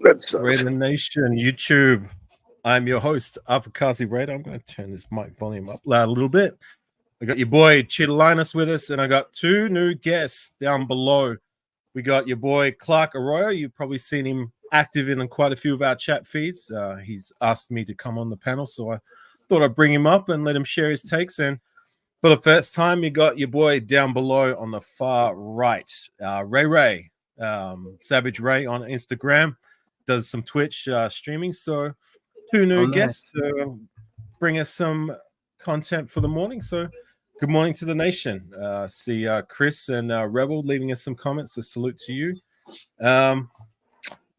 Raider Nation, YouTube. I'm your host, Afakasi Raider. I'm going to turn this mic volume up loud a little bit. I got your boy Chitalinus with us, and I got two new guests down below. We got your boy Clark Arroyo. You've probably seen him active in quite a few of our chat feeds. He's asked me to come on the panel, so I thought I'd bring him up and let him share his takes. And for the first time, you got your boy down below on the far right, Ray, Savage Ray on Instagram. Does some Twitch streaming. So two new guests to bring us some content for the morning. So good morning to the nation. See Chris and Rebel leaving us some comments. A salute to you.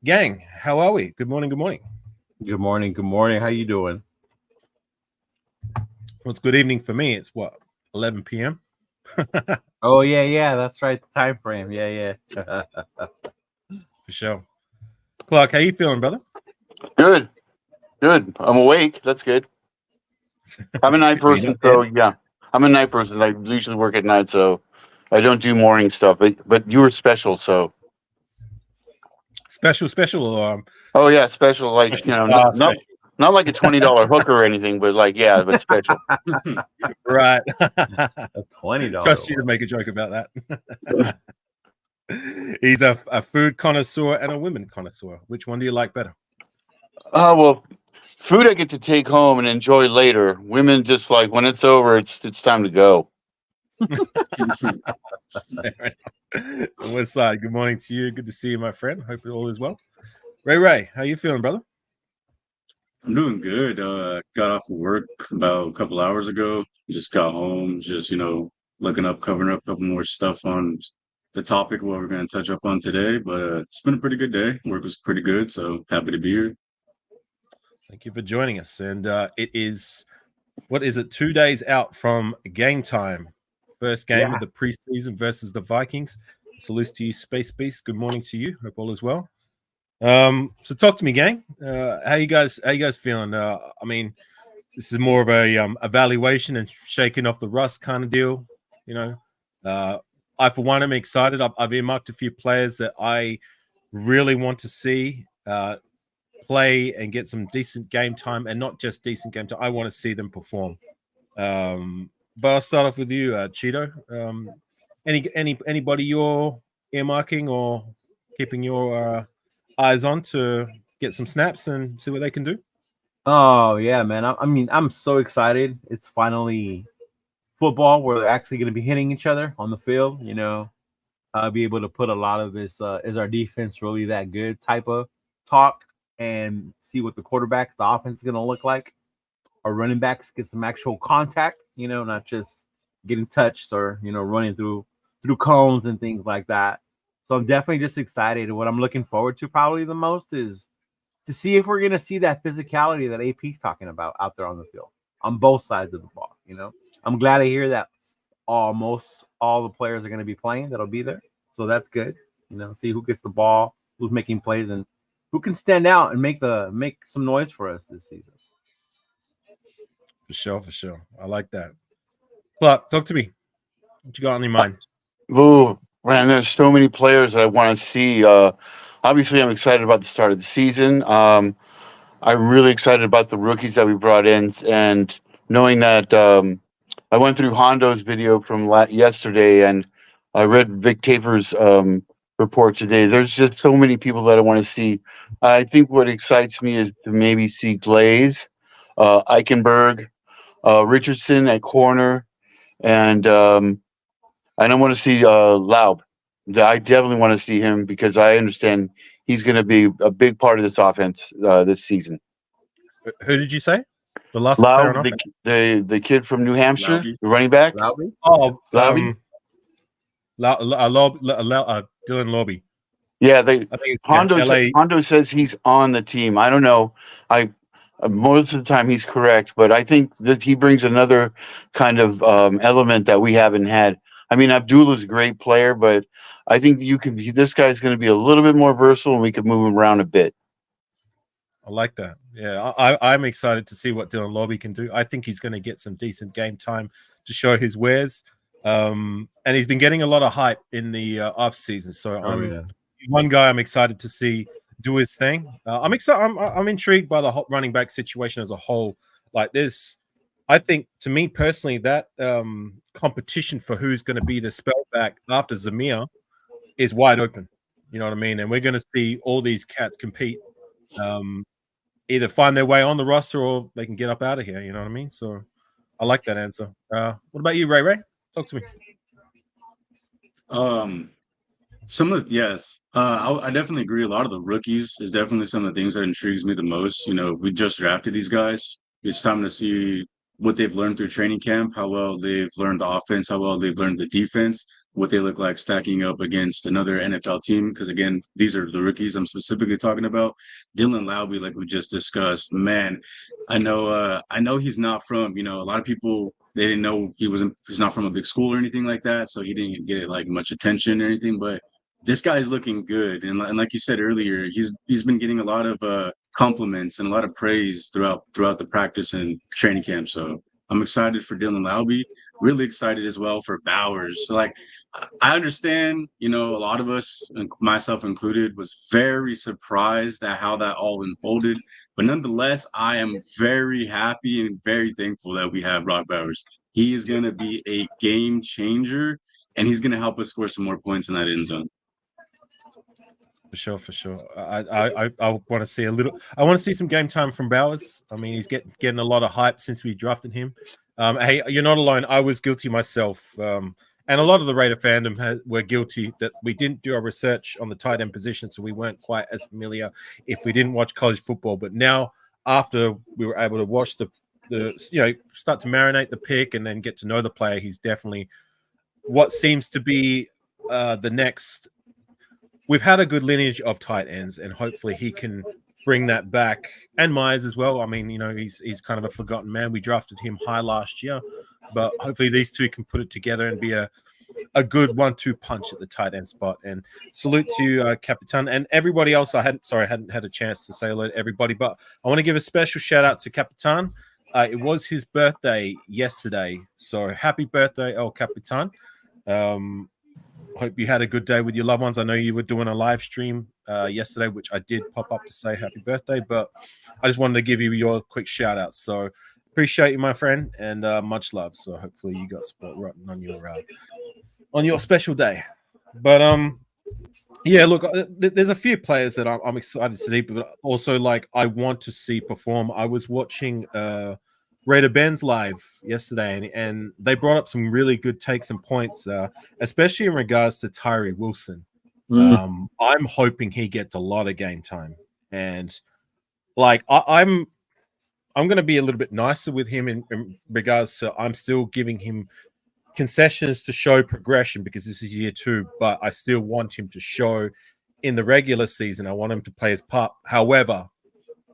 Gang, how are we? Good morning. Good morning. Good morning. Good morning. How you doing? Well, it's good evening for me. It's what, 11 p.m.? Oh, yeah. That's right. The time frame. Yeah. For sure. Clark, how you feeling, brother? Good. I'm awake. That's good. I'm a night person, so yeah. I'm a night person. I usually work at night, so I don't do morning stuff. But you were special, so special. Oh yeah, special. Like special, not like a $20 hooker or anything, but like but special. Right. A $20. Trust you to make a joke about that. He's a food connoisseur and a women connoisseur. Which one do you like better? Well, food I get to take home and enjoy later. Women just like when it's over, it's time to go. West Side, good morning to you. Good to see you, my friend. Hope all is well. Ray, how you feeling, brother? I'm doing good. Got off of work about a couple hours ago. Just got home, just looking up, covering up a couple more stuff on the topic what we're going to touch up on today. But it's been a pretty good day. Work was pretty good, so happy to be here. Thank you for joining us. And it is, 2 days out from game time. First game of the preseason versus the Vikings. Salute to you, Space Beast. Good morning to you. Hope all is well. So talk to me, gang. How you guys feeling? I mean, this is more of a evaluation and shaking off the rust kind of deal. I for one am excited. I've earmarked a few players that I really want to see play and get some decent game time, and not just decent game time. I want to see them perform. But I'll start off with you, Cheeto. Anybody you're earmarking or keeping your eyes on to get some snaps and see what they can do? Oh yeah, man. I'm so excited. It's finally football where they're actually going to be hitting each other on the field. I'll be able to put a lot of this is our defense really that good type of talk and see what the quarterbacks, the offense is going to look like. Our running backs get some actual contact, not just getting touched or running through cones and things like that. So I'm definitely just excited. What I'm looking forward to probably the most is to see if we're going to see that physicality that AP's talking about out there on the field on both sides of the ball. I'm glad to hear that almost all the players are going to be playing that'll be there. So that's good. See who gets the ball, who's making plays, and who can stand out and make some noise for us this season. For sure. I like that. Clark, talk to me. What you got on your mind? Ooh, man, there's so many players that I want to see. Obviously, I'm excited about the start of the season. I'm really excited about the rookies that we brought in, and knowing that I went through Hondo's video from yesterday, and I read Vic Tafer's report today. There's just so many people that I want to see. I think what excites me is to maybe see Glaze, Eichenberg, Richardson at corner, and I want to see Laub. I definitely want to see him because I understand he's going to be a big part of this offense this season. Who did you say? The last Laub, the kid from New Hampshire, the running back. Laubie? Oh, Laubie. Dylan Laubie. Yeah, Hondo says he's on the team. I don't know. Most of the time he's correct, but I think that he brings another kind of element that we haven't had. I mean, Abdullah's a great player, but I think this guy's going to be a little bit more versatile, and we could move him around a bit. I like that. Yeah, I'm excited to see what Dylan Laubie can do. I think he's going to get some decent game time to show his wares. And he's been getting a lot of hype in the off season. So one guy I'm excited to see do his thing. I'm excited. I'm intrigued by the hot running back situation as a whole. Like this, I think to me personally, that competition for who's going to be the spellback after Zamir is wide open. You know what I mean? And we're going to see all these cats compete. Either find their way on the roster or they can get up out of here. You know what I mean? So I like that answer. What about you, Ray? Ray, talk to me. Some of the, yes, I definitely agree. A lot of the rookies is definitely some of the things that intrigues me the most. You know, we just drafted these guys. It's time to see what they've learned through training camp, how well they've learned the offense, how well they've learned the defense, what they look like stacking up against another NFL team. Because again, these are the rookies I'm specifically talking about. Dylan Lowby, like we just discussed, man, I know he's not from, you know, a lot of people they didn't know he's not from a big school or anything like that, so he didn't get like much attention or anything, but this guy's looking good, and like you said earlier, he's been getting a lot of compliments and a lot of praise throughout the practice and training camp. So I'm excited for Dylan Lowby. Really excited as well for Bowers. So like I understand, you know, a lot of us, myself included, was very surprised at how that all unfolded. But nonetheless, I am very happy and very thankful that we have Brock Bowers. He is going to be a game changer, and he's going to help us score some more points in that end zone. For sure, for sure. I want to see a little. I want to see some game time from Bowers. I mean, he's getting a lot of hype since we drafted him. Hey, you're not alone. I was guilty myself, and a lot of the Raider fandom were guilty that we didn't do our research on the tight end position, so we weren't quite as familiar if we didn't watch college football. But now, after we were able to watch the start to marinate the pick and then get to know the player, he's definitely what seems to be the next. We've had a good lineage of tight ends, and hopefully he can bring that back. And Myers as well. I mean, you know, he's kind of a forgotten man. We drafted him high last year, but hopefully these two can put it together and be a good 1-2 punch at the tight end spot. And salute to you, Capitan, and everybody else. I hadn't had a chance to say hello to everybody, but I want to give a special shout out to Capitan. It was his birthday yesterday, so happy birthday, El Capitan. Hope you had a good day with your loved ones. I know you were doing a live stream yesterday, which I did pop up to say happy birthday, but I just wanted to give you your quick shout out. So appreciate you, my friend, and much love. So hopefully you got support right on your special day. But yeah, look, there's a few players that I'm excited to see, but also like I want to see perform. I was watching Raider Ben's live yesterday, and they brought up some really good takes and points, especially in regards to Tyree Wilson. I'm hoping he gets a lot of game time, and like I'm going to be a little bit nicer with him in regards to I'm still giving him concessions to show progression because this is year 2, but I still want him to show in the regular season. I want him to play his part. However,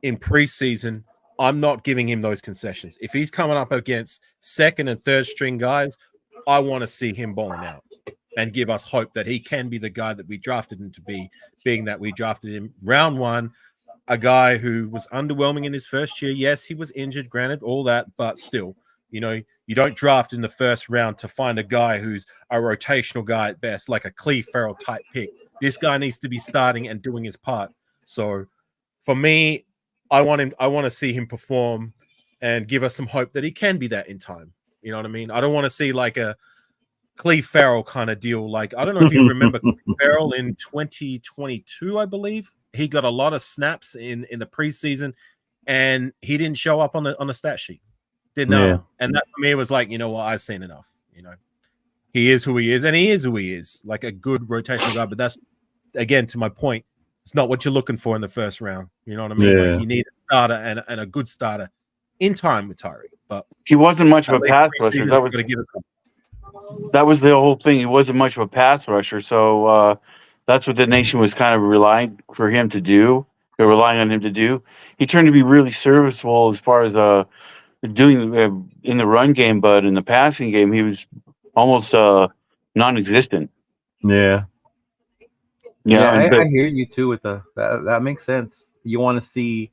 in preseason, I'm not giving him those concessions. If he's coming up against second and third string guys, I want to see him balling out and give us hope that he can be the guy that we drafted him to be, being that we drafted him round 1, a guy who was underwhelming in his first year. Yes, he was injured, granted, all that, but still, you know, you don't draft in the first round to find a guy who's a rotational guy at best, like a Cleve Farrell type pick. This guy needs to be starting and doing his part. So for me, I want to see him perform and give us some hope that he can be that in time. You know what I mean? I don't want to see like a Cleve Farrell kind of deal. Like, I don't know if you remember Cleve Farrell in 2022, I believe. He got a lot of snaps in the preseason, and he didn't show up on the stat sheet. Didn't know. Yeah. And that for me was like, you know what? I've seen enough. You know, he is who he is, and he is who he is, like a good rotational guy. But that's, again, to my point, it's not what you're looking for in the first round. You know what I mean? Yeah. Like, you need a starter and a good starter in time with Tyree. But he wasn't much of a pass rusher. That was the whole thing. He wasn't much of a pass rusher. So that's what the nation was kind of relying on him to do. He turned to be really serviceable as far as doing in the run game, but in the passing game, he was almost non-existent. Yeah. Yeah, I hear you too with that makes sense. You want to see,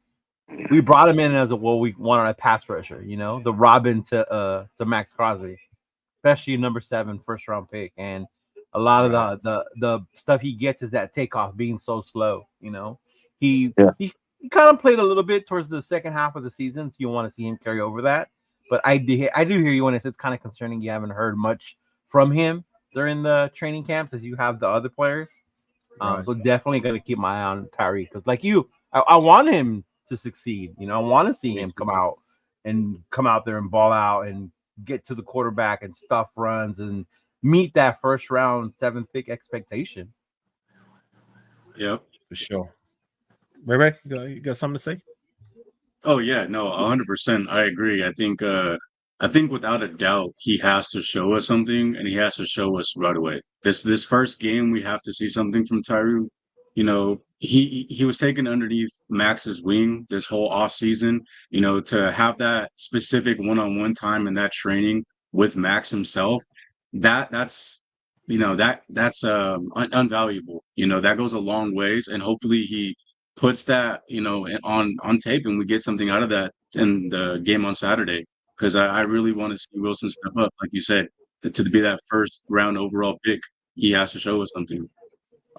we brought him in as we wanted a pass rusher, you know, the Robin to Max Crosby, especially number 7 first round pick. And a lot of the stuff he gets is that takeoff being so slow, you know. He kind of played a little bit towards the second half of the season, so you want to see him carry over that. But I do hear you when it's kind of concerning. You haven't heard much from him during the training camps as you have the other players. Right. So definitely going to keep my eye on Tyree because, like you, I want him to succeed. You know, I want to see him come out there and ball out and get to the quarterback and stuff runs and meet that first round 7th pick expectation. Yep. For sure. Ray, you got something to say? Oh yeah, no, 100%. I agree. I think without a doubt he has to show us something, and he has to show us right away. This first game, we have to see something from Tyree. You know, he was taken underneath Max's wing this whole off season. You know, to have that specific one-on-one time and that training with Max himself, that's that's unvaluable. You know, that goes a long ways, and hopefully he puts that on tape and we get something out of that in the game on Saturday, because I really want to see Wilson step up, like you said, to be that first round overall pick. He has to show us something.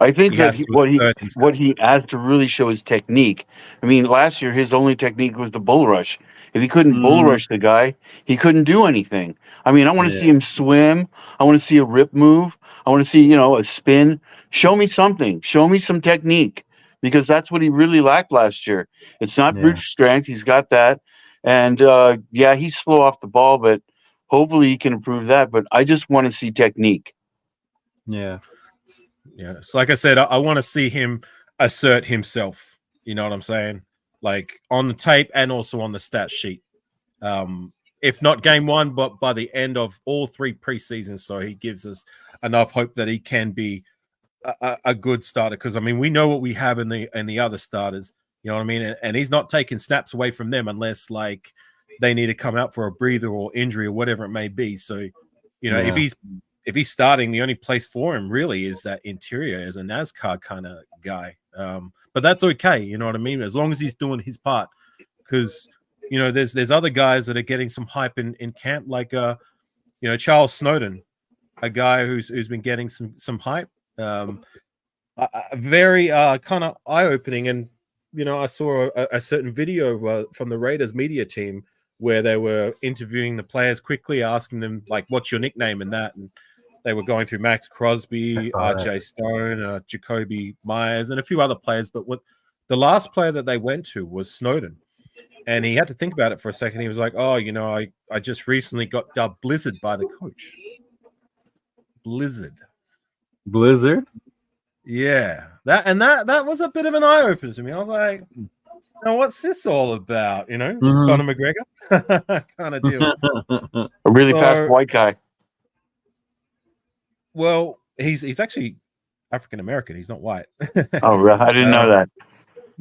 I think He that has to assert himself. what he has to really show is technique. I mean, last year his only technique was the bull rush. If he couldn't bull rush the guy, he couldn't do anything. I mean, I want to see him swim. I want to see a rip move. I want to see, a spin. Show me something. Show me some technique, because that's what he really lacked last year. It's not brute strength. He's got that. And he's slow off the ball, but hopefully he can improve that. But I just want to see technique. Yeah. Yeah. So like I said, I want to see him assert himself. You know what I'm saying? Like on the tape and also on the stat sheet. If not game one, but by the end of all 3 preseasons. So he gives us enough hope that he can be a good starter. Because I mean, we know what we have in the other starters. You know what I mean? And he's not taking snaps away from them unless like they need to come out for a breather or injury or whatever it may be. So, if he's starting, the only place for him really is that interior as a NASCAR kind of guy. But that's okay. You know what I mean? As long as he's doing his part, because, there's other guys that are getting some hype in camp, like, Charles Snowden, a guy who's been getting some hype. Very kind of eye-opening. And, I saw a certain video from the Raiders media team where they were interviewing the players quickly, asking them, like, what's your nickname and that. And they were going through Max Crosby, RJ Stone, Jacoby Myers, and a few other players. But what the last player that they went to was Snowden. And he had to think about it for a second. He was like, oh, I just recently got dubbed Blizzard by the coach. Blizzard. Yeah. That was a bit of an eye-opener to me. I was like, what's this all about? Conor McGregor kind of deal. A really fast white guy. Well, he's actually African American. He's not white. Oh, really? I didn't know that.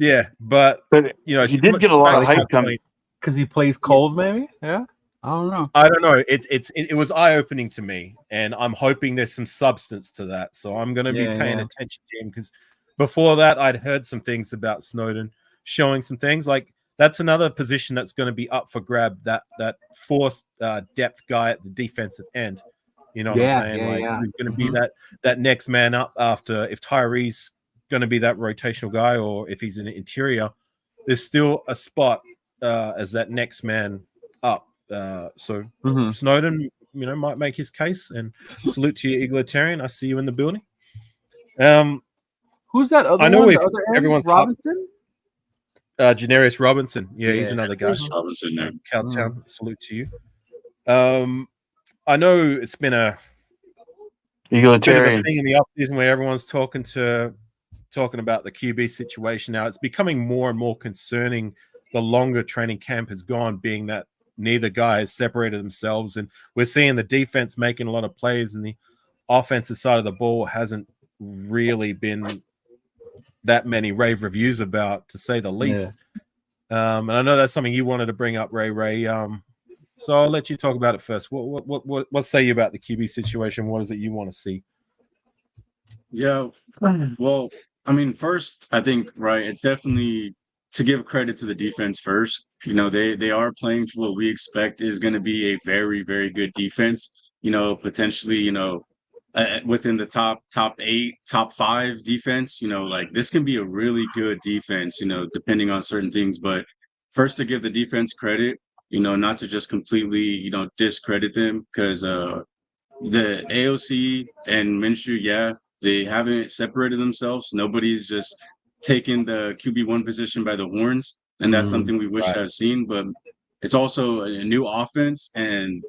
Yeah, but he did get a lot of hype coming because he plays cold. Maybe, yeah. I don't know. It was eye-opening to me, and I'm hoping there's some substance to that. So I'm going to be paying attention to him, because before that, I'd heard some things about Snowden showing some things. Like, that's another position that's going to be up for grab. That forced depth guy at the defensive end. You know what I'm saying? Who's going to be that next man up after, if Tyree's going to be that rotational guy, or if he's in the interior, there's still a spot as that next man up. Snowden, might make his case. And salute to you, egalitarian. I see you in the building. Who's that other? I know one, everyone's Robinson. Janarius Robinson. Yeah, he's another guy. Robinson, yeah. Cowtown. Salute to you. I know it's been a egalitarian thing in the offseason where everyone's talking about the QB situation. Now it's becoming more and more concerning the longer training camp has gone, being that neither guy has separated themselves, and we're seeing the defense making a lot of plays, and the offensive side of the ball hasn't really been that many rave reviews about, to say the least. And I know that's something you wanted to bring up, Ray. So I'll let you talk about it first. What say you about the QB situation? What is it you want to see? Yeah, well, I mean, first, I think, right, it's definitely to give credit to the defense first. They are playing to what we expect is going to be a very, very good defense. Potentially, within the top 8, top 5 defense. Like this can be a really good defense. Depending on certain things. But first, to give the defense credit. Not to just completely discredit them because the AOC and Minshew, yeah, they haven't separated themselves. Nobody's just taken the QB1 position by the horns, and that's something we wish to have seen. But it's also a new offense, and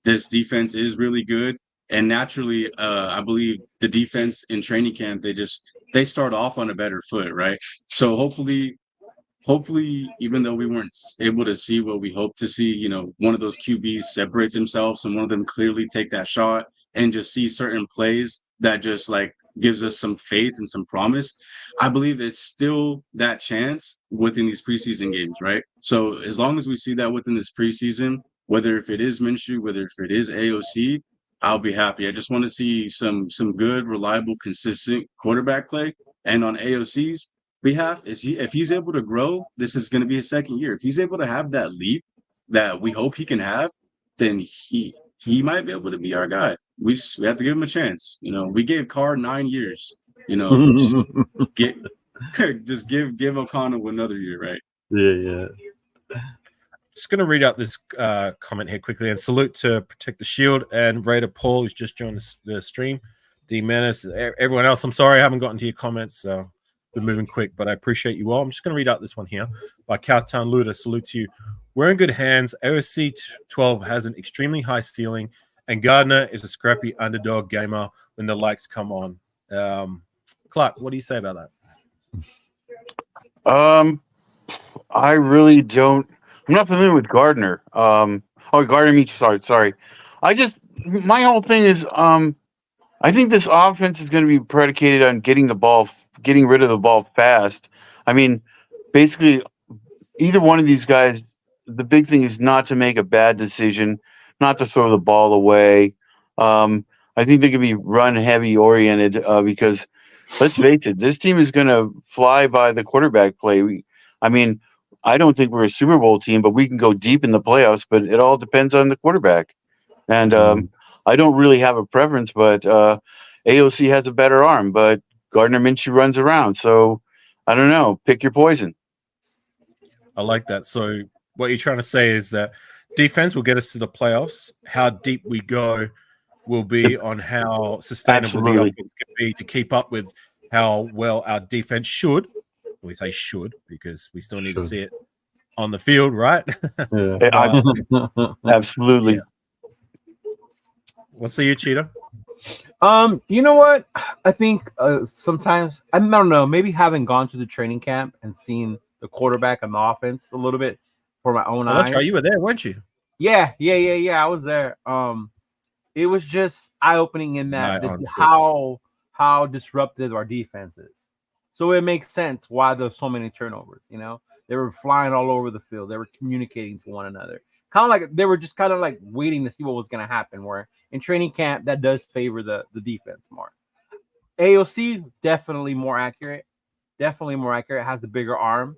this defense is really good. And naturally, I believe the defense in training camp they start off on a better foot, right? So hopefully, even though we weren't able to see what we hoped to see, one of those QBs separate themselves and one of them clearly take that shot and just see certain plays that just like gives us some faith and some promise. I believe there's still that chance within these preseason games, right? So as long as we see that within this preseason, whether if it is Minshew, whether if it is AOC, I'll be happy. I just want to see some good, reliable, consistent quarterback play. And on AOC's behalf, if he's able to grow, this is going to be his second year. If he's able to have that leap that we hope he can have, then he might be able to be our guy. We have to give him a chance. We gave Carr 9 years. Just give O'Connell another year, right? Yeah. Just going to read out this comment here quickly and salute to Protect the Shield and Raider Paul, who's just joined the stream. D Menace, everyone else. I'm sorry I haven't gotten to your comments. So we're moving quick, but I appreciate you all. I'm just going to read out this one here by Cowtown Luda. Salute to you. We're in good hands. AOC 12 has an extremely high ceiling, and Gardner is a scrappy underdog gamer when the lights come on. Clark, what do you say about that? I really don't. I'm not familiar with Gardner. Gardner meets. Sorry. My whole thing is, I think this offense is going to be predicated on getting rid of the ball fast. I mean, basically, either one of these guys, the big thing is not to make a bad decision, not to throw the ball away. I think they can be run heavy oriented because let's face it, this team is going to fly by the quarterback play. I don't think we're a Super Bowl team, but we can go deep in the playoffs, but it all depends on the quarterback. And I don't really have a preference, but AOC has a better arm, but Gardner Minshew runs around. So I don't know. Pick your poison. I like that. So what you're trying to say is that defense will get us to the playoffs. How deep we go will be on how sustainable the offense can be to keep up with how well our defense should. We say should because we still need to see it on the field, right? Absolutely. Yeah. What say you, Cheetah? You know what? I think sometimes I don't know. Maybe having gone to the training camp and seen the quarterback and the offense a little bit for my own eyes. That's right. You were there, weren't you? Yeah. I was there. It was just eye-opening in that how disruptive our defense is. So it makes sense why there's so many turnovers. They were flying all over the field. They were communicating to one another. Kind of like they were just kind of like waiting to see what was going to happen. Where in training camp, that does favor the defense more. AOC definitely more accurate. Has the bigger arm.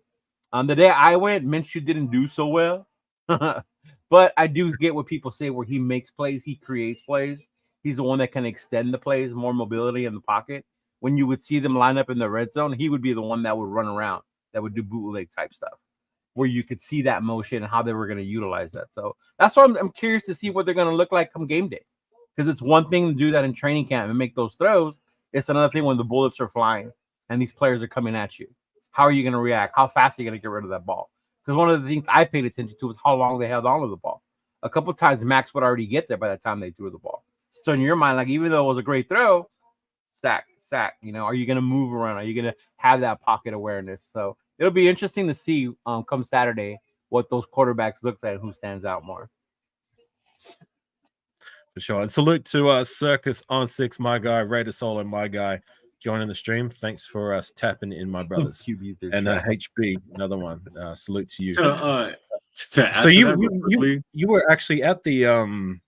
The day I went, Minshew didn't do so well. But I do get what people say where he makes plays, he creates plays. He's the one that can extend the plays, more mobility in the pocket. When you would see them line up in the red zone, he would be the one that would run around, that would do bootleg type stuff, where you could see that motion and how they were going to utilize that. So that's why I'm curious to see what they're going to look like come game day. Because it's one thing to do that in training camp and make those throws. It's another thing when the bullets are flying and these players are coming at you. How are you going to react? How fast are you going to get rid of that ball? Because one of the things I paid attention to was how long they held on to the ball. A couple of times, Max would already get there by the time they threw the ball. So in your mind, like even though it was a great throw, sack. Are you going to move around? Are you going to have that pocket awareness? So it'll be interesting to see come Saturday what those quarterbacks looks like and who stands out more. For sure. And salute to Circus on 6, my guy, Raider Solo, my guy, joining the stream. Thanks for us tapping in, my brothers. And HB, another one. Salute to you. So you were actually at the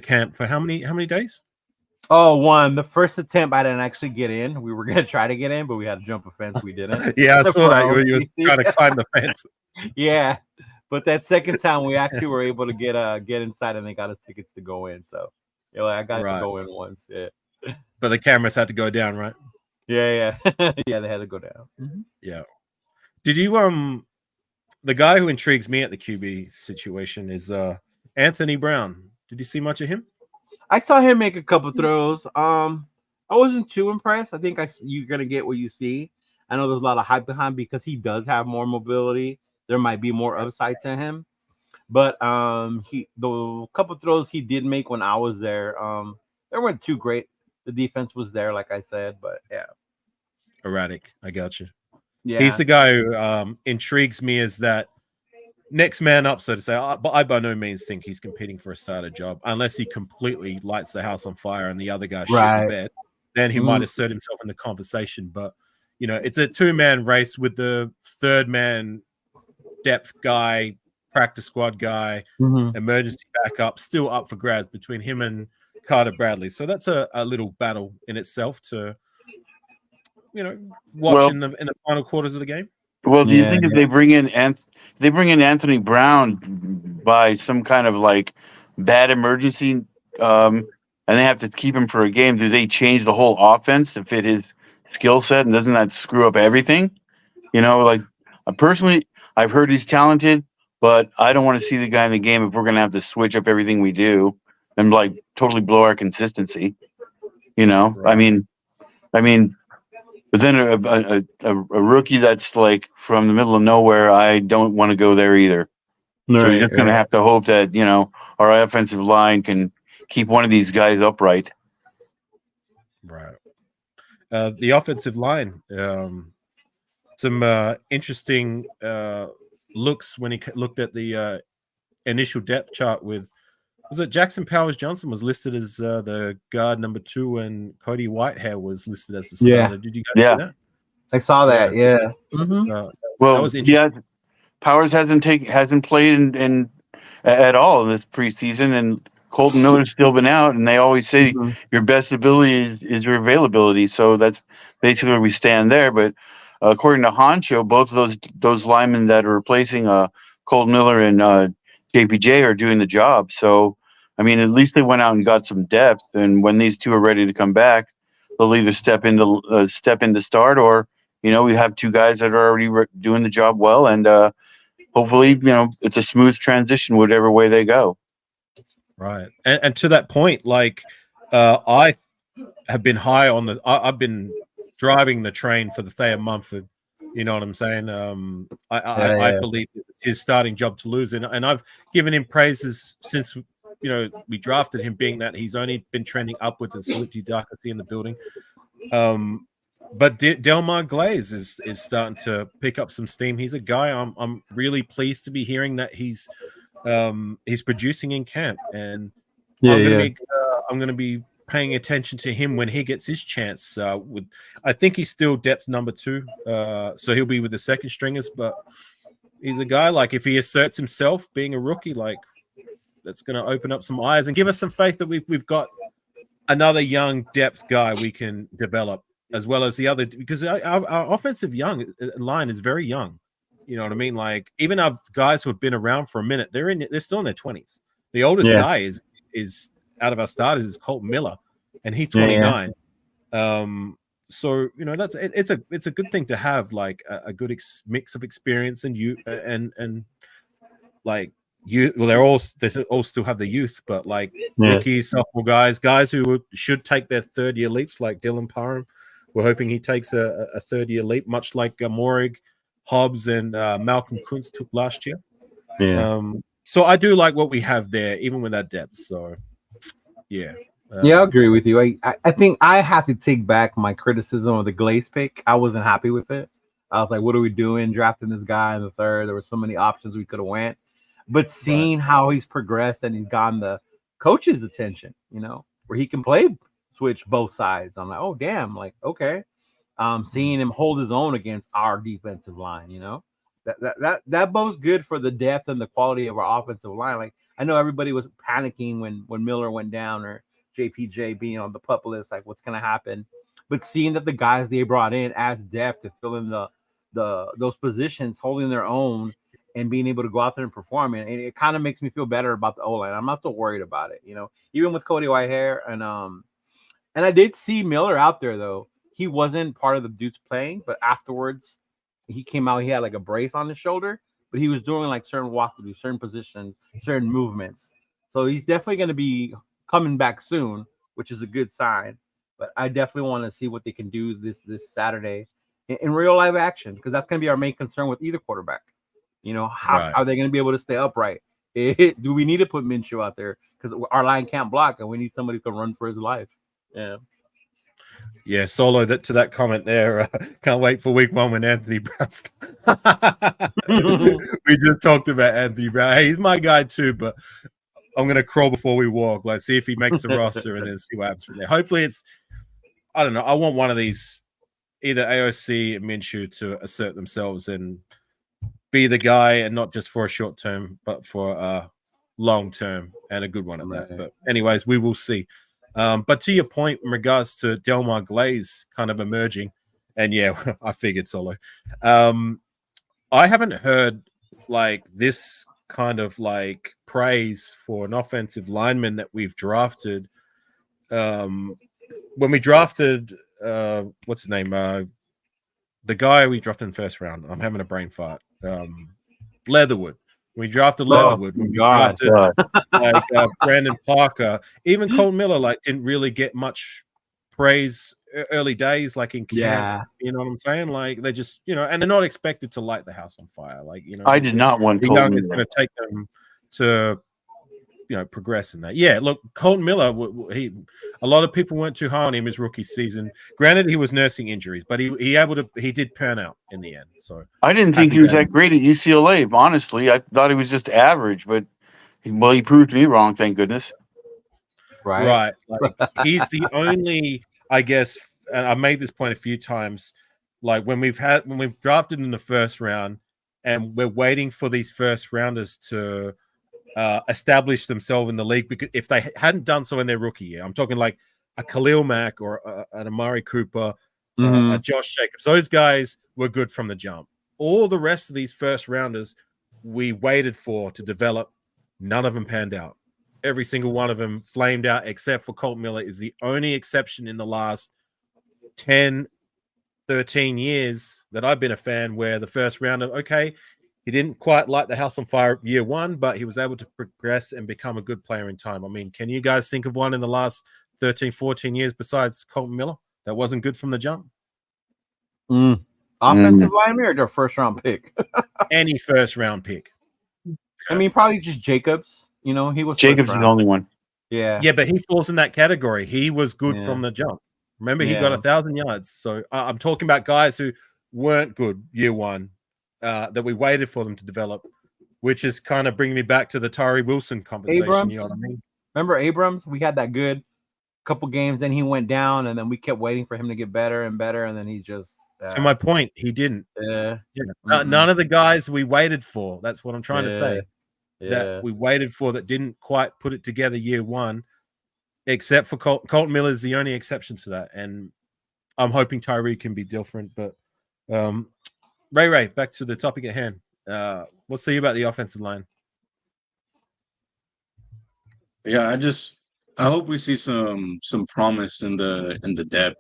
camp for how many days? Oh, one. The first attempt, I didn't actually get in. We were gonna try to get in, but we had to jump a fence. We didn't. Yeah, I saw that you were trying to climb the fence. Yeah, but that second time, we actually were able to get inside, and they got us tickets to go in. So Like, I got to Right. go in once. Yeah. But the cameras had to go down, right? Yeah. Yeah, they had to go down. Mm-hmm. Yeah. Did you the guy who intrigues me at the QB situation is Anthony Brown. Did you see much of him? I saw him make a couple throws. I wasn't too impressed. I think you're gonna get what you see. I know there's a lot of hype behind because he does have more mobility. There might be more upside to him, but the couple throws he did make when I was there, they weren't too great. The defense was there, like I said, but yeah, Erratic. I got you. yeah. He's the guy who intrigues me as that next man up, so to say. But I by no means think he's competing for a starter job unless he completely lights the house on fire and the other guy shit the bed. Then he might assert himself in the conversation. But it's a 2-man race with the 3rd man depth guy, practice squad guy, emergency backup, still up for grabs between him and Carter Bradley. So that's a little battle in itself to watch in the final quarters of the game. Well, do you think if they bring in Anthony Brown by some kind of like bad emergency, and they have to keep him for a game, do they change the whole offense to fit his skill set, and doesn't that screw up everything? Like personally, I've heard he's talented, but I don't want to see the guy in the game if we're going to have to switch up everything we do and like totally blow our consistency. Right. I mean. But then a rookie that's like from the middle of nowhere, I don't want to go there either. So you're just going to have to hope that, our offensive line can keep one of these guys upright. Right. The offensive line, some interesting looks when he looked at the initial depth chart with, was it Jackson Powers Johnson was listed as the guard number 2 and Cody Whitehair was listed as the starter. Did you guys see that? I saw that. Yeah. Well, that was interesting. Powers hasn't played in at all this preseason, and Colton Miller's still been out, and they always say your best ability is your availability. So that's basically where we stand there. But according to Honcho, both of those linemen that are replacing Colton Miller and JPJ are doing the job. So, at least they went out and got some depth. And when these two are ready to come back, they'll either step into start, or we have 2 guys that are already doing the job well. And hopefully, it's a smooth transition, whatever way they go. Right. And to that point, like I have been high on I've been driving the train for the Thayer Mumford. You know what I'm saying? I believe it's his starting job to lose, and I've given him praises since we drafted him, being that he's only been trending upwards, and salute you, Dark, I see in the building. But Delmar Glaze is starting to pick up some steam. He's a guy I'm really pleased to be hearing that he's producing in camp, and I'm going to be paying attention to him when he gets his chance. I think he's still depth number 2, so he'll be with the second stringers. But he's a guy, like, if he asserts himself, being a rookie, like, that's going to open up some eyes and give us some faith that we've got another young depth guy we can develop, as well as the other, because our offensive line is very young. You know what I mean? Like, even our guys who have been around for a minute, they're still in their 20s. The oldest guy is out of our starters is Colton Miller, and he's 29. So it's a good thing to have, like, a good mix of experience and they all still have the youth, but like rookies, sophomore guys who should take their 3rd-year leaps, like Dylan Parham. We're hoping he takes a 3rd-year leap, much like Morig, Hobbs, and Malcolm Kuntz took last year. So I do like what we have there, even with that depth. So I agree with you. I think I have to take back my criticism of the Glaze pick. I wasn't happy with it. I was like, what are we doing drafting this guy in the 3rd? There were so many options we could have went. But seeing how he's progressed and he's gotten the coach's attention, where he can switch both sides, I'm like, oh damn, like, okay. Seeing him hold his own against our defensive line, that bodes good for the depth and the quality of our offensive line. Like, I know everybody was panicking when Miller went down, or JPJ being on the PUP list, like, what's gonna happen? But seeing that the guys they brought in as depth to fill in the those positions holding their own and being able to go out there and perform. And it kind of makes me feel better about the O-line. I'm not so worried about it, even with Cody Whitehair. And I did see Miller out there, though. He wasn't part of the dudes playing, but afterwards he came out, he had like a brace on his shoulder, but he was doing like certain walkthroughs, certain positions, certain movements. So he's definitely going to be coming back soon, which is a good sign. But I definitely want to see what they can do this Saturday in real live action, because that's going to be our main concern with either quarterback. How are they going to be able to stay upright? Do we need to put Minshew out there because our line can't block and we need somebody who can run for his life? Yeah, Solo, to that comment there. Can't wait for week 1 when Anthony Brown's. We just talked about Anthony Brown. Hey, he's my guy too, but I'm gonna crawl before we walk. Like, see if he makes the roster and then see what happens from there. Hopefully, I don't know. I want one of these, either AOC and Minshew, to assert themselves and be the guy, and not just for a short term, but for a long term and a good one at that. But anyways, we will see. But to your point in regards to Delmar Glaze kind of emerging, and yeah, I figured Solo. I haven't heard like this kind of like praise for an offensive lineman that we've drafted. When we drafted, what's his name? The guy we drafted in the first round. I'm having a brain fart. Leatherwood. We drafted Leatherwood. We drafted like Brandon Parker. Even Cole Miller didn't really get much praise early days, like in camp. Yeah. You know what I'm saying? Like they just, and they're not expected to light the house on fire. Like, I did not want the young is going to take them to progress in that. Yeah, look, Colton Miller, a lot of people weren't too high on him his rookie season. Granted, he was nursing injuries, but he did pan out in the end. So I didn't think he was that great at UCLA. Honestly, I thought he was just average, but he proved me wrong. Thank goodness. Right. Like, he's the only, I guess, and I made this point a few times. Like when we've drafted in the first round, and we're waiting for these first rounders to establish themselves in the league, because if they hadn't done so in their rookie year, I'm talking like a Khalil Mack or an Amari Cooper, a Josh Jacobs. Those guys were good from the jump. All the rest of these first rounders we waited for to develop. None of them panned out. Every single one of them flamed out, except for Colt Miller is the only exception in the last 10, 13 years that I've been a fan where the first rounder, okay, he didn't quite light the house on fire year 1, but he was able to progress and become a good player in time. I mean, can you guys think of one in the last 13, 14 years besides Colton Miller that wasn't good from the jump? Offensive lineman or their first round pick? Any first round pick. I mean, probably just Jacobs. He was Jacobs is the only one. Yeah. Yeah, but he falls in that category. He was good from the jump. Remember, he got 1,000 yards. So I'm talking about guys who weren't good year 1. That we waited for them to develop, which is kind of bringing me back to the Tyree Wilson conversation. Abrams, you know what I mean? Remember Abrams? We had that good couple games, then he went down, and then we kept waiting for him to get better and better, and then he just. To my point, he didn't. None of the guys we waited for. That's what I'm trying to say. That we waited for that didn't quite put it together year 1, except for Colton Miller is the only exception to that, and I'm hoping Tyree can be different, but. Ray, back to the topic at hand. What say you about the offensive line? Yeah, I hope we see some promise in the depth.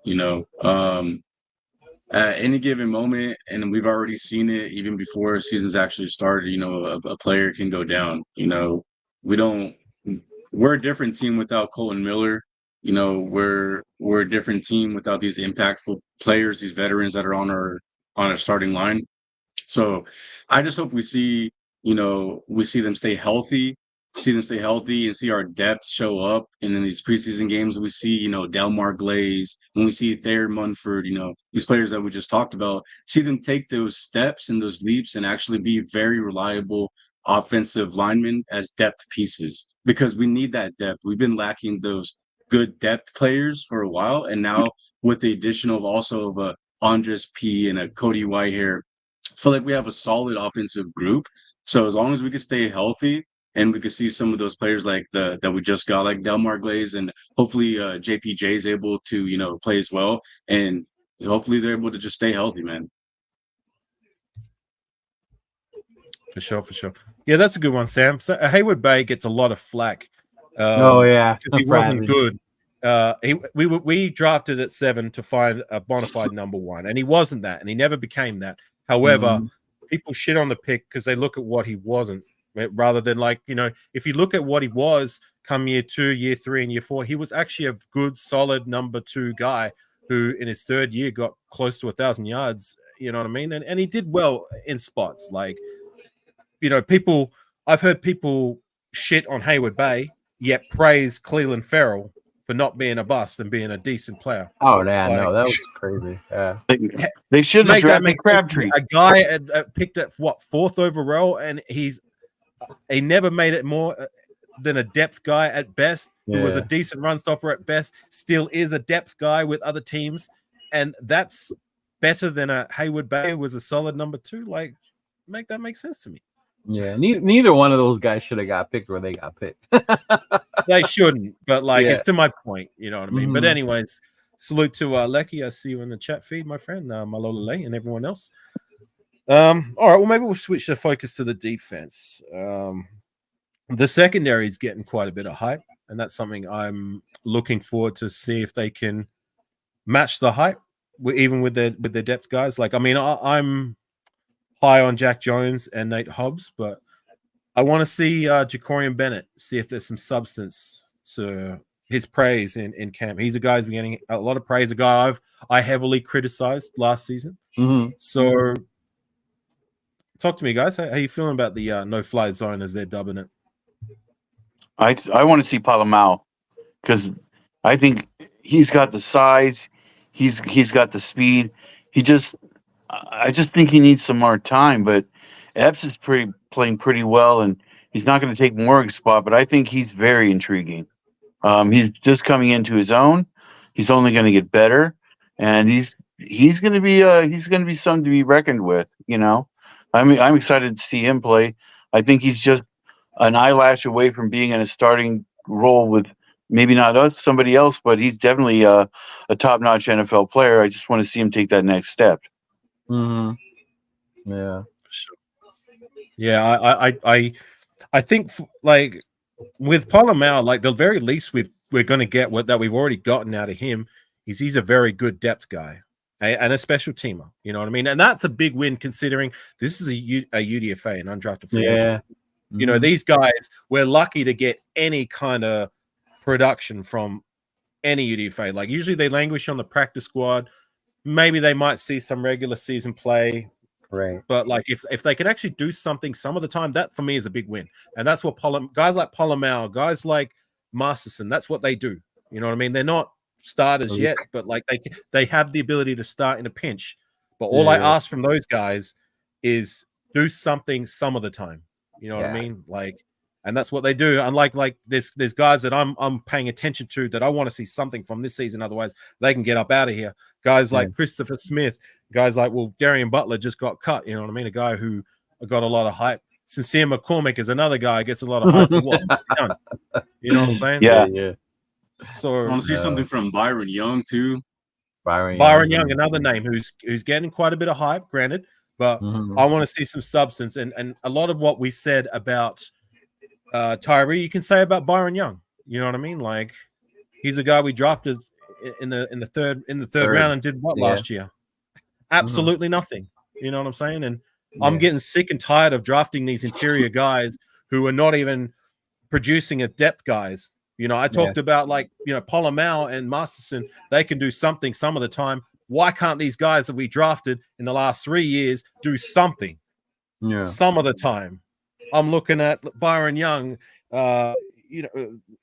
At any given moment, and we've already seen it even before seasons actually started. A player can go down. We're a different team without Colton Miller. We're a different team without these impactful players, these veterans that are on our starting line. So I just hope we see them stay healthy, and see our depth show up. And in these preseason games, we see, Delmar Glaze, when we see Thayer Munford, these players that we just talked about, see them take those steps and those leaps and actually be very reliable offensive linemen as depth pieces, because we need that depth. We've been lacking those good depth players for a while. And now with the addition of a Andres P and a Cody Whitehair, I feel like we have a solid offensive group. So as long as we can stay healthy and we can see some of those players like that we just got, like Delmar Glaze, and hopefully JPJ is able to, play as well. And hopefully they're able to just stay healthy, man. For sure. Yeah, that's a good one, Sam. So Hayward Bay gets a lot of flack. Oh yeah, because he wasn't Bradley. good. We drafted at 7 to find a bona fide number 1, and he wasn't that, and he never became that. However, people shit on the pick because they look at what he wasn't, rather than if you look at what he was come year 2, year 3, and year 4, he was actually a good, solid number 2 guy who in his 3rd year got close to 1,000 yards. You know what I mean? And he did well in spots. I've heard people shit on Hayward Bay, yet praise Cleveland Ferrell for not being a bust and being a decent player. Oh yeah, no, that was crazy. Yeah, they should have drafted Crabtree. A guy picked at 4th overall, and he never made it more than a depth guy at best. Who was a decent run stopper at best, still is a depth guy with other teams, and that's better than a Hayward Bay who was a solid number 2. Make that make sense to me. Yeah, neither one of those guys should have got picked where they got picked. They shouldn't, but it's to my point, you know what I mean? But anyways, salute to Lecky. I see you in the chat feed, my friend, Malola Lay, and everyone else. All right, well, maybe we'll switch the focus to the defense. The secondary is getting quite a bit of hype, and that's something I'm looking forward to see if they can match the hype, even with their depth guys. I'm high on Jack Jones and Nate Hobbs, but I want to see Jacorian Bennett, see if there's some substance to his praise in camp. He's a guy who's been getting a lot of praise, a guy I heavily criticized last season. So talk to me, guys. How you feeling about the no-fly zone as they're dubbing it? I want to see Palamau because I think he's got the size, he's got the speed. I just think he needs some more time, but Epps is playing pretty well, and he's not going to take Morgan's spot, but I think he's very intriguing. He's just coming into his own. He's only going to get better, and he's going to be something to be reckoned with. I'm excited to see him play. I think he's just an eyelash away from being in a starting role with maybe not somebody else, but he's definitely a top-notch NFL player. I just want to see him take that next step. Yeah. Yeah, I think with Palamau, the very least we're going to get that we've already gotten out of him is he's a very good depth guy and a special teamer. You know what I mean? And that's a big win considering this is a UDFA, an undrafted free agent. These guys, we're lucky to get any kind of production from any UDFA. Usually they languish on the practice squad. Maybe they might see some regular season play. Right. But if they can actually do something some of the time, that for me is a big win. And that's what guys like Palamau, guys like Masterson, that's what they do. You know what I mean? They're not starters yet, but they have the ability to start in a pinch. But all I ask from those guys is do something some of the time. You know what I mean? And that's what they do. Unlike there's guys that I'm paying attention to that I want to see something from this season. Otherwise, they can get up out of here. Guys like Christopher Smith, guys like Darian Butler just got cut. You know what I mean? A guy who got a lot of hype. Sincere McCormick is another guy who gets a lot of hype for what? You know what I'm saying? Yeah. So I want to see something from Byron Young too. Byron Young, another name who's getting quite a bit of hype, granted, but I want to see some substance. And a lot of what we said about Tyree, you can say about Byron Young. You know what I mean? He's a guy we drafted in the third round and did what last year? Absolutely nothing. You know what I'm saying? And I'm getting sick and tired of drafting these interior guys who are not even producing at depth guys. I talked about Palamau and Masterson, they can do something some of the time. Why can't these guys that we drafted in the last 3 years do something some of the time? I'm looking at Byron Young, even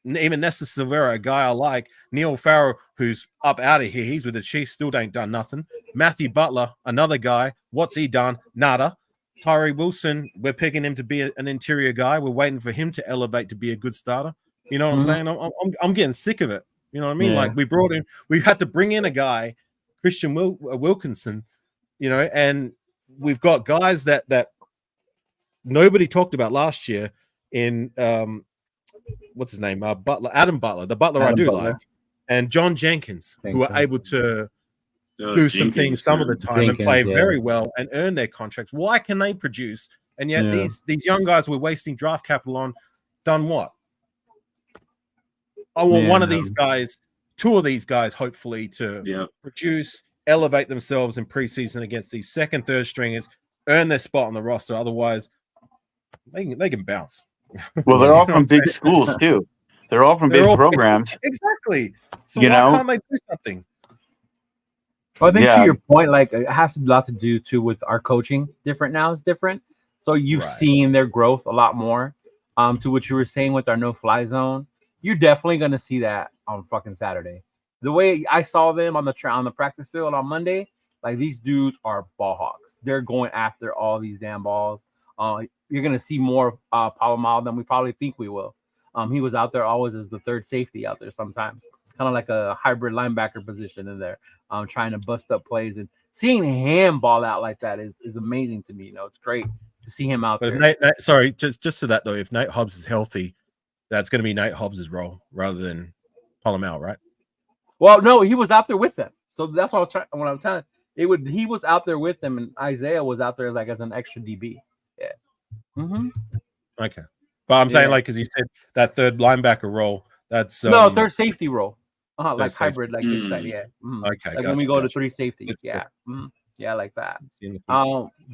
Nesta Silvera, a guy I like. Neil Farrell, who's up out of here. He's with the Chiefs, still ain't done nothing. Matthew Butler, another guy. What's he done? Nada. Tyree Wilson, we're picking him to be an interior guy. We're waiting for him to elevate to be a good starter. You know what I'm saying? I'm getting sick of it. You know what I mean? Yeah. We brought in, we had to bring in a guy, Christian Wilkinson, and we've got guys that nobody talked about last year in what's his name? Adam Butler, the Butler I do like, and John Jenkins, who are able to do some things some of the time and play very well and earn their contracts. Why can they produce And yet these young guys we're wasting draft capital on done what? I want one of these guys, two of these guys, hopefully to produce, elevate themselves in preseason against these second, third stringers, earn their spot on the roster. Otherwise, they can bounce. Well, they're all from big schools too. They're all from big programs. Exactly. So why can't they do something? Well, I think to your point, like it has a lot to do too with our coaching. Different now is different. So you've seen their growth a lot more. To what you were saying with our no-fly zone, you're definitely going to see that on fucking Saturday. The way I saw them on the practice field on Monday, like these dudes are ball hawks. They're going after all these damn balls. You're going to see more Palomar than we probably think we will. He was out there always as the third safety out there sometimes, kind of like a hybrid linebacker position in there, trying to bust up plays. And seeing him ball out like that is amazing to me. You know, it's great to see him out there. Sorry, just to that though, if Nate Hobbs is healthy, that's going to be Nate Hobbs' role rather than Palomar, right? Well, no, he was out there with them. So that's what I'm telling you. He was out there with them, and Isaiah was out there like as an extra DB. Yeah. Mm-hmm. Okay. But I'm saying, like, because you said that third linebacker role, that's third safety role. Like safety. hybrid, like inside, yeah. Mm-hmm. Okay. Like when we go to three safeties, yeah. Mm-hmm. Yeah, like that.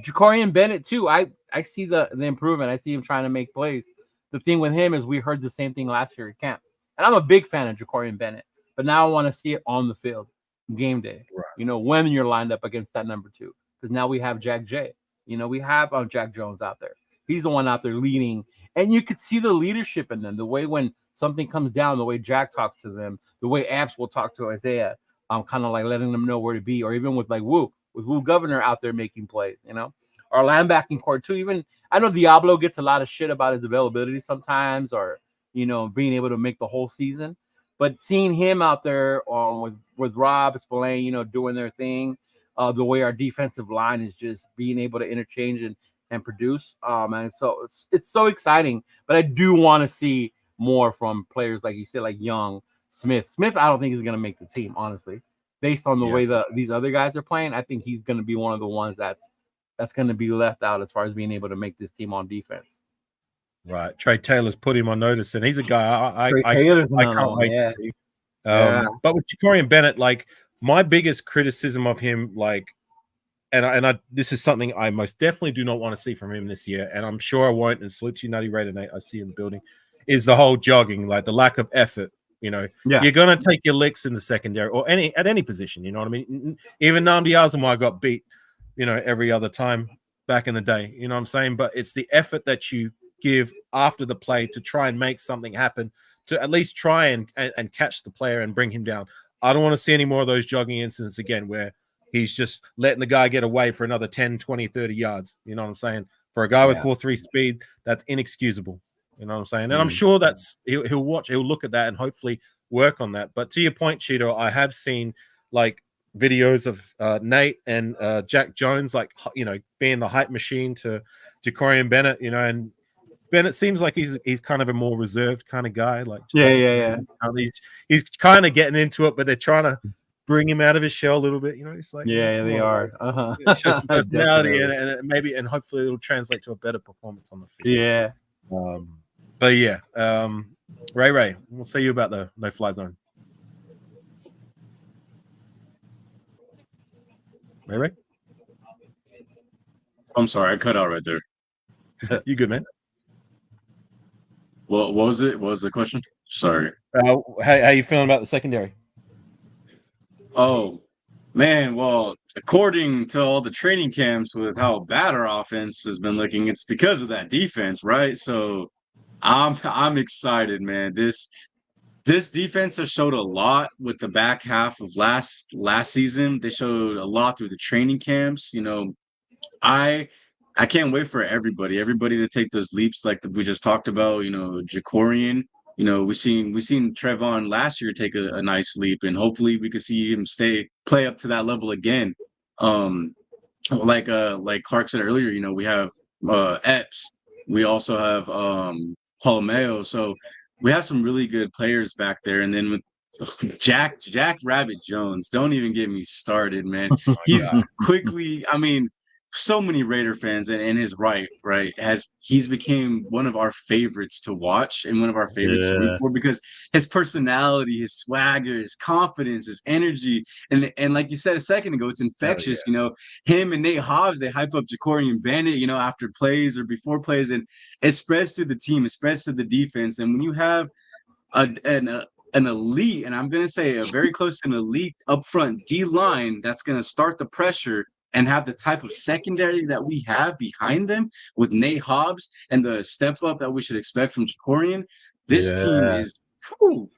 Jacorian Bennett too. I see the improvement. I see him trying to make plays. The thing with him is we heard the same thing last year at camp. And I'm a big fan of Jacorian Bennett, but now I want to see it on the field, game day. Right. You know, when you're lined up against that number 2. Because now we have Jack J. You know, we have Jack Jones out there. He's the one out there leading. And you could see the leadership in them. The way when something comes down, the way Jack talks to them, the way Apps will talk to Isaiah, kind of like letting them know where to be, or even with like Woo Governor out there making plays, you know. Our linebacking core too. Even I know Diablo gets a lot of shit about his availability sometimes, or you know, being able to make the whole season. But seeing him out there with Rob Spillane, you know, doing their thing, the way our defensive line is just being able to interchange and produce, and so it's so exciting. But I do want to see more from players like you said, like Young, Smith. I don't think he's gonna make the team, honestly, based on the way these other guys are playing. I think he's gonna be one of the ones that's gonna be left out as far as being able to make this team on defense. Right, Trey Taylor's put him on notice, and he's a guy I can't wait to see. But with Jacorian Bennett, like my biggest criticism of him, like, and I this is something I most definitely do not want to see from him this year, and I'm sure I won't. And salute to you, Nutty Raider Nate, I see in the building, is the whole jogging, like the lack of effort. You know, you're gonna take your licks in the secondary or at any position. You know what I mean? Even Nnamdi Asomugha got beat, you know, every other time back in the day. You know what I'm saying? But it's the effort that you give after the play to try and make something happen, to at least try and catch the player and bring him down. I don't want to see any more of those jogging incidents again where he's just letting the guy get away for another 10, 20, 30 yards. You know what I'm saying? For a guy with 4.3 speed, that's inexcusable. You know what I'm saying? And I'm sure that's he'll look at that and hopefully work on that. But to your point, Cheeto, I have seen like videos of Nate and Jack Jones, like, you know, being the hype machine to Jacorian Bennett, you know, and Bennett seems like he's kind of a more reserved kind of guy. Like, he's kind of getting into it, but they're trying to bring him out of his shell a little bit. You know, it's like they are. Show some personality and hopefully it'll translate to a better performance on the field. Yeah. But yeah, Ray, we'll say you about the no-fly zone. Ray? I'm sorry, I cut out right there. You good, man? What was it? What was the question? Sorry. How you feeling about the secondary? Oh, man. Well, according to all the training camps with how bad our offense has been looking, it's because of that defense, right? So I'm excited, man. This defense has showed a lot with the back half of last season. They showed a lot through the training camps. You know, I can't wait for everybody to take those leaps like we just talked about. You know, Jacorian. You know, we seen Trevon last year take a nice leap, and hopefully we could see him play up to that level again. Like Clark said earlier, you know, we have Epps. We also have Palomeo. So we have some really good players back there. And then with Jack Rabbit Jones, don't even get me started, man. He's quickly, I mean, so many Raider fans, and his right, he's became one of our favorites to watch and one of our favorites to root for because his personality, his swagger, his confidence, his energy, and like you said a second ago, it's infectious. You know, him and Nate Hobbs, they hype up Jacorian Bennett, you know, after plays or before plays, and it spreads through the team, it spreads to the defense, and when you have an elite, and I'm going to say a very close to an elite upfront D line that's going to start the pressure and have the type of secondary that we have behind them with Nate Hobbs and the step up that we should expect from Jacorian. This team is,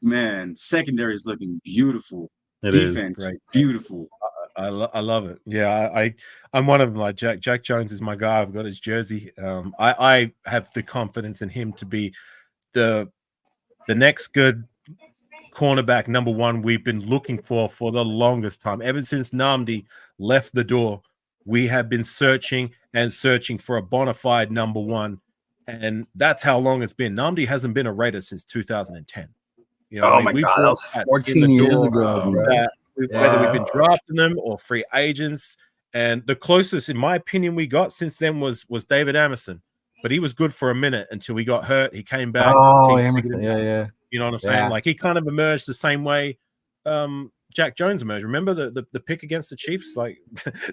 man, secondary is looking beautiful. Defense, great. Beautiful. I love it. Yeah, I'm one of them. Like Jack Jones is my guy. I've got his jersey. I have the confidence in him to be the next good cornerback number one we've been looking for the longest time. Ever since Nnamdi left the door, we have been searching and searching for a bona fide number one, and that's how long it's been. Nnamdi hasn't been a Raider since 2010. You know, my God, that was 14 years ago. Whether we've been drafting them or free agents, and the closest, in my opinion, we got since then was David Amerson, but he was good for a minute until he got hurt. He came back. Amerson, yeah. You know what I'm saying? Like he kind of emerged the same way Jack Jones emerged. Remember the pick against the Chiefs? Like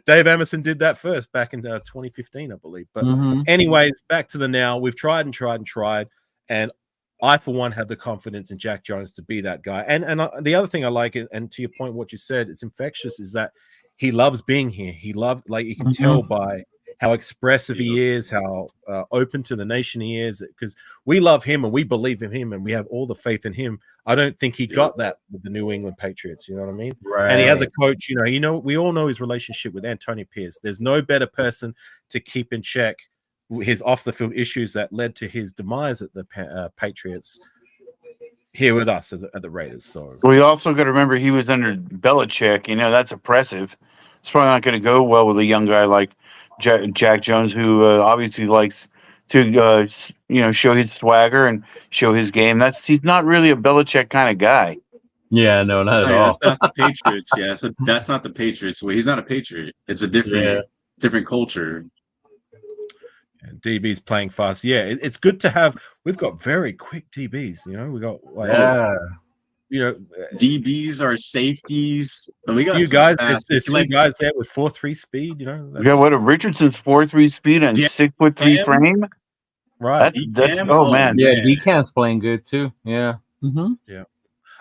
Dave Emerson did that first back in 2015, I believe. But anyways, back to the now. We've tried and tried and tried, and I, for one, have the confidence in Jack Jones to be that guy. And the other thing I like, and to your point, what you said, it's infectious, is that he loves being here. He loves, like you can tell by how expressive he is, how open to the nation he is, because we love him and we believe in him and we have all the faith in him. I don't think he got that with the New England Patriots. You know what I mean? Right. And he has a coach, you know, we all know his relationship with Antonio Pierce. There's no better person to keep in check his off the field issues that led to his demise at the Patriots here with us at the Raiders. So we also got to remember he was under Belichick. You know, that's oppressive. It's probably not going to go well with a young guy like Jack Jones, who obviously likes to show his swagger and show his game. He's not really a Belichick kind of guy. Yeah, no, not at all. That's not the Patriots. Yeah, so that's not the Patriots way. He's not a Patriot. It's a different culture. And DB's playing fast. Yeah, it's good to have. We've got very quick DBs. You know, we got DBs are safeties. We got you guys. There's two guys there with 4.3 speed. You know, what a Richardson's 4.3 speed and 6'3" frame. Right. That's man. Yeah, DCAM's playing good too. Yeah. Yeah.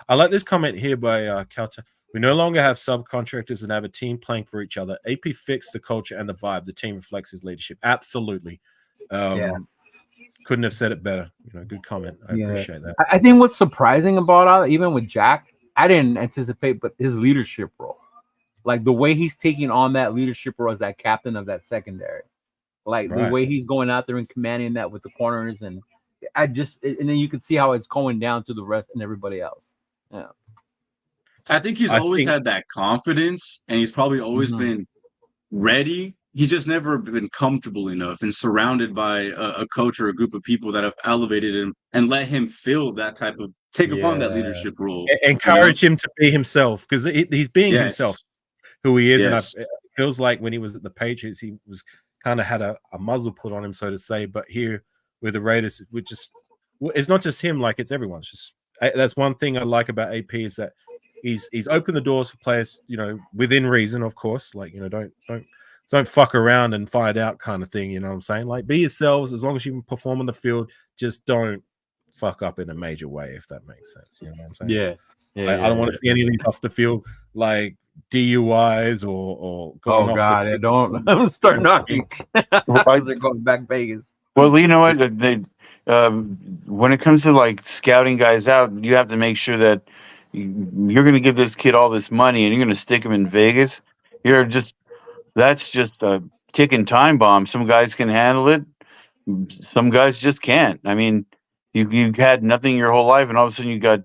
I like this comment here by Calta. We no longer have subcontractors and have a team playing for each other. AP fixed the culture and the vibe. The team reflects his leadership. Absolutely. Couldn't have said it better. You know, good comment. I appreciate that. I think what's surprising about even with Jack, I didn't anticipate, but his leadership role, like the way he's taking on that leadership role as that captain of that secondary, like the way he's going out there and commanding that with the corners, and and then you can see how it's going down to the rest and everybody else. Yeah. I think he's always had that confidence, and he's probably always been ready. He's just never been comfortable enough and surrounded by a coach or a group of people that have elevated him and let him feel that type of take upon that leadership role. Encourage him to be himself, because he's being himself, who he is. And it feels like when he was at the Patriots, he was kind of had a muzzle put on him, so to say. But here with the Raiders, it's not just him, like it's everyone. It's just that's one thing I like about AP is that he's opened the doors for players, you know, within reason, of course. Like, you know, don't fuck around and find out kind of thing. You know what I'm saying? Like, be yourselves as long as you can perform on the field. Just don't fuck up in a major way, if that makes sense. You know what I'm saying? Yeah. I don't want to see anything off the field like DUIs or going off the field. Don't start knocking. Going back Vegas. Well, you know what? When it comes to like scouting guys out, you have to make sure that you're going to give this kid all this money and you're going to stick him in Vegas. That's just a ticking time bomb. Some guys can handle it. Some guys just can't. I mean, you've had nothing your whole life, and all of a sudden you got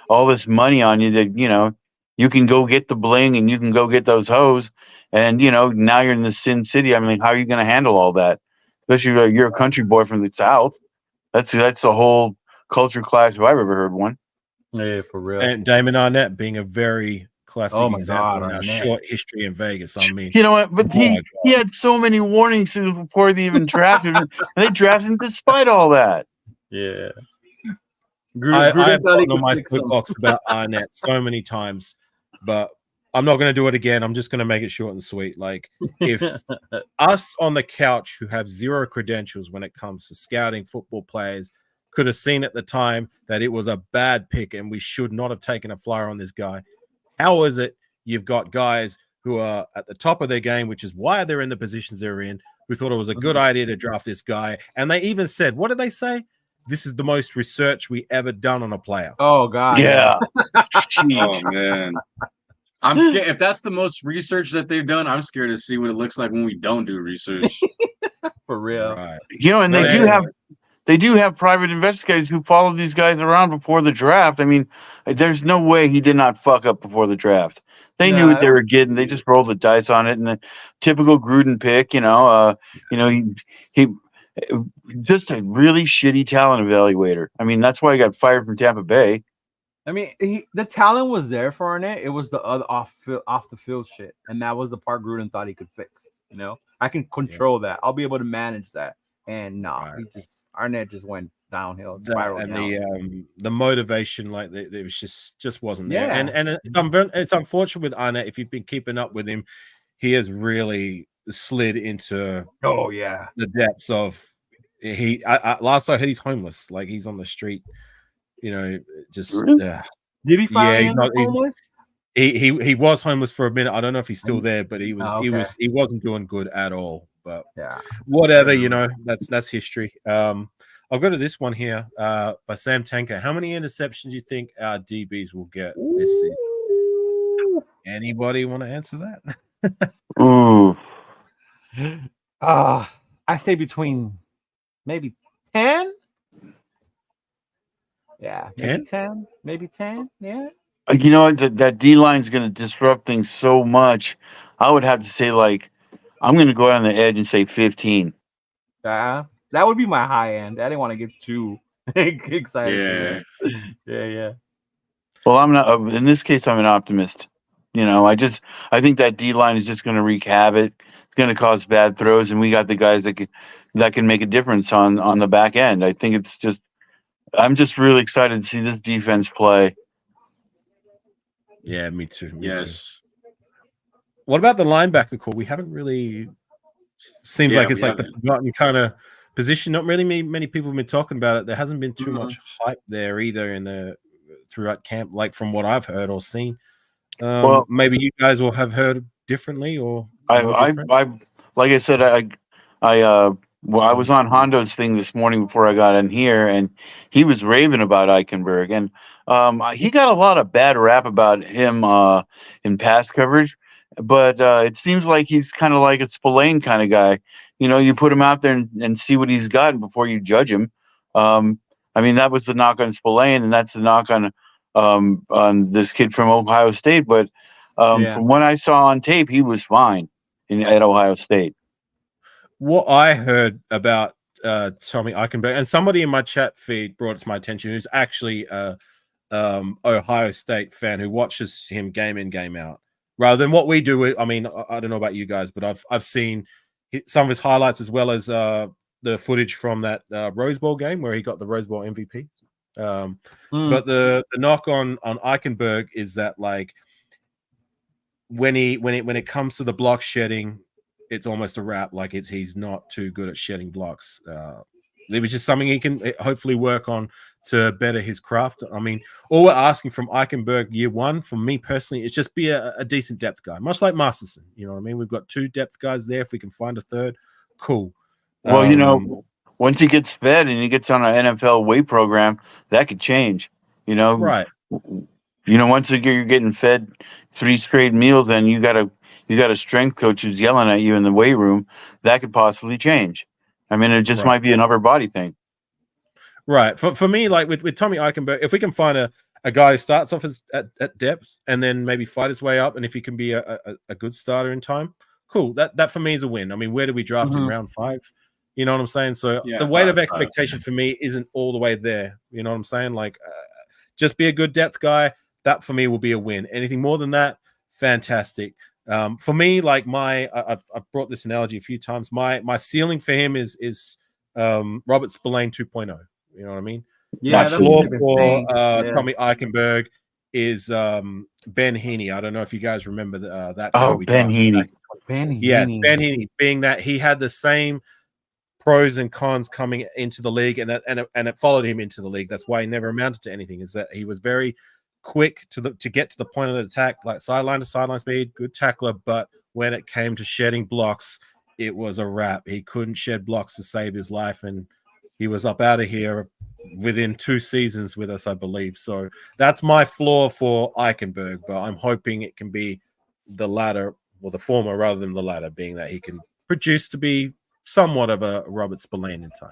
all this money on you that, you know, you can go get the bling and you can go get those hoes. And, you know, now you're in the Sin City. I mean, how are you going to handle all that? Especially you're a country boy from the South. That's the whole culture clash if I've ever heard one. Yeah, for real. And Damon Arnett being a very classic Oh my example God, in our Arnett. short history in Vegas. I mean, You know what? But oh my God. he had so many warnings before they even drafted him, and they drafted him despite all that. Yeah. I Gruden have thought he gotten on could my fix him. soapbox about Arnett so many times, but I'm not going to do it again. I'm just going to make it short and sweet. Like, if us on the couch who have zero credentials when it comes to scouting football players could have seen at the time that it was a bad pick and we should not have taken a flyer on this guy, how is it you've got guys who are at the top of their game, which is why they're in the positions they're in, who thought it was a good idea to draft this guy? And they even said, what did they say? This is the most research we ever done on a player. Oh God. Yeah. Oh man. I'm scared. If that's the most research that they've done, I'm scared to see what it looks like when we don't do research. For real. Right. You know, and they do have private investigators who follow these guys around before the draft. I mean, there's no way he did not fuck up before the draft. They knew what they were getting. They just rolled the dice on it, and a typical Gruden pick. He just a really shitty talent evaluator. I mean, that's why he got fired from Tampa Bay. I mean, the talent was there for Arnett. It was the other off the field shit, and that was the part Gruden thought he could fix. You know, I can control that. I'll be able to manage that. And Arnett just went downhill, spiraled down. The motivation, like it was just wasn't there. And it's unfortunate with Arnett. If you've been keeping up with him, he has really slid into the depths of last I heard he's homeless, like he's on the street. You know, just did he finally end up homeless? He was homeless for a minute. I don't know if he's still there, but he wasn't doing good at all. But whatever, you know, that's history. I'll go to this one here by Sam Tanker. How many interceptions do you think our DBs will get this season? Anybody want to answer that? Ooh. I say between maybe 10. Yeah, 10, maybe 10. Yeah. You know what? That D line is going to disrupt things so much. I would have to say, like, I'm going to go out on the edge and say 15. That would be my high end. I didn't want to get too excited. Yeah. Well, I'm not. In this case, I'm an optimist. You know, I think that D line is just going to wreak havoc. It's going to cause bad throws, and we got the guys that can make a difference on the back end. I think it's just. I'm just really excited to see this defense play. Yeah, me too. Yes. What about the linebacker core? We haven't really. Seems like it's like the forgotten kind of position. Not really many people have been talking about it. There hasn't been too much hype there either throughout camp, like from what I've heard or seen. Well, maybe you guys will have heard differently, or I like I said, I was on Hondo's thing this morning before I got in here, and he was raving about Eichenberg, and he got a lot of bad rap about him in pass coverage, but it seems like he's kind of like a Spillane kind of guy. You know, you put him out there and see what he's got before you judge him. I mean, that was the knock on Spillane, and that's the knock on this kid from Ohio State. But from what I saw on tape, he was fine at Ohio State. What I heard about Tommy Eichenberg, and somebody in my chat feed brought it to my attention, who's actually a Ohio State fan who watches him game in, game out, rather than what we do. I mean, I don't know about you guys, but I've seen some of his highlights as well as the footage from that Rose Bowl game where he got the Rose Bowl MVP. But the knock on Eichenberg is that, like, when it comes to the block shedding, it's almost a wrap. Like, he's not too good at shedding blocks. It was just something he can hopefully work on to better his craft. I mean, all we're asking from Eichenberg year one, for me personally, is just be a decent depth guy, much like Masterson. You know what I mean? We've got 2 depth guys there. If we can find a third, cool. Well, you know, once he gets fed and he gets on an NFL weight program, that could change. You know, right? You know, once you're getting fed 3 straight meals, and you got a strength coach who's yelling at you in the weight room, that could possibly change. I mean, it just might be an upper body thing. Right. For me, like with Tommy Eichenberg, if we can find a guy who starts off at depth and then maybe fight his way up, and if he can be a good starter in time, cool. That for me is a win. I mean, where do we draft in round 5? You know what I'm saying? So the weight of expectation for me isn't all the way there. You know what I'm saying? Like, just be a good depth guy. That for me will be a win. Anything more than that, fantastic. For me, like I've brought this analogy a few times. My ceiling for him is Robert Spillane 2.0. You know what I mean? Yeah, My that's what floor they've been for saying. Yeah. Tommy Eichenberg is Ben Heaney. I don't know if you guys remember that guy Oh, we Ben drafted back Heaney. in 20. Ben Yeah, Heaney. Ben Heaney, being that he had the same pros and cons coming into the league, and it followed him into the league. That's why he never amounted to anything. Is that he was very quick to get to the point of the attack, like sideline to sideline speed, good tackler. But when it came to shedding blocks, it was a wrap. He couldn't shed blocks to save his life, and he was up out of here within 2 seasons with us, I believe. So that's my flaw for Eichenberg, but I'm hoping it can be the latter, or the former rather than the latter, being that he can produce to be somewhat of a Robert Spillane in time.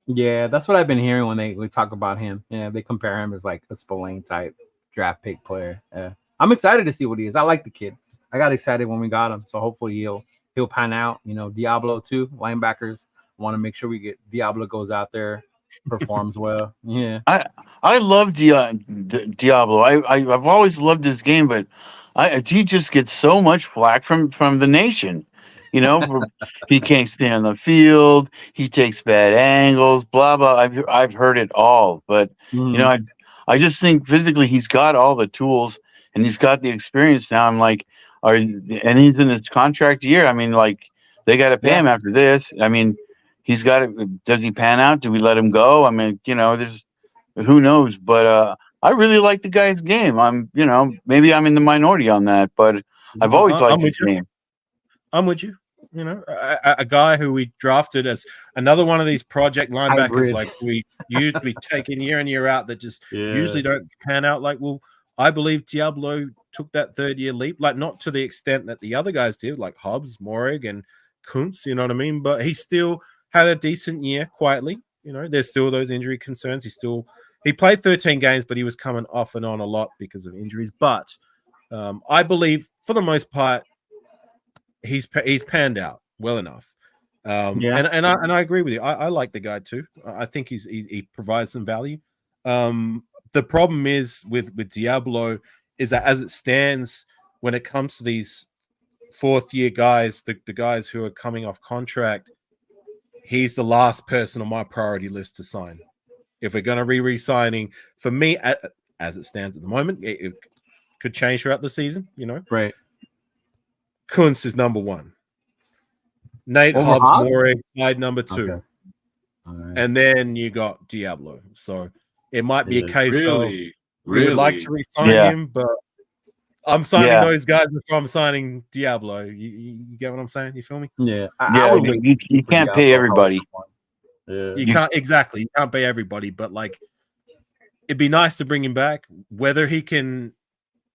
Yeah, that's what I've been hearing when we talk about him. Yeah, they compare him as like a Spillane type draft pick player. Yeah. I'm excited to see what he is. I like the kid. I got excited when we got him, so hopefully he'll pan out. You know, Diablo too. Linebackers want to make sure we get Diablo goes out there, performs well. Yeah, I love Diablo. I've always loved this game, but he just gets so much flack from the nation. You know, he can't stay on the field. He takes bad angles. Blah blah. I've heard it all, but you know, I just think physically he's got all the tools and he's got the experience now. I'm like, and he's in his contract year. I mean, like they got to pay him after this. I mean, he's got it. Does he pan out? Do we let him go? I mean, you know, there's who knows, but I really like the guy's game. I'm, you know, maybe I'm in the minority on that, but I've always liked his game. I'm with you. You know, a guy who we drafted as another one of these project linebackers, like we take in year in year out, that just usually don't pan out. Like, well, I believe Diablo took that 3rd-year leap, like not to the extent that the other guys did, like Hobbs, Morig, and Kuntz. You know what I mean? But he still had a decent year quietly. You know, there's still those injury concerns. He played 13 games, but he was coming off and on a lot because of injuries. But I believe, for the most part, he's panned out well enough. And I agree with you. I like the guy too. I think he provides some value. The problem is with Diablo is that as it stands, when it comes to these 4th-year guys, the guys who are coming off contract, he's the last person on my priority list to sign. If we're going to re-signing, for me, as it stands at the moment, it could change throughout the season, you know. Right. Kuntz is number 1. Nate Over Hobbs, Moore tied number 2. Okay. Right. And then you got Diablo. So it might be a case of we would like to re-sign him, but I'm signing those guys before I'm signing Diablo. You get what I'm saying? You feel me? Yeah. You can't pay everybody. Yeah. You can't pay everybody, but like it'd be nice to bring him back. Whether he can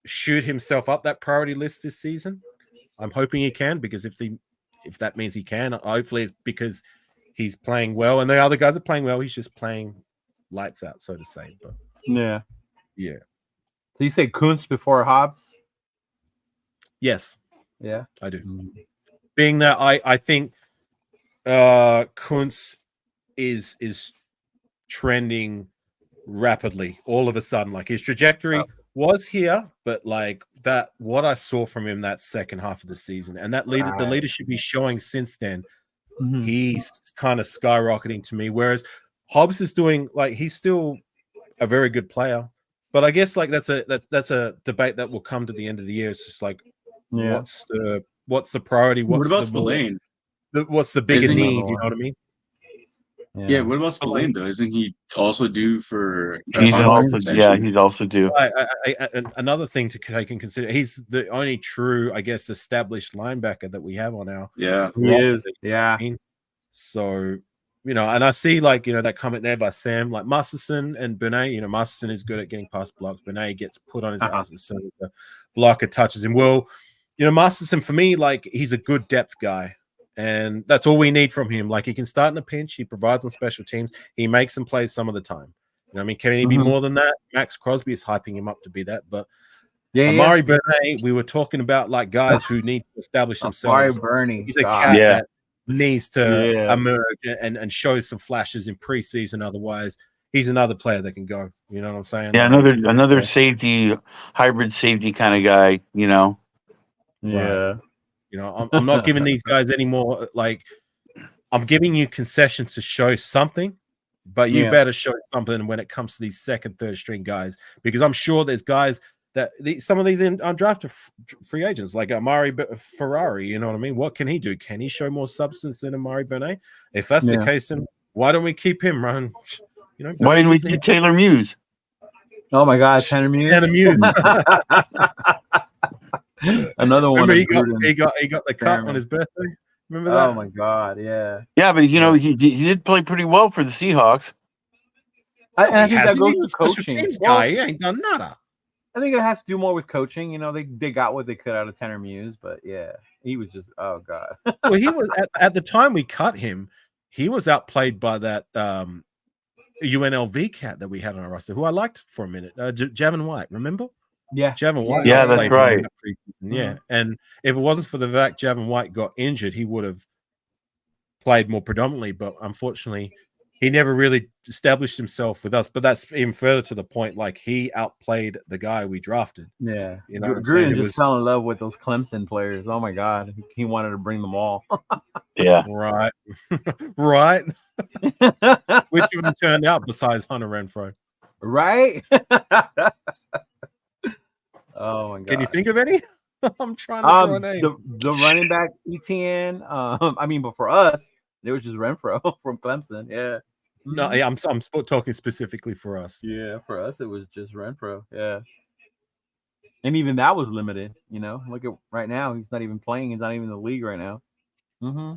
shoot himself up that priority list this season, I'm hoping he can, because if that means he can, hopefully it's because he's playing well and the other guys are playing well. He's just playing lights out, so to say. But yeah. So you say Kuntz before Hobbs? Yes. Yeah, I do. Being that I think Kuntz is trending rapidly all of a sudden. Like his trajectory was here, but like that, what I saw from him that second half of the season and that the leadership he's showing since then, he's kind of skyrocketing to me. Whereas Hobbs is doing, like, he's still a very good player, but I guess like that's a debate that will come to the end of the year. It's just like, what's the priority? What about Spillane? What's the bigger need? You know what I mean? Yeah. What about Spillane though? Isn't he also due for? He's also due. Another thing to take and consider. He's the only true, I guess, established linebacker that we have on our. Yeah, he is. Yeah. So, you know, and I see like, you know, that comment there by Sam, like Masterson and Benet. You know, Masterson is good at getting past blocks. Benet gets put on his ass as soon as the blocker touches him. Well, you know, Masterson for me, like, he's a good depth guy. And that's all we need from him. Like, he can start in a pinch. He provides on special teams. He makes some plays some of the time. You know what I mean? Can he be more than that? Max Crosby is hyping him up to be that. But Amari Burnett, we were talking about, like, guys who need to establish themselves. He's a cat that needs to emerge and show some flashes in preseason. Otherwise, he's another player that can go. You know what I'm saying? Yeah, Like, another safety, hybrid safety kind of guy. You know. Yeah. you know, I'm not giving these guys any more. Like, I'm giving you concessions to show something, but you better show something when it comes to these second, third string guys, because I'm sure there's guys that some of these undrafted free agents, like Amari Ferrari. You know what I mean? What can he do? Can he show more substance than Amari Bernay? If that's the case, then why don't we keep him, Ryan? You know, why didn't we take Taylor Muse? Oh my God, Tanner Muse. Tanner Muse. Another one. Remember he got the cut on his birthday. Remember that? Oh my God, yeah. Yeah, but you know he did play pretty well for the Seahawks. I think that goes with coaching. Guy. He ain't done nada. I think it has to do more with coaching. You know, they got what they could out of Tanner Muse, but yeah, he was just God. Well, he was at the time we cut him. He was outplayed by that UNLV cat that we had on our roster, who I liked for a minute, Javin White. Remember? Yeah, Javin White. Yeah, that's right. Yeah, and if it wasn't for the fact Javin White got injured, he would have played more predominantly. But unfortunately, he never really established himself with us. But that's even further to the point. Like, he outplayed the guy we drafted. Yeah, you know, Gruden just fell in love with those Clemson players. Oh my God, he wanted to bring them all. Yeah, right, right. Which even turned out besides Hunter Renfrow, right? Oh my God! Can you think of any? I'm trying to throw a name. The running back ETN. I mean, but for us, it was just Renfrow from Clemson. Yeah. No, yeah, I'm talking specifically for us. Yeah, for us, it was just Renfrow. Yeah. And even that was limited. You know, look at right now, he's not even playing. He's not even in the league right now. Mm-hmm.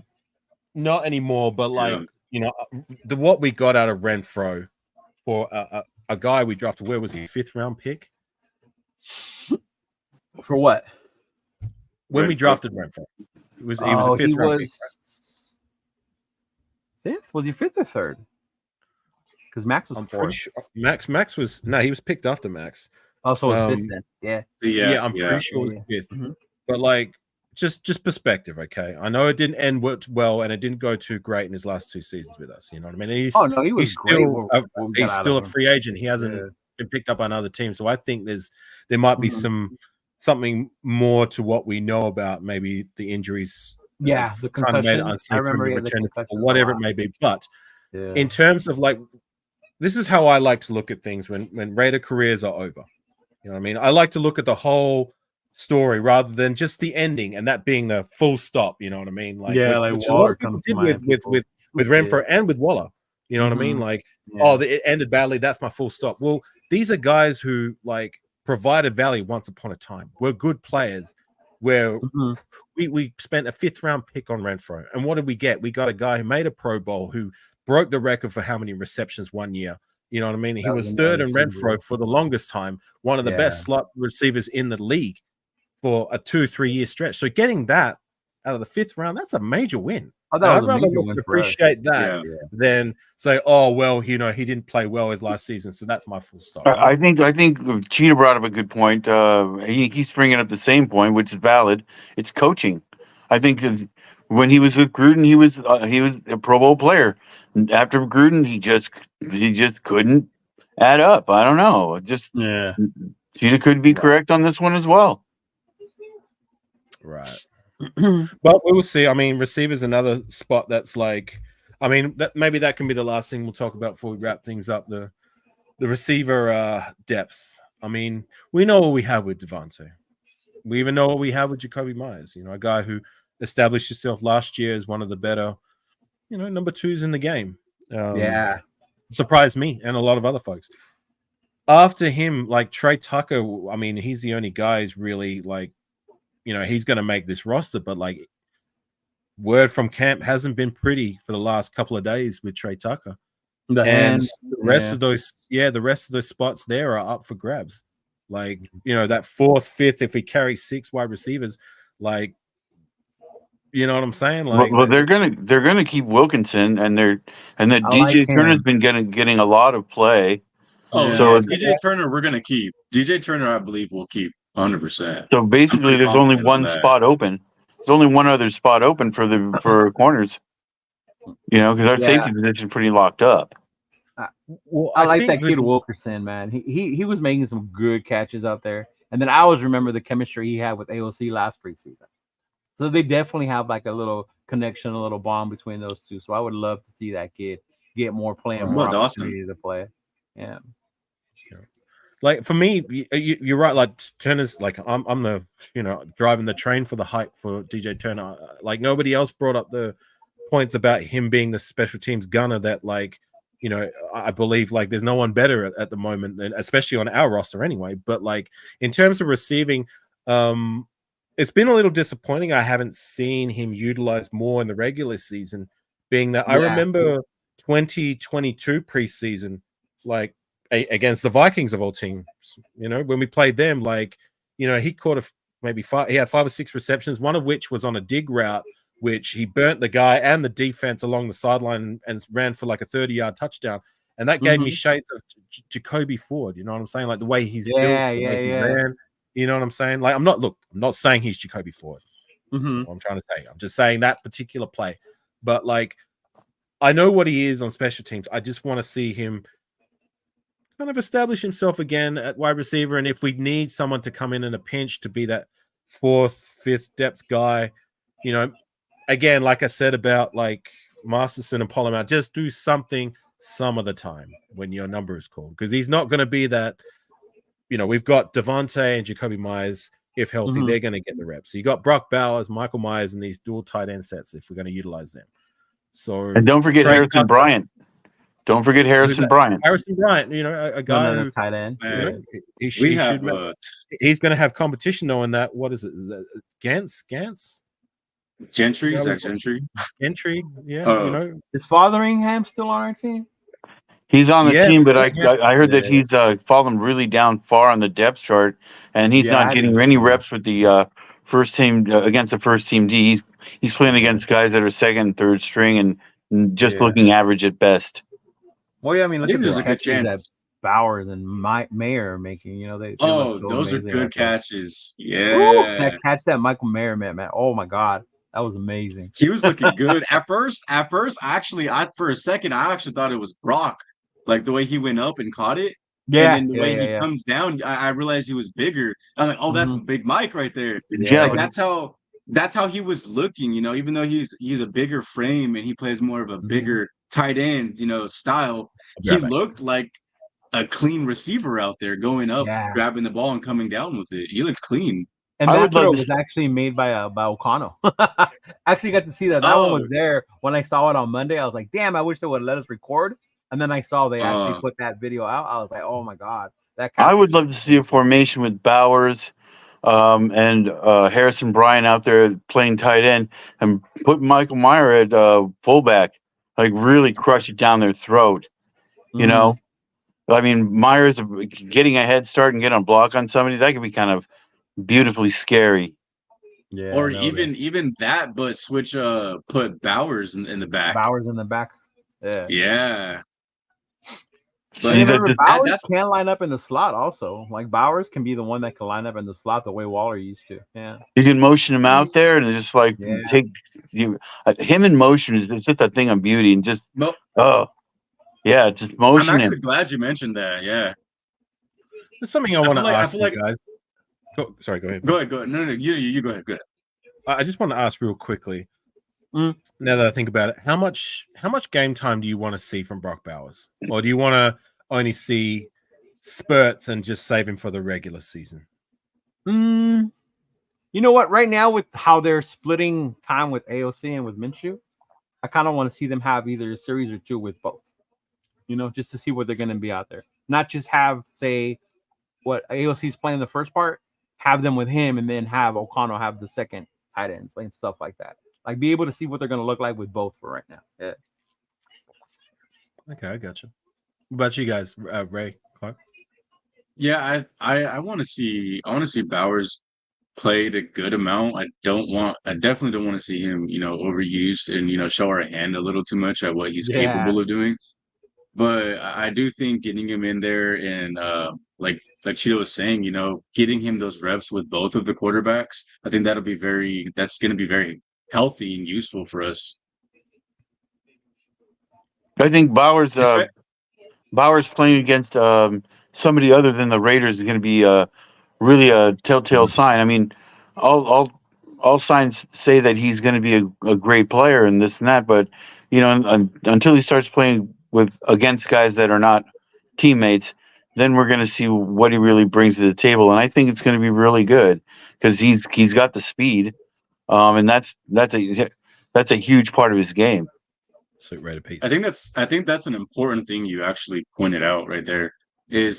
Not anymore, but like you know, what we got out of Renfrow for a guy we drafted. Where was he? 5th round pick. For what? When we drafted Renfrow, he was a 5th round pick. Right? 5th? Was he 5th or 3rd? Because Max was 4th. Sure. Max was he was picked after Max. Oh, so it was 5th then. Yeah, I'm pretty sure it was 5th. Mm-hmm. But like, just perspective, okay? I know it didn't end well, and it didn't go too great in his last 2 seasons with us. You know what I mean? He's still a free agent. He hasn't been picked up by another team, so I think there might be something more to what we know about maybe the injuries. Yeah, the kind of made it unsafe from return or whatever it may be. But in terms of like, this is how I like to look at things when Raider careers are over. You know what I mean? I like to look at the whole story rather than just the ending and that being the full stop. You know what I mean? Like, which Waller comes did with Renfrow and with Waller. You know what I mean? Like, it ended badly. That's my full stop. Well, these are guys who like provided value once upon a time. We're good players. Where we spent a 5th round pick on Renfrow, and what did we get? We got a guy who made a Pro Bowl, who broke the record for how many receptions 1 year. You know what I mean? He was 3rd in Renfrow for the longest time, one of the best slot receivers in the league for a 2-3 year stretch. So getting that out of the 5th round, that's a major win. I'd rather appreciate that than say, oh, well, you know, he didn't play well his last season, so that's my full stop. I think Cheetah brought up a good point. He keeps bringing up the same point, which is valid. It's coaching. I think that when he was with Gruden, he was a Pro Bowl player. After Gruden, he just couldn't add up. I don't know. Cheetah could be correct on this one as well. Right. But we will see. I mean, receiver's another spot that's like, I mean, maybe that can be the last thing we'll talk about before we wrap things up. The receiver depth. I mean, we know what we have with Devontae. We even know what we have with Jacoby Myers. You know, a guy who established himself last year as one of the better, you know, number 2s in the game. Surprised me and a lot of other folks. After him, like Trey Tucker, I mean, he's the only guy who's really like, you know, he's going to make this roster, but like word from camp hasn't been pretty for the last couple of days with Trey Tucker. The rest of those spots there are up for grabs. Like, you know, that 4th, 5th, if we carry 6 wide receivers, like, you know what I'm saying? Like, well, they're gonna keep Wilkinson, and DJ Turner's been getting a lot of play. Oh, so DJ Turner, we're gonna keep. DJ Turner, I believe, we'll keep 100%. So basically, there's only one spot open. There's only one other spot open for corners. You know, because our safety position is pretty locked up. Well, I like think that kid Wilkerson, man. He was making some good catches out there. And then I always remember the chemistry he had with AOC last preseason. So they definitely have like a little connection, a little bond between those two. So I would love to see that kid get more play and more opportunity to play. Yeah. Like for me, you're right. Like Turner's like I'm the driving the train for the hype for DJ Turner. Like nobody else brought up the points about him being the special teams gunner that like I believe like there's no one better at the moment, and especially on our roster anyway. But like in terms of receiving, it's been a little disappointing. I haven't seen him utilized more in the regular season. Being that I remember 2022 preseason, like against the Vikings of all teams, when we played them, like, he caught he had 5 or 6 receptions, one of which was on a dig route, which he burnt the guy and the defense along the sideline and ran for like a 30-yard touchdown. And that gave me shades of Jacoby Ford. You know what I'm saying? Like the way he's built, the way he ran. You know what I'm saying? Like, I'm not saying he's Jacoby Ford. That's not what I'm trying to say. I'm just saying that particular play. But like, I know what he is on special teams. I just want to see him kind of establish himself again at wide receiver. And if we need someone to come in a pinch to be that 4th, 5th depth guy, again, like I said about like Masterson and Pollard, just do something some of the time when your number is called, because he's not going to be that. We've got Devontae and Jacoby Myers. If healthy, they're going to get the reps. So you got Brock Bowers, Michael Myers, and these dual tight end sets if we're going to utilize them. So and don't forget Harrison Bryant. Don't forget Harrison Bryant. Harrison Bryant, a guy who tight end. He's going to have competition though in that. What is it? Gantz? Gentry? Is that Gentry? Gentry, yeah. Is Fotheringham still on our team? He's on the team, but I heard that he's fallen really down far on the depth chart, and he's not getting any reps with the first team against the first team D. He's playing against guys that are second and third string and just looking average at best. Well, yeah, I mean, look at the catches that Bowers and Mayer are making. Those are good catches. Yeah. Ooh, that catch that Michael Mayer man. Oh my God. That was amazing. He was looking good. At first, for a second, I actually thought it was Brock. Like the way he went up and caught it. Yeah. And then the way he comes down, I realized he was bigger. I'm like, oh, that's Big Mike right there. Yeah. Like, that's how he was looking, even though he's a bigger frame and he plays more of a bigger tight end, style. He looked like a clean receiver out there going up, grabbing the ball and coming down with it. He looked clean. And that throw was actually made by O'Connell. I actually got to see that. That one was there when I saw it on Monday. I was like, damn, I wish they would let us record. And then I saw they actually put that video out. I was like, oh my God. I would love to see a formation with Bowers and Harrison Bryant out there playing tight end and put Michael Meyer at fullback, like really crush it down their throat. I mean, Myers getting a head start and get on block on somebody, that could be kind of beautifully scary. Yeah. Or even that, but switch put Bowers in the back. Bowers in the back. Yeah. Yeah. But Bowers can line up in the slot also. Like Bowers can be the one that can line up in the slot the way Waller used to. Yeah. You can motion him out there and just like take him in motion is just a thing of beauty and just just motion him. I'm actually glad you mentioned that. Yeah. There's something I want to ask you guys. Sorry, go ahead. Go ahead. No, you go ahead. Go ahead. I just want to ask real quickly. Now that I think about it, how much game time do you want to see from Brock Bowers, or do you want to only see spurts and just save him for the regular season? You know what? Right now, with how they're splitting time with AOC and with Minshew, I kind of want to see them have either a series or two with both. Just to see what they're going to be out there. Not just have say what AOC's playing the first part, have them with him, and then have O'Connell have the second tight ends and stuff like that. Like, be able to see what they're going to look like with both for right now. Yeah. Okay, I got you. What about you guys, Ray, Clark? Yeah, I want to see Bowers played a good amount. I definitely don't want to see him, overused and show our hand a little too much at what he's capable of doing. But I do think getting him in there and like Cheeto was saying, getting him those reps with both of the quarterbacks, I think that's going to be very healthy and useful for us. I think Bowers Bowers playing against somebody other than the Raiders is going to be really a telltale sign. I mean, all signs say that he's going to be a great player and this and that, but until he starts playing against guys that are not teammates, then we're going to see what he really brings to the table. And I think it's going to be really good because he's got the speed, and that's a huge part of his game. Sweet Raider Pete. I think that's an important thing you actually pointed out right there. Is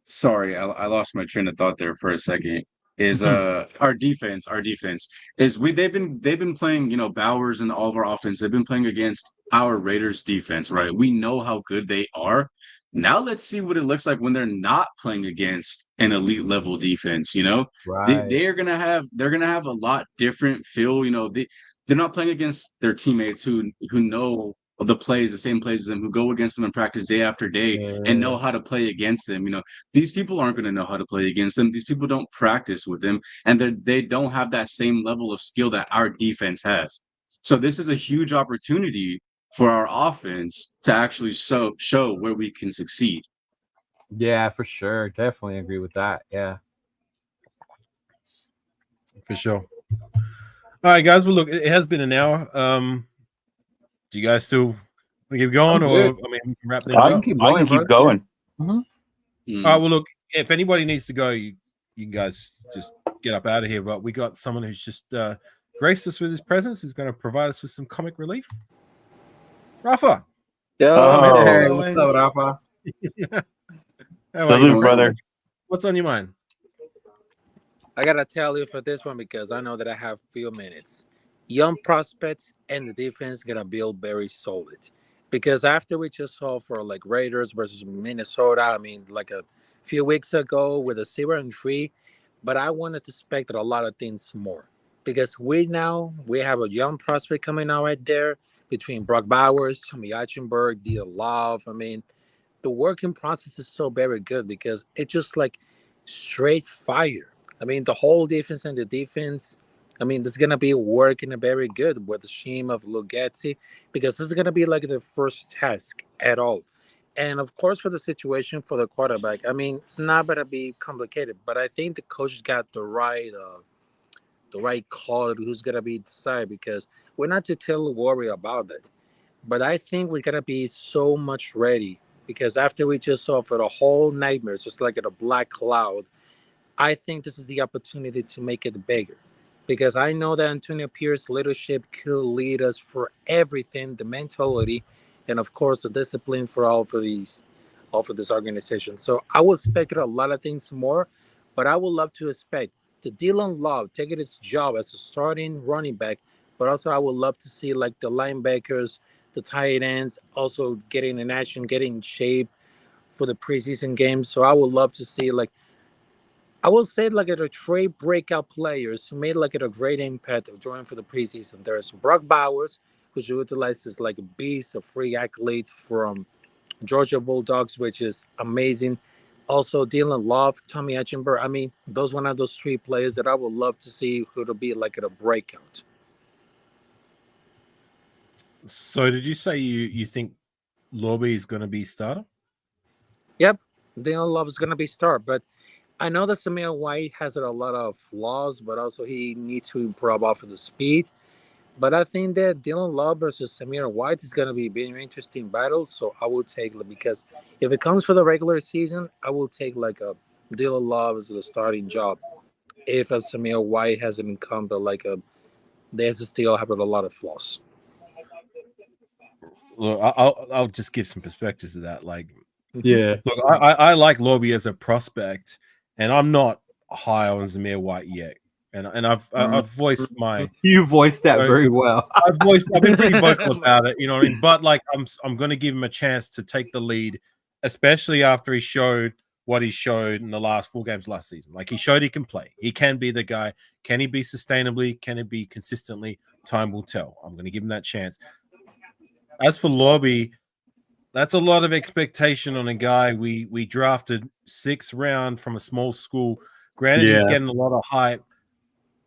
sorry, I lost my train of thought there for a second. Is our defense is they've been playing, Bowers and all of our offense, they've been playing against our Raiders defense, right? We know how good they are. Now let's see what it looks like when they're not playing against an elite level defense, Right. they're gonna have a lot different feel, they're not playing against their teammates who know the same plays as them, who go against them in practice day after day and know how to play against them. These people aren't going to know how to play against them. These people don't practice with them, and they don't have that same level of skill that our defense has. So this is a huge opportunity for our offense to actually show where we can succeed. Yeah, for sure. Definitely agree with that. Yeah. For sure. All right, guys. Well, look, it has been an hour. Do you guys still want to keep going, I'm or good. I mean, we can wrap things I up? keep can going, keep bro. going. All right. Well, look, if anybody needs to go, you guys just get up out of here. But we got someone who's just graced us with his presence. Who's going to provide us with some comic relief. Rafa. Yo, Oh. Hey, man. what's up, Rafa? How are Salute, you, brother. What's on your mind? I gotta tell you for this one because I know that I have few minutes. Young prospects and the defense gonna build very solid. Because after we just saw for like Raiders versus Minnesota, I mean like a few weeks ago with a 0-3, but I wanted to expect a lot of things more. Because we have a young prospect coming out right there between Brock Bowers, Tommy Eichenberg, Dia Love. I mean, the working process is so very good because it's just like straight fire. I mean, the whole defense and the defense. I mean, this is gonna be working very good with the scheme of Lugetti because this is gonna be like the first task at all. And of course, for the situation for the quarterback, I mean, it's not gonna be complicated, but I think the coach got the right call who's gonna be decided because we're not to tell worry about that. But I think we're gonna be so much ready because after we just saw for the whole nightmare, it's just like a black cloud. I think this is the opportunity to make it bigger because I know that Antonio Pierce's leadership could lead us for everything, the mentality, and of course the discipline for all for this organization. So I would expect a lot of things more, but I would love to expect the Dylan Love taking its job as a starting running back, but also I would love to see like the linebackers, the tight ends also getting in action, getting in shape for the preseason games. So I would love to see like I will say like a trade breakout players who made like a great impact of joining for the preseason. There's Brock Bowers, who's utilized as like a beast, a free athlete from Georgia Bulldogs, which is amazing. Also, Dylan Love, Tommy Eichenberg. I mean, those one of those three players that I would love to see who to be like at a breakout. So, did you say you think Lobby is going to be starter? Yep, Dylan Love is going to be start, but I know that Samir White has a lot of flaws, but also he needs to improve off of the speed. But I think that Dylan Love versus Samir White is going to be a very interesting battle. So I will take because if it comes for the regular season, I will take like a Dylan Love as the starting job. If a Samir White hasn't come, but like they still have a lot of flaws. Look, I'll just give some perspectives to that. Like, Yeah. look, I like Lobby as a prospect, and I'm not high on Zamir White yet. And I've voiced my You voiced that very well. I've been pretty vocal about it, you know what I mean? But like I'm gonna give him a chance to take the lead, especially after he showed what he showed in the last 4 games last season. Like he showed he can play. He can be the guy. Can he be sustainably? Can he be consistently? Time will tell. I'm gonna give him that chance. As for Lobby, that's a lot of expectation on a guy we drafted 6th round from a small school. Granted, he's getting a lot of hype,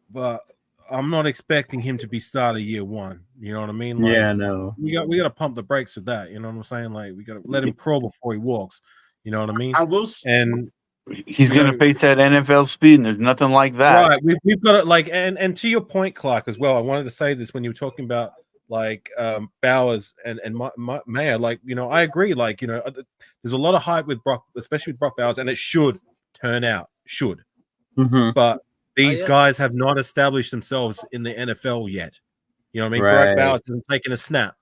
but I'm not expecting him to be starter year one. You know what I mean? Like, Yeah, no. we got to pump the brakes with that. You know what I'm saying? Like, we got to let him crawl before he walks. You know what I mean? I will. And He's going to face that NFL speed, and there's nothing like that. right, we've got it. Like, and to your point, Clark, as well. I wanted to say this when you were talking about like Bowers and Mayer. Like, you know, I agree. Like, you know, there's a lot of hype with Brock, especially with Brock Bowers, and it should turn out. But these guys have not established themselves in the NFL yet. You know what I mean? Right. Brock Bowers hasn't taken a snap.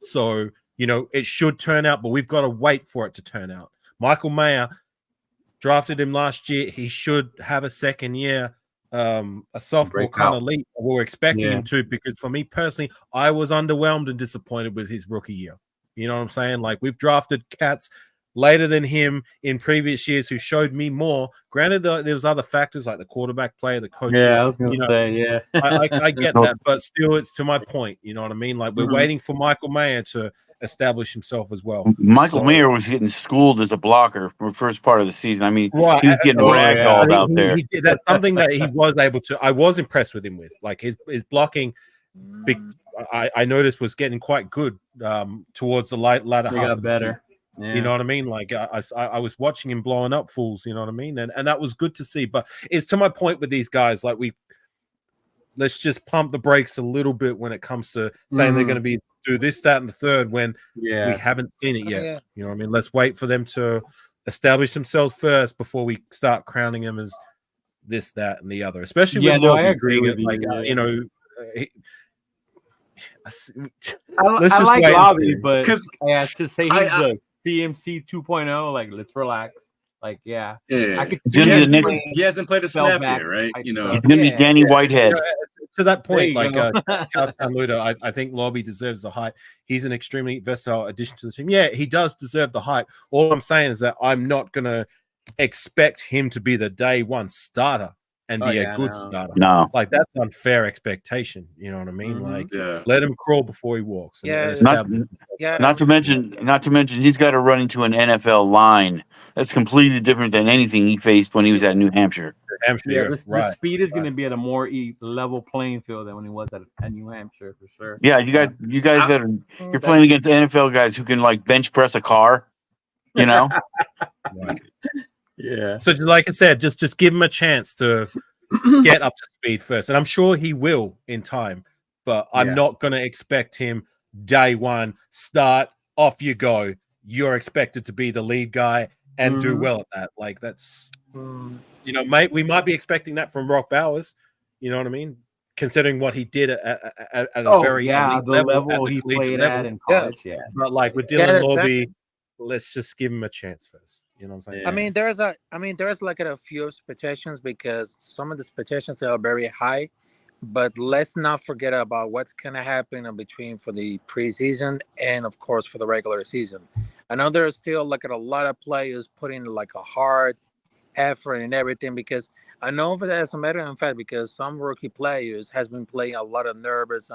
So, you know, it should turn out, but we've got to wait for it to turn out. Michael Mayer, drafted him last year. He should have a second year, a sophomore kind of leap. We're expecting him to, because for me personally, I was underwhelmed and disappointed with his rookie year. You know what I'm saying? Like, we've drafted cats later than him in previous years who showed me more. Granted, there was other factors like the quarterback play, the coach. Yeah, I was going to say, yeah. I get that, but still, it's to my point. You know what I mean? Like, we're waiting for Michael Mayer to establish himself as well. Michael Mayer was getting schooled as a blocker for the first part of the season. I mean, right. he was getting ragdolled out there. That's something that he was able to. I was impressed with him with, like, his blocking. I noticed was getting quite good towards the latter half of the season. Yeah. You know what I mean? Like, I was watching him blowing up fools. You know what I mean? And that was good to see. But it's to my point with these guys. Like, let's just pump the brakes a little bit when it comes to saying they're going to do this, that, and the third when we haven't seen it yet. You know what I mean? Let's wait for them to establish themselves first before we start crowning them as this, that, and the other. Especially with I agree with you. Like, you know, I like Lobby, but to say he's the CMC 2.0, like, let's relax. Like, I could see he hasn't played a snap yet, right? You know, he's going to be Danny Whitehead. To that point, like Luda, I think Lobby deserves the hype. He's an extremely versatile addition to the team. Yeah, he does deserve the hype. All I'm saying is that I'm not going to expect him to be the day one starter and be a good starter. No, like, that's unfair expectation. You know what I mean? Like, let him crawl before he walks. Not to mention, he's got to run into an NFL line. That's completely different than anything he faced when he was at New Hampshire. The speed is going to be at a more level playing field than when he was at New Hampshire, for sure. Yeah, you guys that are, you're playing against NFL guys who can, like, bench press a car. You know. Yeah. So, like I said, just give him a chance to get up to speed first, and I'm sure he will in time. But I'm not going to expect him day one start, off you go. You're expected to be the lead guy and do well at that. Like, that's you know, mate. We might be expecting that from Brock Bowers. You know what I mean? Considering what he did at a very elite level he played at in college. But like with Dylan Lobby, let's just give him a chance first. You know what I'm saying? There's like a few expectations, because some of the expectations are very high, but let's not forget about what's gonna happen in between for the preseason and of course for the regular season. I know there's still like a lot of players putting like a hard effort and everything, because I know for that, as a matter of fact, because some rookie players has been playing a lot of nervous,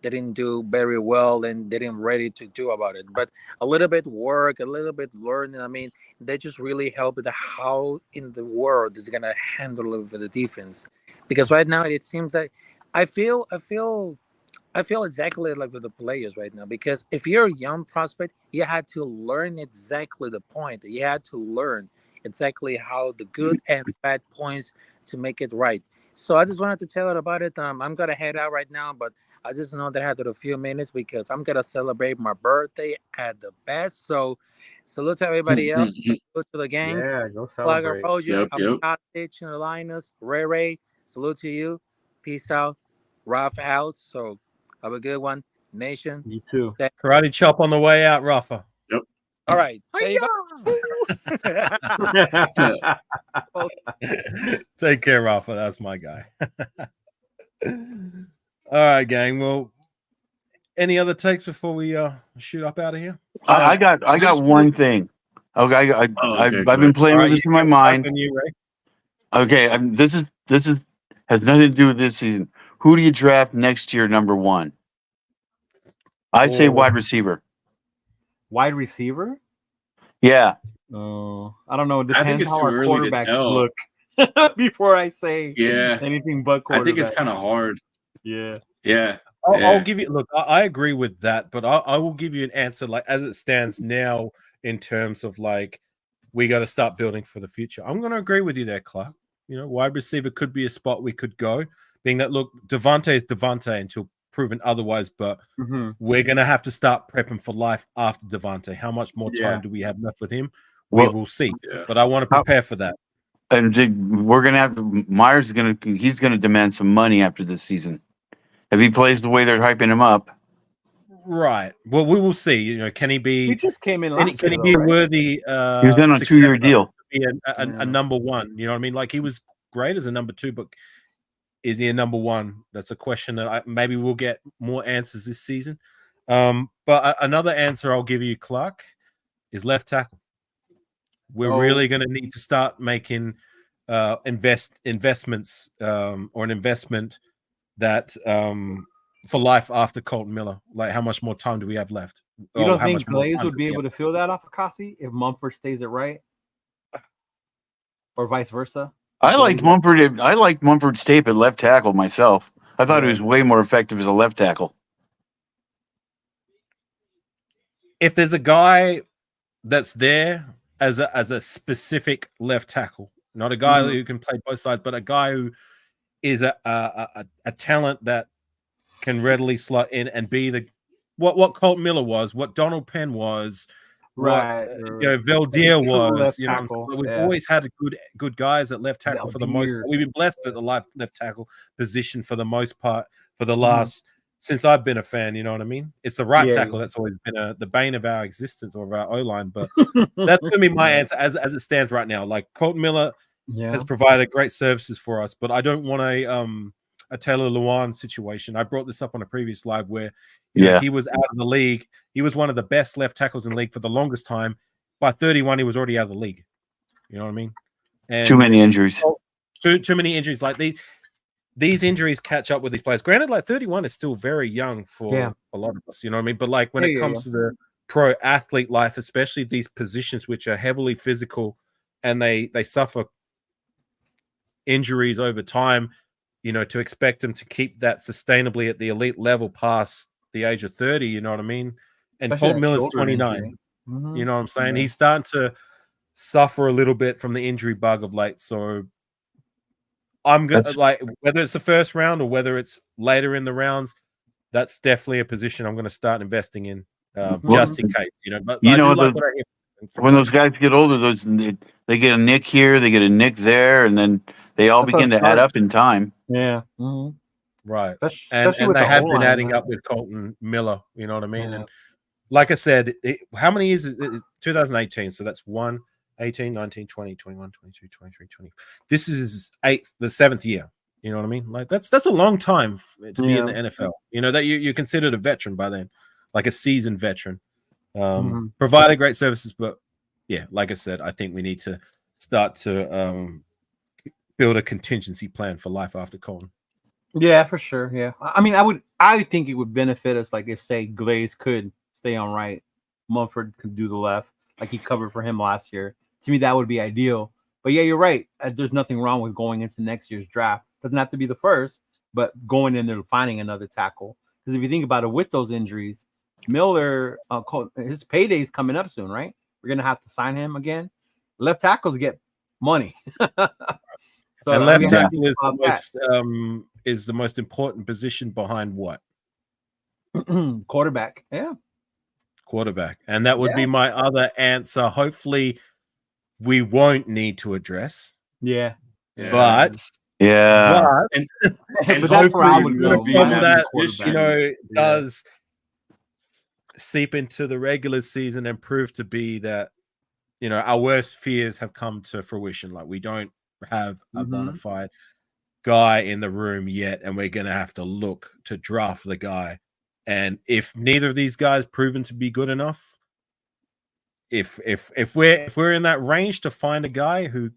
they didn't do very well and they didn't ready to do about it. But a little bit work, a little bit learning, I mean, they just really help with how in the world is gonna handle it for the defense. Because right now it seems like I feel exactly like with the players right now, because if you're a young prospect, you had to learn exactly the point. You had to learn exactly how the good and bad points to make it right. So I just wanted to tell her about it. I'm gonna head out right now, but I just know that I have a few minutes because I'm gonna celebrate my birthday at the best. So salute to everybody else. Salute to the gang. Yeah, go celebrate. Afakasi, Linus, Ray. Salute to you. Peace out. Ralph out. So have a good one, nation. You too. Karate chop on the way out, Rafa. Yep. All right. Take care, Rafa. That's my guy. All right, gang. Well, any other takes before we shoot up out of here? I got one thing. Okay, I've been playing with this in my mind. Okay, this has nothing to do with this season. Who do you draft next year, number one? I say wide receiver. Wide receiver? Yeah. Oh, I don't know. It depends I think it's how too our early to quarterbacks tell. look before I say anything but quarterback. I think it's kind of hard Yeah. Yeah. I'll give you. Look, I agree with that, but I will give you an answer like as it stands now in terms of like we got to start building for the future. I'm going to agree with you there, Clark. You know, wide receiver could be a spot we could go. Being that, look, Devontae is Devontae until proven otherwise, but we're going to have to start prepping for life after Devontae. How much more time do we have left with him? We will see. Yeah. But I want to prepare for that. And we're gonna have Myers he's gonna demand some money after this season. If he plays the way they're hyping him up. Right. Well, we will see. You know, can he be? He just came in Can last he year, be though, a right? worthy? He was in on a 2-year deal. Be a number one. You know what I mean? Like he was great as a number two, but is he a number one? That's a question that maybe we'll get more answers this season. But another answer I'll give you, Clark, is left tackle. We're really going to need to start making investments or an investment that for life after Colton Miller. Like, how much more time do we have left? You don't think Glaze would be able to fill that off of Afakasi if Mumford stays at right, or vice versa? I liked Mumford's tape at left tackle myself. I thought he was way more effective as a left tackle. If there's a guy that's there as a specific left tackle, not a guy who can play both sides, but a guy who is a talent that can readily slot in and be the what Colt Miller was, what Donald Penn was, right? What Valdir was. You know, tackle. We've always had good guys at left tackle for the most part. We've been blessed at the left tackle position for the most part for the last since I've been a fan. You know what I mean? It's the right tackle that's always been the bane of our existence or of our O line. But that's going to be my answer as it stands right now. Like Colt Miller has provided great services for us, but I don't want a Taylor Lewan situation. I brought this up on a previous live where you know, he was out of the league. He was one of the best left tackles in the league for the longest time. By 31, he was already out of the league. You know what I mean? And too many injuries. Too many injuries. Like these injuries catch up with these players. Granted, like 31 is still very young for a lot of us. You know what I mean? But like when it comes to the pro athlete life, especially these positions which are heavily physical and they suffer injuries over time, you know, to expect them to keep that sustainably at the elite level past the age of 30, you know what I mean? And Colt Miller's 29. You know what I'm saying? He's starting to suffer a little bit from the injury bug of late. So I'm going to, like, whether it's the first round or whether it's later in the rounds, that's definitely a position I'm going to start investing in just in case, you know. But you know, when those guys get older, they get a nick here, they get a nick there, and then they all begin to add up in time. Yeah. Right. And they have been adding up with Colton Miller, you know what I mean? And like I said, how many years is it? 2018. So that's 1, 18, 19, 20, 21, 22, 23, 20. This is the 7th year. You know what I mean? Like that's a long time to be in the NFL. You know, that you're considered a veteran by then, like a seasoned veteran. Provided great services, but yeah, like I said, I think we need to start to build a contingency plan for life after Colton. Yeah, for sure. Yeah, I mean, I think it would benefit us, like if say Glaze could stay on right, Mumford could do the left, like he covered for him last year. To me, that would be ideal. But yeah, you're right. There's nothing wrong with going into next year's draft. Doesn't have to be the first, but going in there and finding another tackle. Because if you think about it, with those injuries, Miller, his payday's coming up soon, right? We're gonna have to sign him again. Left tackles get money. So and left tackle is the most important position behind what? Quarterback. Yeah. Quarterback. And that would be my other answer. Hopefully we won't need to address. Yeah. But and that's where I would go. That you know does seep into the regular season and prove to be that, you know, our worst fears have come to fruition. Like we don't have a bona fide guy in the room yet, and we're gonna have to look to draft the guy. And if neither of these guys proven to be good enough, if we're in that range to find a guy who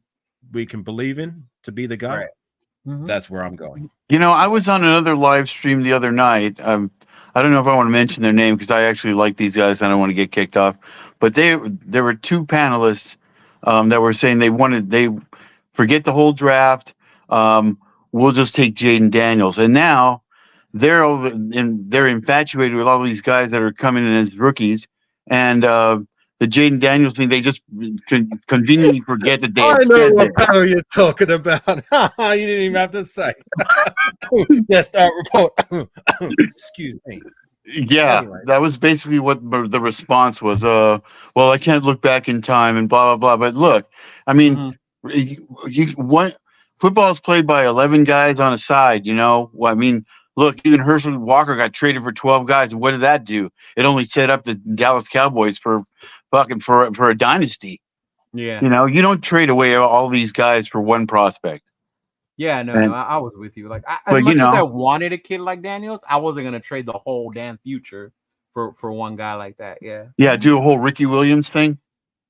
we can believe in to be the guy, that's where I'm going. You know, I was on another live stream the other night. I don't know if I want to mention their name because I actually like these guys. I don't want to get kicked off. But there were two panelists that were saying they forget the whole draft. We'll just take Jaden Daniels. And now they're infatuated with all these guys that are coming in as rookies, and the Jaden Daniels thing, they just conveniently forget that they I had know said what that. battle you're talking about. You didn't even have to say. Yes, report. Excuse me. Yeah, Anyway. that was basically what the response was. Well, I can't look back in time and blah blah blah. But look, I mean, one football is played by 11 guys on a side. You know, well, I mean, look, even Herschel Walker got traded for 12 guys. What did that do? It only set up the Dallas Cowboys for a dynasty. Yeah. You know, you don't trade away all these guys for one prospect. Yeah, no, And- I was with you. Like, as but, you much as I know- wanted a kid like Daniels, I wasn't gonna trade the whole damn future for one guy like that. Yeah. Yeah, do a whole Ricky Williams thing.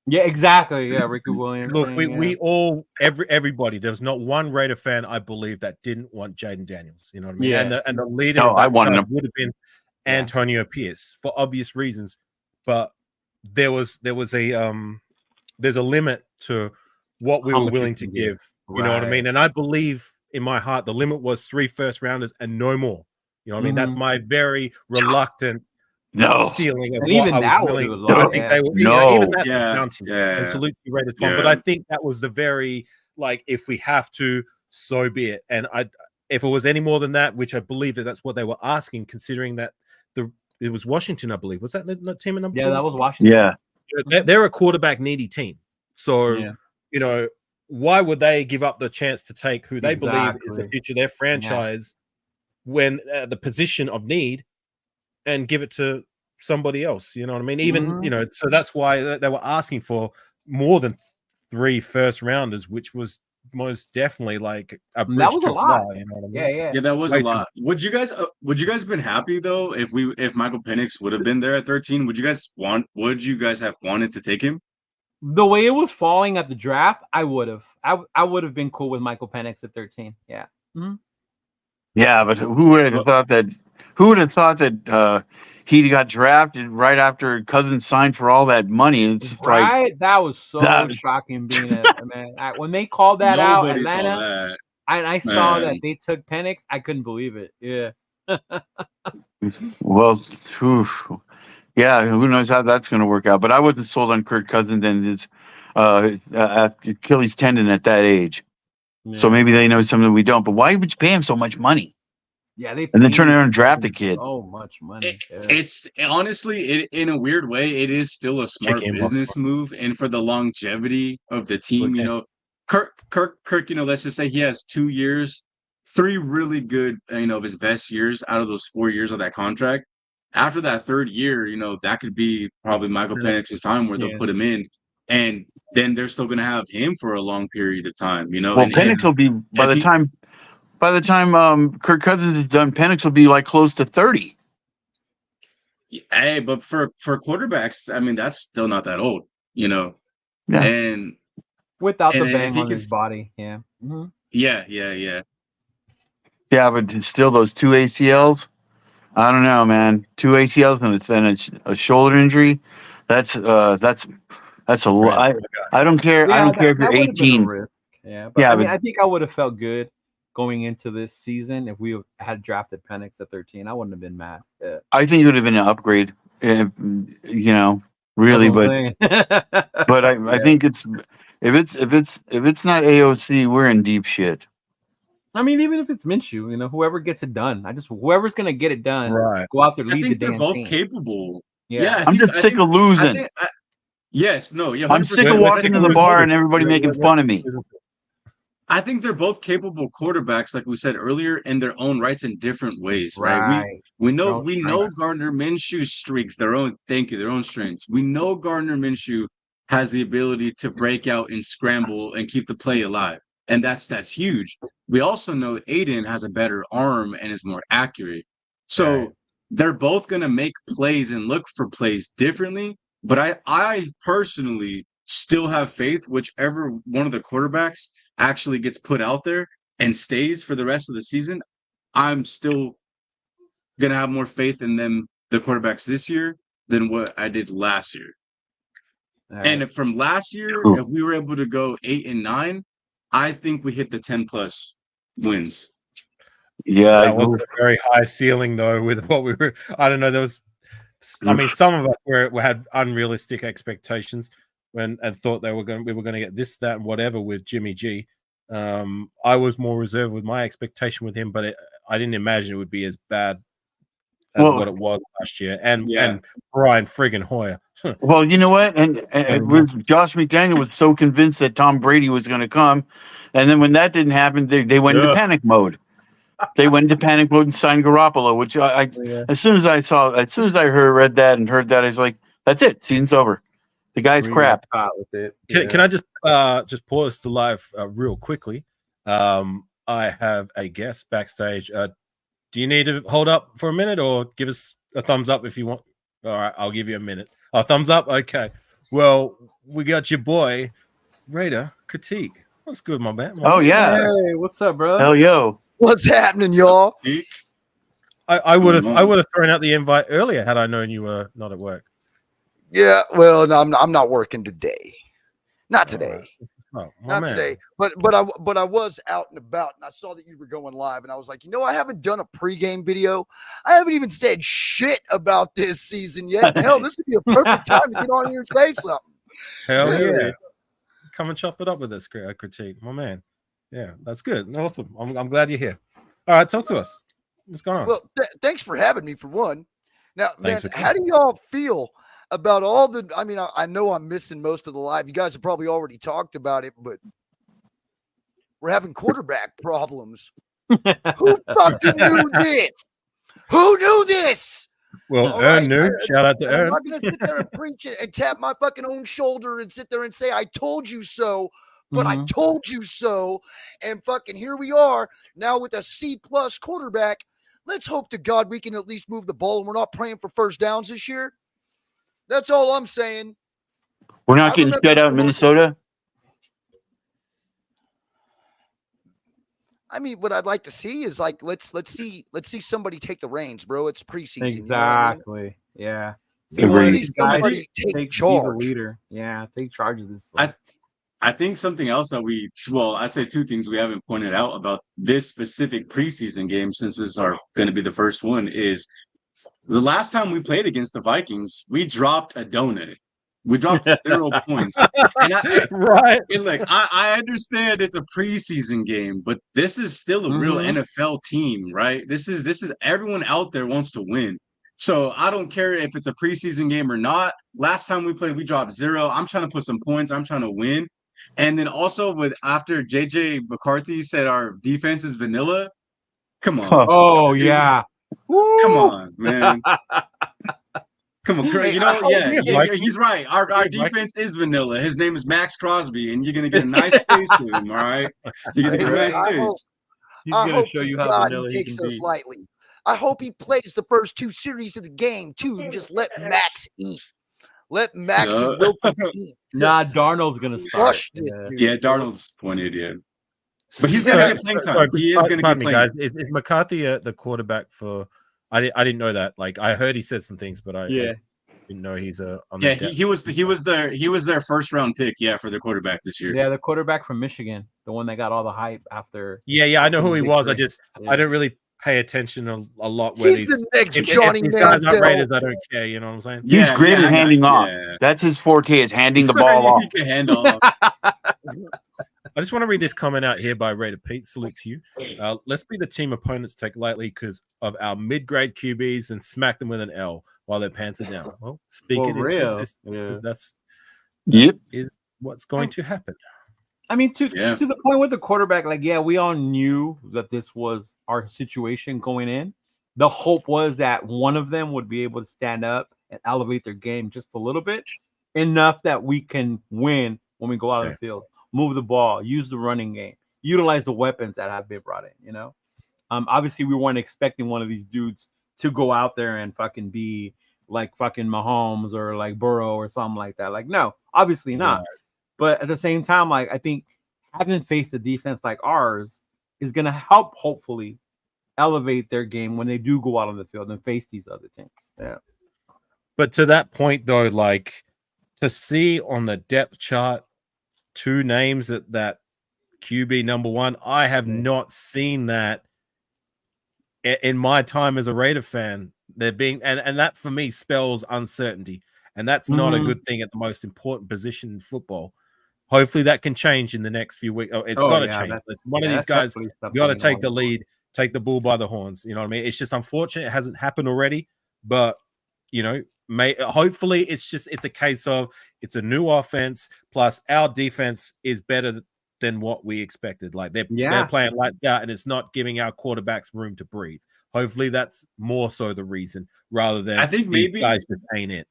Yeah, exactly. Yeah, Ricky Williams. Look, thing, we all everybody. There's not one Raider fan, I believe, that didn't want Jaden Daniels. You know what I mean? Yeah. And the leader No, of I that wanted charge him. would have been Antonio Pierce for obvious reasons. But there was there's a limit to what we How were much you willing to can give. give. You know what I Right. mean? And I believe in my heart the limit was 3 first rounders and no more. You know what I mean? That's my very reluctant No, ceiling of And what even I was that willing. was I low, think yeah. they were No. even that Yeah, bounty. yeah, And salute to you, Rated Tom. yeah. But I think that was the very like if we have to, so be it. And if it was any more than that, which I believe that's what they were asking, considering that it was Washington, I believe. Was that the team at number 2? Yeah, that was Washington. yeah. They're a quarterback needy team. So Yeah. you know, why would they give up the chance to take who they believe is the Exactly. future of their franchise when the position of need and give it to somebody else? You know what I mean? Even, you know, so that's why they were asking for more than 3 first rounders, which was most definitely like a That bridge was a too lot. far. You know what I mean? Yeah. Yeah, that was Way a too lot. Would you guys been happy though if Michael Penix would have been there at 13? Would you guys have wanted to take him? The way it was falling at the draft, I would have. I would have been cool with Michael Penix at 13. Yeah. Yeah, but who would have thought that? Who would have thought that he got drafted right after Cousins signed for all that money? It's just like Right? That was so that- shocking being a man. When they called that out, Nobody saw Atlanta, that. I saw Man. that they took Penix. I couldn't believe it. Yeah. well, yeah, who knows how that's going to work out? But I wasn't sold on Kirk Cousins and his Achilles tendon at that age. So maybe they know something we don't. But why would you pay him so much money Yeah, they and then turn paid around and draft the him kid? so much money. It's honestly, in a weird way, it is still a smart Check inbox. business move, and for the longevity of the team, okay. you know, Kirk, you know, let's just say he has 2 years, 3 really good, you know, of his best years out of those 4 years of that contract. After that 3rd year, you know, that could be probably Michael Penix's time where they'll put him in, and then they're still going to have him for a long period of time, you know. Well, and Penix will be by the time Kirk Cousins is done, Penix will be like close to 30. Hey, but for quarterbacks, I mean, that's still not that old, you know. Yeah. And Without the if bang he on can his body. Yeah. yeah. Yeah, but still those 2 ACLs. I don't know, man. 2 ACLs and a shoulder injury. That's a lot. I don't care. I don't care if you're that would've been a 18. risk. Yeah, but Yeah, I mean, but- I think I would have felt good going into this season if we had drafted Penix at 13. I wouldn't have been mad. Yeah. I think it would have been an upgrade. You know, really, but but I think if it's not AOC, we're in deep shit. I mean, even if it's Minshew, you know, whoever gets it done, whoever's gonna get it done, Right. go out there, I lead the think they're damn both team. capable. Yeah. I'm just sick of losing. Yes, no, yeah. I'm sick 100%. of walking to the bar and everybody Wait, making wait, fun of me. I think they're both capable quarterbacks, like we said earlier, in their own rights in different ways, right? We Their know own strengths. Gardner Minshew's streaks, their own strengths. We know Gardner Minshew has the ability to break out and scramble and keep the play alive. And that's huge. We also know Aiden has a better arm and is more accurate. So they're both gonna make plays and look for plays differently. But I personally still have faith whichever one of the quarterbacks actually gets put out there and stays for the rest of the season. I'm still gonna have more faith in them, the quarterbacks this year, than what I did last year. And if from last year, if we were able to go 8 and 9, I think we hit the 10+ wins. Yeah, That was a very high ceiling though. With what we were, I don't know. There was, I mean, some of us had unrealistic expectations and thought we were going to get this, that, and whatever with Jimmy G. I was more reserved with my expectation with him, but I didn't imagine it would be as bad as what it was last year. And Brian friggin' Hoyer. Well, you know what? And it was Josh McDaniel was so convinced that Tom Brady was going to come, and then when that didn't happen, they went into panic mode. They went into panic mode and signed Garoppolo, which as soon as I read that and heard that, I was like, that's it. Season's over. The guy's crap. With it. Can I just pause the live real quickly? I have a guest backstage. Do you need to hold up for a minute or give us a thumbs up if you want? All right, I'll give you a minute. Oh, thumbs up? Okay. Well, we got your boy, Raider Critique. What's good, my man? Yeah. Hey, what's up, bro? Hell yo. What's happening, y'all? I would have thrown out the invite earlier had I known you were not at work. Yeah, well, no, I'm not working today. Not today. Oh, Not man. today. But I was out and about, and I saw that you were going live, and I was like, I haven't done a pregame video. I haven't even said shit about this season yet. Hell, this would be a perfect time to get on here and say something. Hell yeah. Come and chop it up with us, Critique. My man. Yeah, that's good. Awesome. I'm glad you're here. All right, talk to us. What's going on? Well, thanks for having me, for one. Now, man, Thanks for how do y'all feel about all the – I mean, I know I'm missing most of the live. You guys have probably already talked about it, but we're having quarterback problems. Who fucking knew this? Who knew this? Well, Ern knew. Shout out to Ern. I'm not going to sit there and preach it and tap my fucking own shoulder and sit there and say, I told you so. But I told you so, and fucking here we are now with a C+ quarterback. Let's hope to God we can at least move the ball, and we're not praying for first downs this year. That's all I'm saying. We're not getting shut out in Minnesota. I mean, what I'd like to see is like let's see somebody take the reins, bro. It's preseason. Exactly. You know what I mean? Yeah. See somebody take charge. Be the leader. Yeah, take charge of this. I think something else that I say two things we haven't pointed out about this specific preseason game, since this is going to be the first one, is the last time we played against the Vikings, we dropped a donut. We dropped 0 points. And right. And look, I understand it's a preseason game, but this is still a real NFL team, right? This is everyone out there wants to win. So I don't care if it's a preseason game or not. Last time we played, we dropped 0. I'm trying to put some points. I'm trying to win. And then also after JJ McCarthy said our defense is vanilla. Come on. Oh yeah. Come on, man. Come on, he's right. Our defense is vanilla. His name is Max Crosby, and you're gonna get a nice taste to him. All right, you're gonna get a nice taste. He's gonna show you how vanilla he can be. Slightly. I hope he plays the first 2 series of the game too, and just let Max eat. Let Max and Wilkins eat. Nah, Darnold's gonna start. Yeah, Darnold's pointed. Yeah, but he's gonna get playing time. He is gonna get playing. Guys, is McCarthy the quarterback for? I didn't know that. Like I heard he said some things, but I didn't know he's on he was their first round pick. Yeah, for their quarterback this year. Yeah, the quarterback from Michigan, the one that got all the hype after. Yeah, I know who he was. I don't really pay attention a lot. Where he's the next Johnny these guys are Raiders, I don't care. You know what I'm saying? He's great at handing off. That's his forte, is handing the ball off. He can hand off. I just want to read this comment out here by Raider Pete. Salute to you. Let's be the team opponents take lightly because of our mid-grade QBs and smack them with an L while their pants are down. Well, speaking that's is what's going to happen. I mean, to the point with the quarterback, like, we all knew that this was our situation going in. The hope was that one of them would be able to stand up and elevate their game just a little bit, enough that we can win when we go out on the field, move the ball, use the running game, utilize the weapons that have been brought in, Obviously, we weren't expecting one of these dudes to go out there and fucking be like fucking Mahomes or like Burrow or something like that. Like, no, obviously not. But at the same time, like, I think having faced a defense like ours is going to help, hopefully, elevate their game when they do go out on the field and face these other teams. Yeah. But to that point, though, like, to see on the depth chart 2 names at that QB number 1, I have not seen that in my time as a Raider fan, they're being and that for me spells uncertainty, and that's not a good thing at the most important position in football. Hopefully that can change in the next few weeks. Oh, it's got to change. One of these guys got to take the lead, take the bull by the horns. You know what I mean? It's just unfortunate it hasn't happened already, but you know, hopefully it's a case of it's a new offense plus our defense is better than what we expected. Like they're playing like that, and it's not giving our quarterbacks room to breathe. Hopefully that's more so the reason rather than I think maybe guys just ain't it.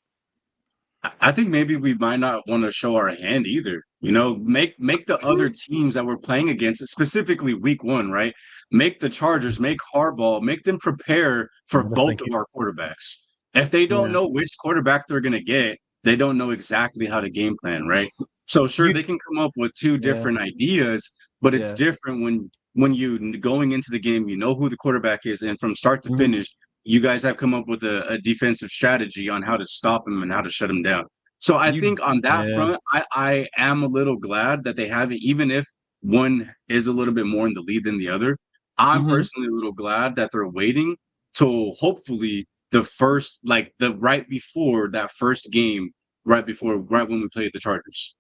I think maybe we might not want to show our hand either. You know, make the other teams that we're playing against, specifically week 1, right? Make the Chargers, make Harbaugh, make them prepare for both of our quarterbacks. If they don't know which quarterback they're going to get, they don't know exactly how to game plan, right? So sure, they can come up with 2 different ideas, but it's different when you going into the game, you know who the quarterback is, and from start to finish, you guys have come up with a defensive strategy on how to stop him and how to shut him down. So I think on that front, I am a little glad that they have it, even if one is a little bit more in the lead than the other. I'm personally a little glad that they're waiting till hopefully the first, like the right before that first game, right when we played the Chargers.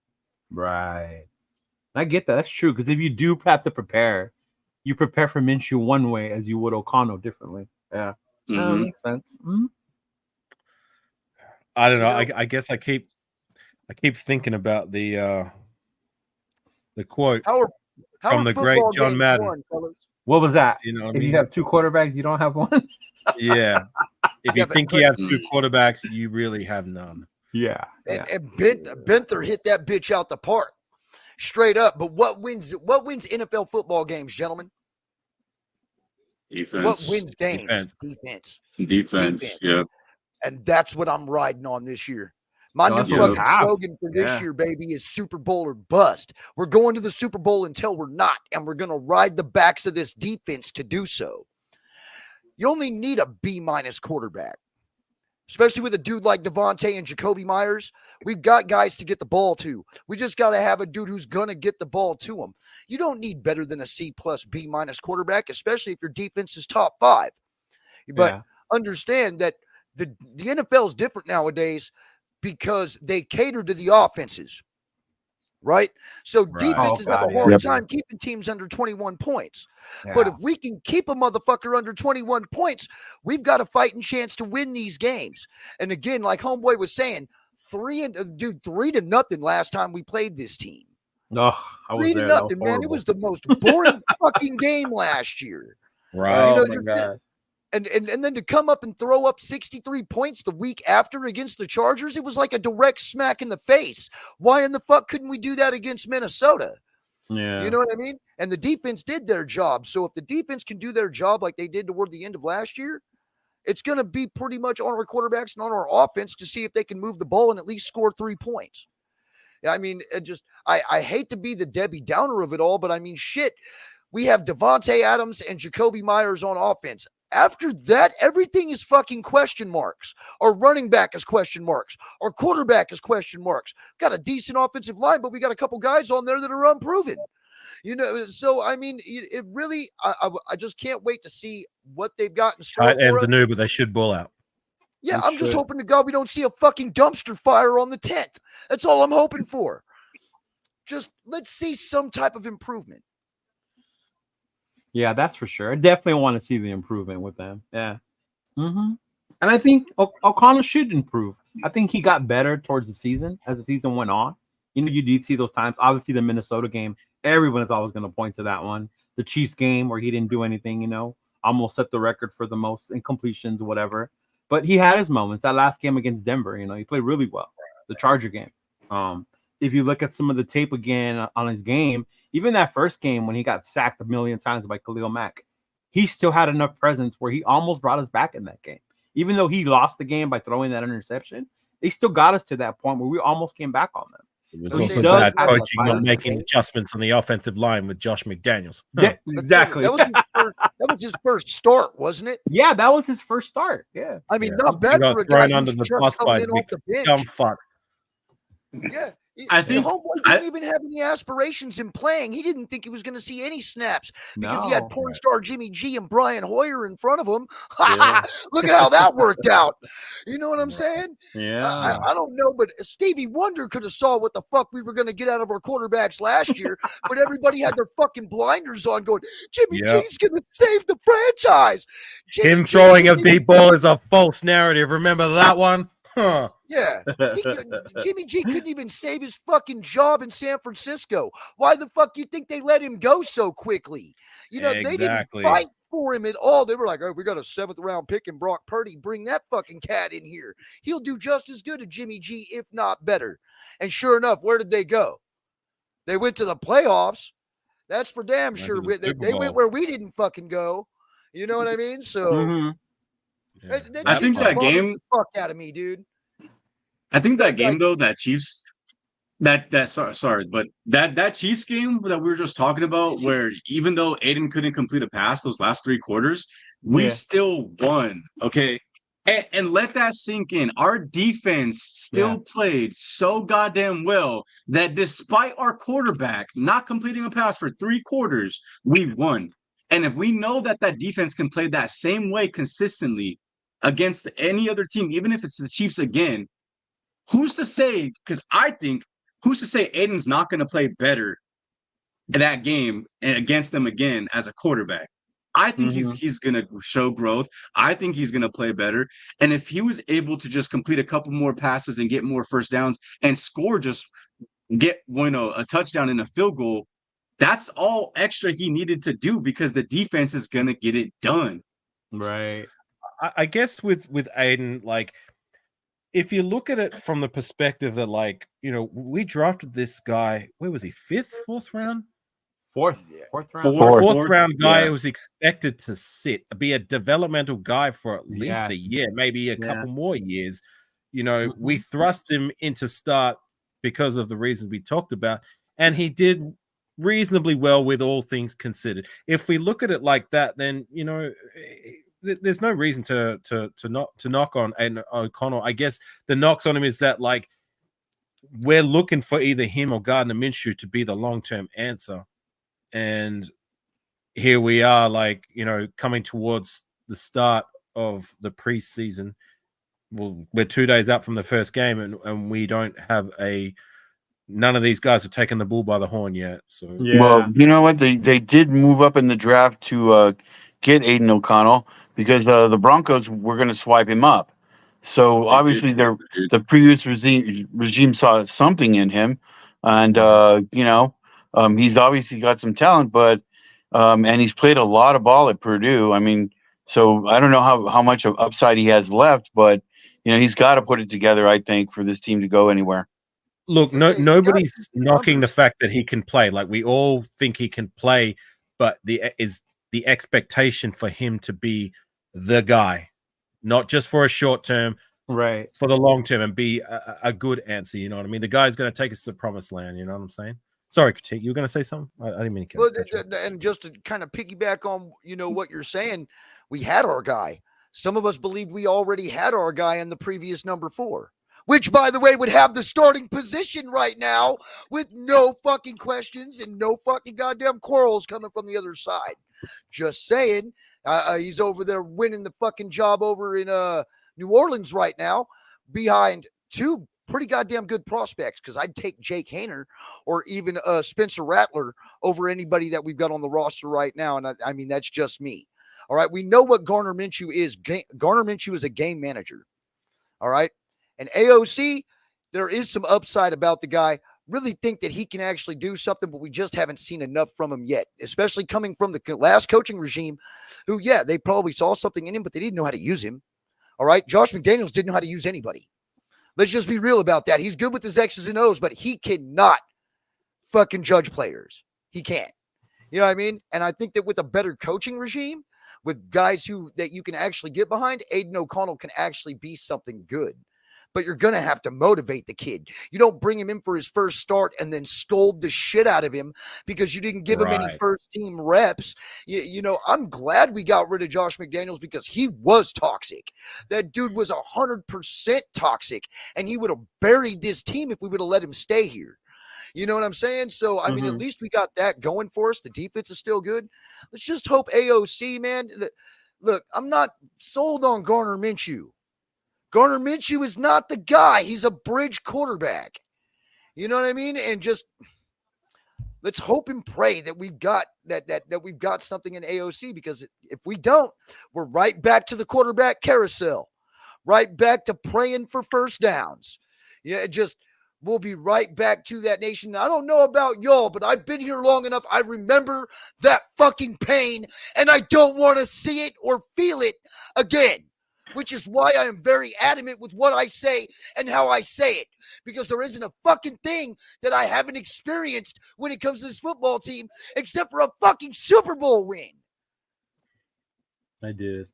Right. I get that. That's true. Because if you do have to prepare, you prepare for Minshew one way as you would O'Connell differently. Yeah. That makes sense. I don't know. I guess I keep thinking about the quote from the great John Madden. What was that? You know, if you have 2 quarterbacks, you don't have one. Yeah. If you think you have 2 quarterbacks, you really have none. Yeah. And Benther hit that bitch out the park, straight up. But what wins NFL football games, gentlemen? Defense. What wins games? Defense. Yeah. And that's what I'm riding on this year. My new fucking slogan for this year, baby, is Super Bowl or bust. We're going to the Super Bowl until we're not, and we're going to ride the backs of this defense to do so. You only need a B- quarterback, especially with a dude like Devontae and Jacoby Myers. We've got guys to get the ball to. We just got to have a dude who's going to get the ball to them. You don't need better than a C+ B- quarterback, especially if your defense is top 5. But understand that the NFL is different nowadays because they cater to the offenses, right? So defenses have a hard time keeping teams under 21 points. But if we can keep a motherfucker under 21 points, we've got a fighting chance to win these games. And again, like Homeboy was saying, 3-0 last time we played this team. No, 3-0, man. It was the most boring fucking game last year. Right. Oh my God. And then to come up and throw up 63 points the week after against the Chargers, it was like a direct smack in the face. Why in the fuck couldn't we do that against Minnesota? Yeah. You know what I mean? And the defense did their job. So if the defense can do their job like they did toward the end of last year, it's going to be pretty much on our quarterbacks and on our offense to see if they can move the ball and at least score 3 points. I mean, I hate to be the Debbie Downer of it all, but I mean, shit, we have Devontae Adams and Jacoby Myers on offense. After that, everything is fucking question marks. Our running back is question marks. Our quarterback is question marks. Got a decent offensive line, but we got a couple guys on there that are unproven. You know, so I mean, it really, I just can't wait to see what they've got in store. Tight ends are new, but they should ball out. Yeah, I'm just hoping to God we don't see a fucking dumpster fire on the tent. That's all I'm hoping for. Just let's see some type of improvement. Yeah, that's for sure. I definitely want to see the improvement with them. Yeah. And I think O'Connell should improve. I think he got better towards the season as the season went on. You know, you did see those times. Obviously, the Minnesota game, everyone is always going to point to that one. The Chiefs game where he didn't do anything, you know, almost set the record for the most incompletions, whatever. But he had his moments. That last game against Denver, you know, he played really well. The Charger game. If you look at some of the tape again on his game, even that first game when he got sacked a million times by Khalil Mack, he still had enough presence where he almost brought us back in that game. Even though he lost the game by throwing that interception, they still got us to that point where we almost came back on them. It was also bad coaching, not making adjustments on the offensive line with Josh McDaniels. Yeah, exactly. That was his first start, wasn't it? Yeah, that was his first start. Yeah. I mean, not bad for a guy under the bus by dumb fuck. Yeah. I think homeboy didn't even have any aspirations in playing. He didn't think he was going to see any snaps because he had porn star Jimmy G and Brian Hoyer in front of him. Yeah. Look at how that worked out. You know what I'm saying? Yeah. I don't know, but Stevie Wonder could have saw what the fuck we were going to get out of our quarterbacks last year, but everybody had their fucking blinders on going, Jimmy Yeah. G's going to save the franchise. Him throwing a deep ball is a false narrative. Remember that one? Huh. Yeah. Jimmy G couldn't even save his fucking job in San Francisco. Why the fuck you think they let him go so quickly? You know, they didn't fight for him at all. They were like, oh, we got a 7th round pick in Brock Purdy. Bring that fucking cat in here. He'll do just as good as Jimmy G, if not better. And sure enough, where did they go? They went to the playoffs. That's for damn sure. They went where we didn't fucking go. You know what I mean? So I think that game the fuck out of me, dude. I think that game though, that Chiefs that sorry, but that Chiefs game that we were just talking about, where even though Aiden couldn't complete a pass those last 3 quarters, we still won. Okay. And let that sink in. Our defense still played so goddamn well that despite our quarterback not completing a pass for 3 quarters, we won. And if we know that defense can play that same way consistently against any other team, even if it's the Chiefs again, who's to say? Because I think who's to say Aiden's not going to play better in that game and against them again as a quarterback? I think he's going to show growth. I think he's going to play better. And if he was able to just complete a couple more passes and get more first downs and score, just get a touchdown and a field goal, that's all extra he needed to do because the defense is going to get it done. Right. I guess with Aiden, like, if you look at it from the perspective that, like, you know, we drafted this guy, where was he? 5th, 4th round? Fourth round. Fourth round guy who was expected to be a developmental guy for at least a year, maybe a couple more years. You know, we thrust him into start because of the reasons we talked about, and he did reasonably well with all things considered. If we look at it like that, then, you know, there's no reason to knock on Aiden O'Connell. I guess the knocks on him is that, like, we're looking for either him or Gardner Minshew to be the long-term answer. And here we are, like, you know, coming towards the start of the preseason. Well, we're 2 days out from the first game, and we don't have none of these guys have taken the bull by the horn yet. So, well, you know what? They did move up in the draft to get Aiden O'Connell because the Broncos were going to swipe him up. So obviously, the previous regime saw something in him, and you know, he's obviously got some talent, but and he's played a lot of ball at Purdue. I mean, so I don't know how much of upside he has left, but you know, he's got to put it together, I think, for this team to go anywhere. Look, nobody's knocking the fact that he can play. Like, we all think he can play, but the expectation for him to be the guy, not just for a short term, right, for the long term, and be a good answer. You know what I mean? The guy's going to take us to the promised land. You know what I'm saying? Sorry, Katik, you were going to say something? I didn't mean to. Well, and just to kind of piggyback on, you know, what you're saying, we had our guy. Some of us believed we already had our guy in the previous number 4, which, by the way, would have the starting position right now with no fucking questions and no fucking goddamn quarrels coming from the other side. Just saying, he's over there winning the fucking job over in New Orleans right now behind 2 pretty goddamn good prospects, because I'd take Jake Haener or even Spencer Rattler over anybody that we've got on the roster right now. And I mean, that's just me. All right. We know what Gardner Minshew is. Gardner Minshew is a game manager. All right. And AOC, there is some upside about the guy. Really think that he can actually do something, but we just haven't seen enough from him yet, especially coming from the last coaching regime who, yeah, they probably saw something in him, but they didn't know how to use him. All right. Josh McDaniels didn't know how to use anybody. Let's just be real about that. He's good with his X's and O's, but he cannot fucking judge players. He can't. You know what I mean? And I think that with a better coaching regime, with guys that you can actually get behind, Aiden O'Connell can actually be something good. but you're going to have to motivate the kid. You don't bring him in for his first start and then scold the shit out of him because you didn't give him any first team reps. You know, I'm glad we got rid of Josh McDaniels because he was toxic. That dude was 100% toxic, and he would have buried this team if we would have let him stay here. You know what I'm saying? So, I mean, at least we got that going for us. The defense is still good. Let's just hope AOC, man. Look, I'm not sold on Gardner Minshew. Gardner Minshew is not the guy. He's a bridge quarterback. You know what I mean? And just let's hope and pray that we've got that we've got something in AOC, because if we don't, we're right back to the quarterback carousel, right back to praying for first downs. Yeah, we'll be right back to that nation. I don't know about y'all, but I've been here long enough. I remember that fucking pain, and I don't want to see it or feel it again, which is why I am very adamant with what I say and how I say it, because there isn't a fucking thing that I haven't experienced when it comes to this football team except for a fucking Super Bowl win. I did.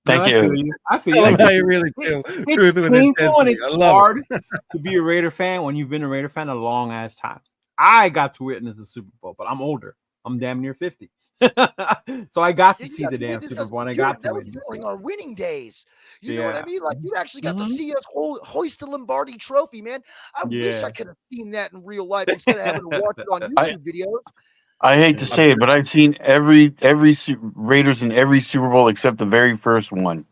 Thank you. I feel I you. love how you really feel. Truth with painful and intensity. it's I love hard it. to be a Raider fan when you've been a Raider fan a long ass time. I got to witness the Super Bowl, but I'm older. I'm damn near 50. So I got to see the damn Super Bowl, and I got to witness during it. our winning days. You know what I mean? Like, you actually got to see us hoist the Lombardi Trophy, man. I wish I could have seen that in real life instead of having to watch it on YouTube videos. I hate to say it, but I've seen every Raiders in every Super Bowl except the very first one.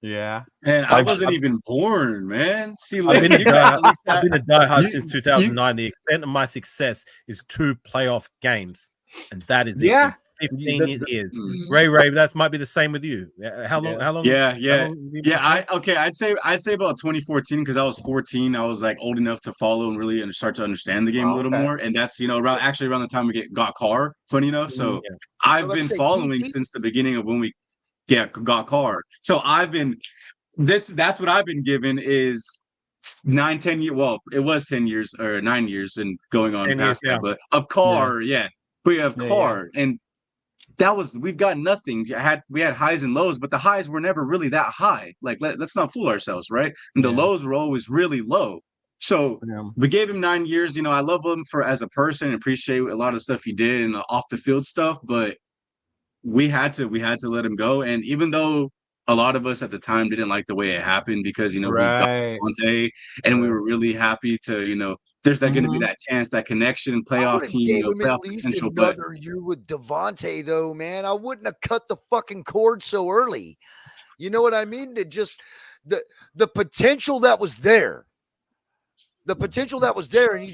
Yeah. And I wasn't even born, man. See, I've look, been a you got- diehard you- since 2009. The extent of my success is 2 playoff games, and that is it. Yeah. In 15 years. Mm. Ray, that might be the same with you. How long? Yeah. How long have you been I'd say about 2014, because I was 14. I was like old enough to follow and really start to understand the game a little more. And that's around the time we got Carr. Funny enough, so I've been following since the beginning of when we got Carr. So I've been that's what I've been given is 9-10 years. Well, it was 10 years or 9 years and going on past that, but of Carr, we have Carr and. We've got nothing. We had highs and lows, but the highs were never really that high. Like, let's not fool ourselves, right? And the lows were always really low. So we gave him 9 years. You know, I love him as a person and appreciate a lot of stuff he did and off the field stuff, but we had to let him go. And even though a lot of us at the time didn't like the way it happened, because we got Devontae and we were really happy to there's going to be that chance, that connection, playoff team, gave him playoff at least potential. another year with Devontae, though, man. I wouldn't have cut the fucking cord so early. You know what I mean? It just the potential that was there. The potential that was there, and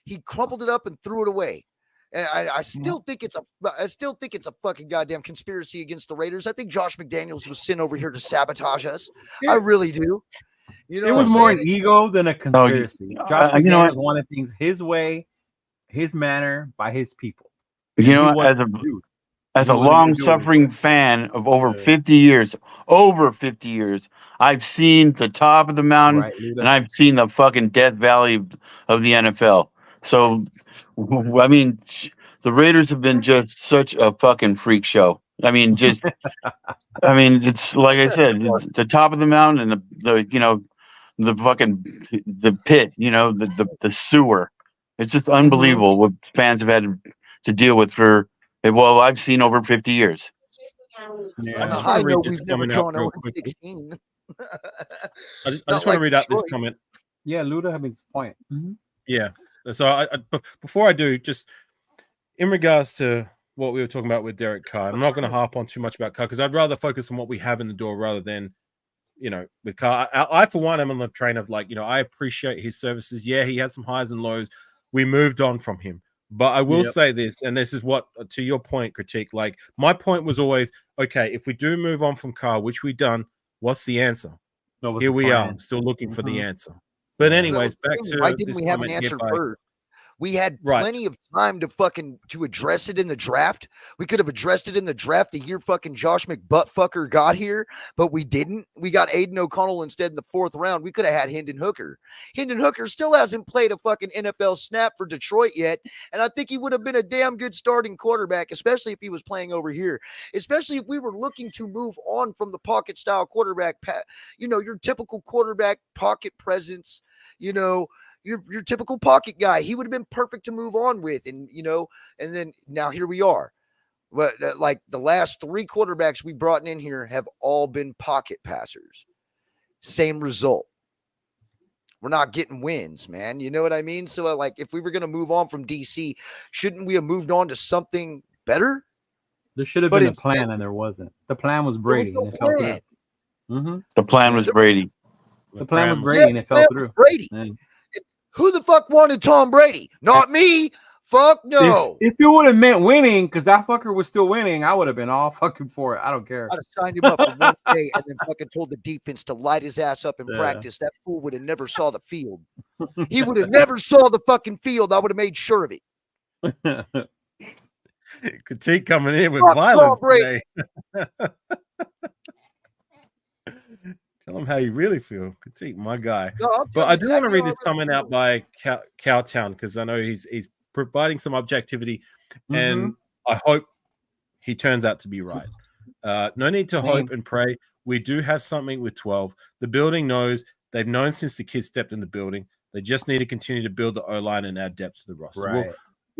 he crumpled it up and threw it away. And I still think it's a fucking goddamn conspiracy against the Raiders. I think Josh McDaniels was sent over here to sabotage us. I really do. You know, it was more an ego than a conspiracy. Josh McDaniels wanted things his way, his manner, by his people. You know, as a long-suffering fan of over 50 years, I've seen the top of the mountain, and I've seen the fucking Death Valley of the NFL. So, I mean, the Raiders have been just such a fucking freak show. I mean, it's like I said, it's the top of the mountain and the pit, the sewer. It's just unbelievable what fans have had to deal with I've seen over 50 years. I just want to read this comment out real quickly. I just want to read out this comment. Yeah, Luda having his point. Yeah. So before I do, just in regards to what we were talking about with Derek Carr, I'm not going to harp on too much about Carr because I'd rather focus on what we have in the door rather than, with Carr. I for one, am on the train of I appreciate his services. Yeah, he had some highs and lows. We moved on from him. But I will say this, and this is what, to your point, critique, my point was always, okay, if we do move on from Carr, which we've done, what's the answer? Here we are, still looking for the answer. But anyways, back to why didn't we have an answer first? We had Right. plenty of time to address it in the draft. We could have addressed it in the draft the year fucking Josh McButtfucker got here, but we didn't. We got Aiden O'Connell instead in the 4th round. We could have had Hendon Hooker. Hendon Hooker still hasn't played a fucking NFL snap for Detroit yet, and I think he would have been a damn good starting quarterback, especially if he was playing over here, especially if we were looking to move on from the pocket style quarterback, your typical quarterback pocket presence, your typical pocket guy. He would have been perfect to move on with. And then now here we are. But like the last 3 quarterbacks we brought in here have all been pocket passers. Same result. We're not getting wins, man. You know what I mean? So like if we were going to move on from DC, shouldn't we have moved on to something better? There should have been a plan, and there wasn't. The plan was Brady, and it fell through. Mm-hmm. The plan was Brady. The plan was Brady, and it fell through. Brady. Man. Who the fuck wanted Tom Brady? Not me. Fuck no. If it would have meant winning, because that fucker was still winning, I would have been all fucking for it. I don't care. I'd have signed him up for one day and then fucking told the defense to light his ass up in practice. That fool would have never saw the field. He would have never saw the fucking field. I would have made sure of it. Critique coming in with violence today. Tell him how you really feel. Critique, my guy. No, but I do want to read this comment out by Cowtown because I know he's providing some objectivity, and I hope he turns out to be right. No need to hope and pray. We do have something with 12. The building knows. They've known since the kids stepped in the building. They just need to continue to build the O-line and add depth to the roster. Right.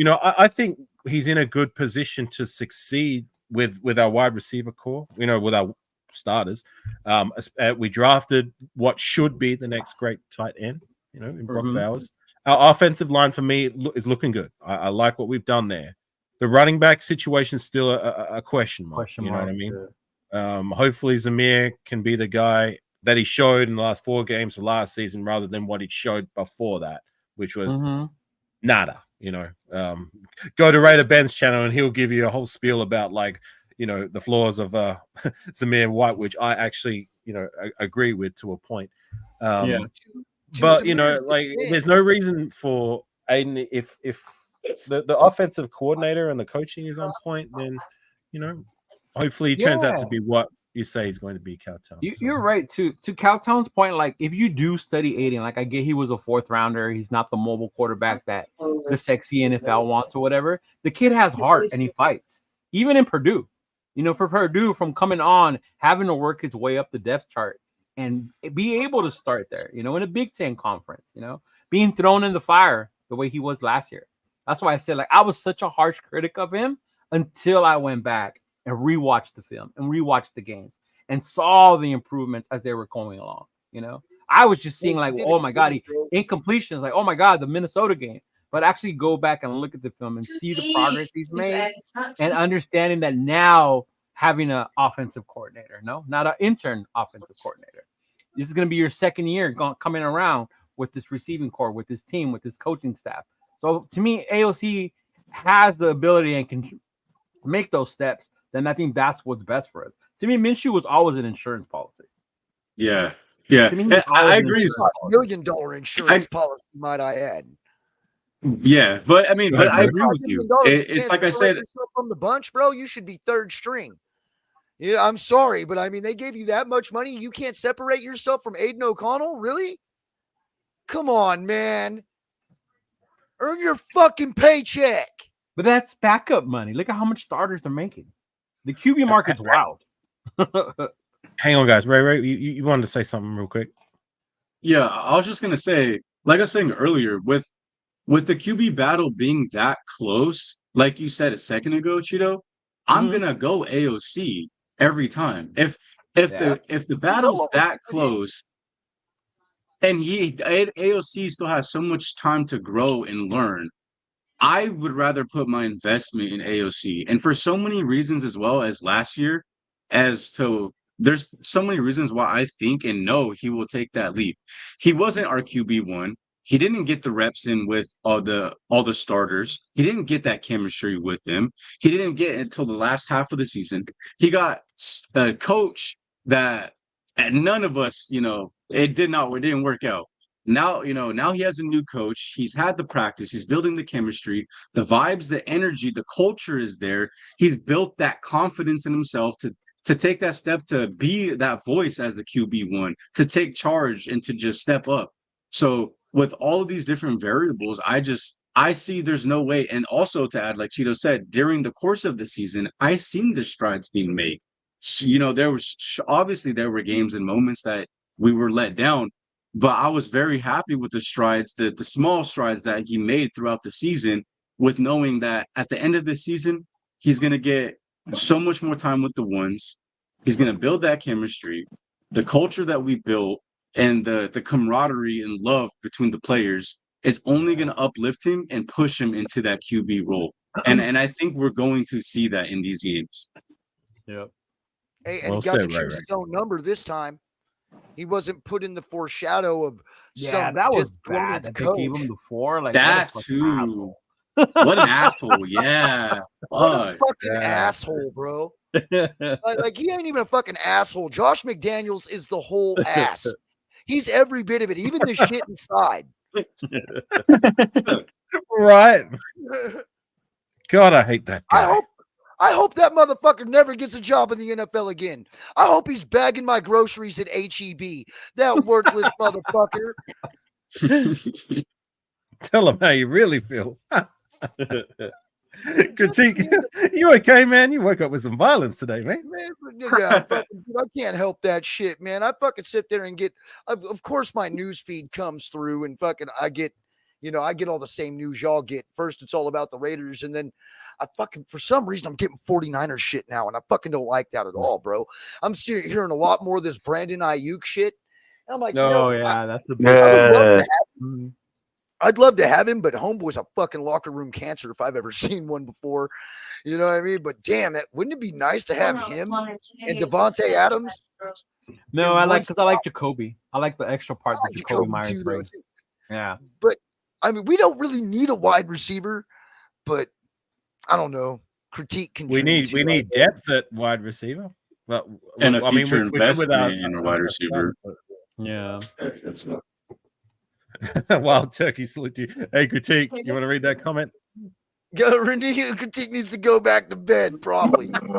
Well, I think he's in a good position to succeed with our wide receiver core, with our starters. We drafted what should be the next great tight end, in Brock Bowers. Our offensive line for me is looking good. I like what we've done there. The running back situation is still a question mark. You know what I mean? Yeah. Hopefully Zamir can be the guy that he showed in the last 4 games of last season rather than what he showed before that, which was nada. Go to Raider Ben's channel and he'll give you a whole spiel about the flaws of Zamir White, which I actually, agree with to a point. But there's no reason for Aiden if the offensive coordinator and the coaching is on point, then hopefully he turns out to be what you say he's going to be. Cowtown. You're right to Cowtown's point. Like if you do study Aiden, like I get he was a 4th rounder, he's not the mobile quarterback that the sexy NFL wants or whatever. The kid has heart and he fights. Even in Purdue, for Purdue from coming on, having to work his way up the depth chart and be able to start there, in a Big Ten conference, being thrown in the fire the way he was last year. That's why I said, I was such a harsh critic of him until I went back and rewatched the film and rewatched the games and saw the improvements as they were going along. I was just seeing oh my God, incompletions, oh my God, the Minnesota game. But actually go back and look at the film and see the progress he's made and understanding that now having an offensive coordinator, not an intern offensive coordinator. This is going to be your 2nd year coming around with this receiving core, with this team, with this coaching staff. So to me, AOC has the ability and can make those steps. Then I think that's what's best for us. To me, Minshew was always an insurance policy. Yeah. To me, I agree. $1 million insurance policy, might I add. Yeah, but I agree with you. It's like I said, from the bunch, bro, you should be 3rd string. Yeah, I'm sorry, but they gave you that much money. You can't separate yourself from Aiden O'Connell, really? Come on, man. Earn your fucking paycheck. But that's backup money. Look at how much starters they're making. The QB market's wild. Hang on, guys. Ray, you wanted to say something real quick? Yeah, I was just gonna say, like I was saying earlier, with the QB battle being that close, like you said a second ago, Cheeto, I'm gonna go AOC every time. If the battle's that close, and AOC still has so much time to grow and learn, I would rather put my investment in AOC, and for so many reasons as well as last year, there's so many reasons why I think and know he will take that leap. He wasn't our QB1. He didn't get the reps in with all the starters. He didn't get that chemistry with them. He didn't get it until the last half of the season. He got a coach that, and none of us, it didn't work out. now, now he has a new coach. He's had the practice. He's building the chemistry, the vibes, the energy, the culture is there. He's built that confidence in himself to take that step, to be that voice as the QB1, to take charge and to just step up. So with all of these different variables, I see there's no way. And also to add, like Cheeto said, during the course of the season, I seen the strides being made. So, there was obviously there were games and moments that we were let down, but I was very happy with the strides, the small strides that he made throughout the season, with knowing that at the end of the season, he's going to get so much more time with the ones. He's going to build that chemistry, the culture that we built, and the camaraderie and love between the players. It's only going to uplift him and push him into that QB role. And I think we're going to see that in these games. Yep. Hey, and he got to choose his own number this time. He wasn't put in the foreshadow of some. That was bad. That they gave him the 4. Like that too. What an asshole! Yeah, what a fucking asshole, bro. Like he ain't even a fucking asshole. Josh McDaniels is the whole ass. He's every bit of it, even the shit inside. Right. God, I hate that guy. I hope that motherfucker never gets a job in the NFL again. I hope he's bagging my groceries at HEB. That worthless motherfucker. Tell him how you really feel. Critique. You okay, man? You woke up with some violence today, man. Yeah, I can't help that shit, man. I fucking sit there and get, of course, my news feed comes through and fucking I get all the same news y'all get. First, it's all about the Raiders, and then I fucking, for some reason, I'm getting 49ers shit now, and I fucking don't like that at all, bro. I'm hearing a lot more of this Brandon Ayuk shit. And I'm like, that's the big I'd love to have him, but homeboy's a fucking locker room cancer if I've ever seen one before. You know what I mean? But damn, wouldn't it be nice to have him and Devontae Adams? No, I like Jacoby. I like the extra part that Jacoby Myers brings. Yeah. But I mean, we don't really need a wide receiver, but I don't know. Critique can we need depth at wide receiver. But and a future investment in a wide receiver. Yeah. Wild turkey salute to you. Hey, Critique, you want to read that comment? Critique needs to go back to bed, probably. Come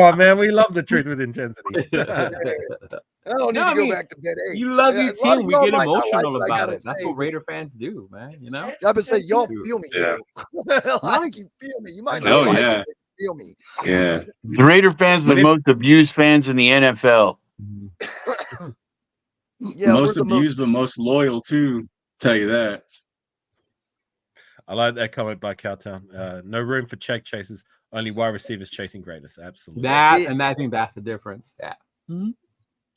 on, man. We love the truth with intensity. I don't need to go back to bed. Hey, you love your team. We get emotional about it. That's what Raider fans do, man. You know? I've been saying, y'all feel me. Yeah. Like you feel me. You might not feel me. Yeah. The Raider fans are the most abused fans in the NFL. Yeah, most abused, but most loyal too. Tell you that. I like that comment by Cowtown. No room for check chasers. Only wide receivers chasing greatness. Absolutely. And I think that's the difference. Yeah. Mm-hmm.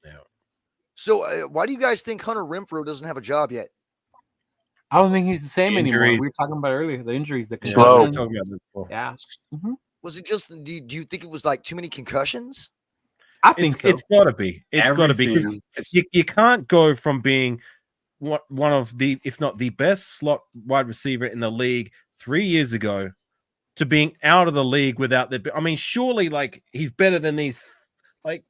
Yeah. So, why do you guys think Hunter Renfrow doesn't have a job yet? I don't think he's the same anymore. We were talking about earlier the injuries. Slow. Yeah. Mm-hmm. Was it just? Do you think it was like too many concussions? I think so. It's got to be. It's got to be. You can't go from being one of the, if not the best slot wide receiver in the league 3 years ago, to being out of the league without the. I mean, surely, like, he's better than these. Like,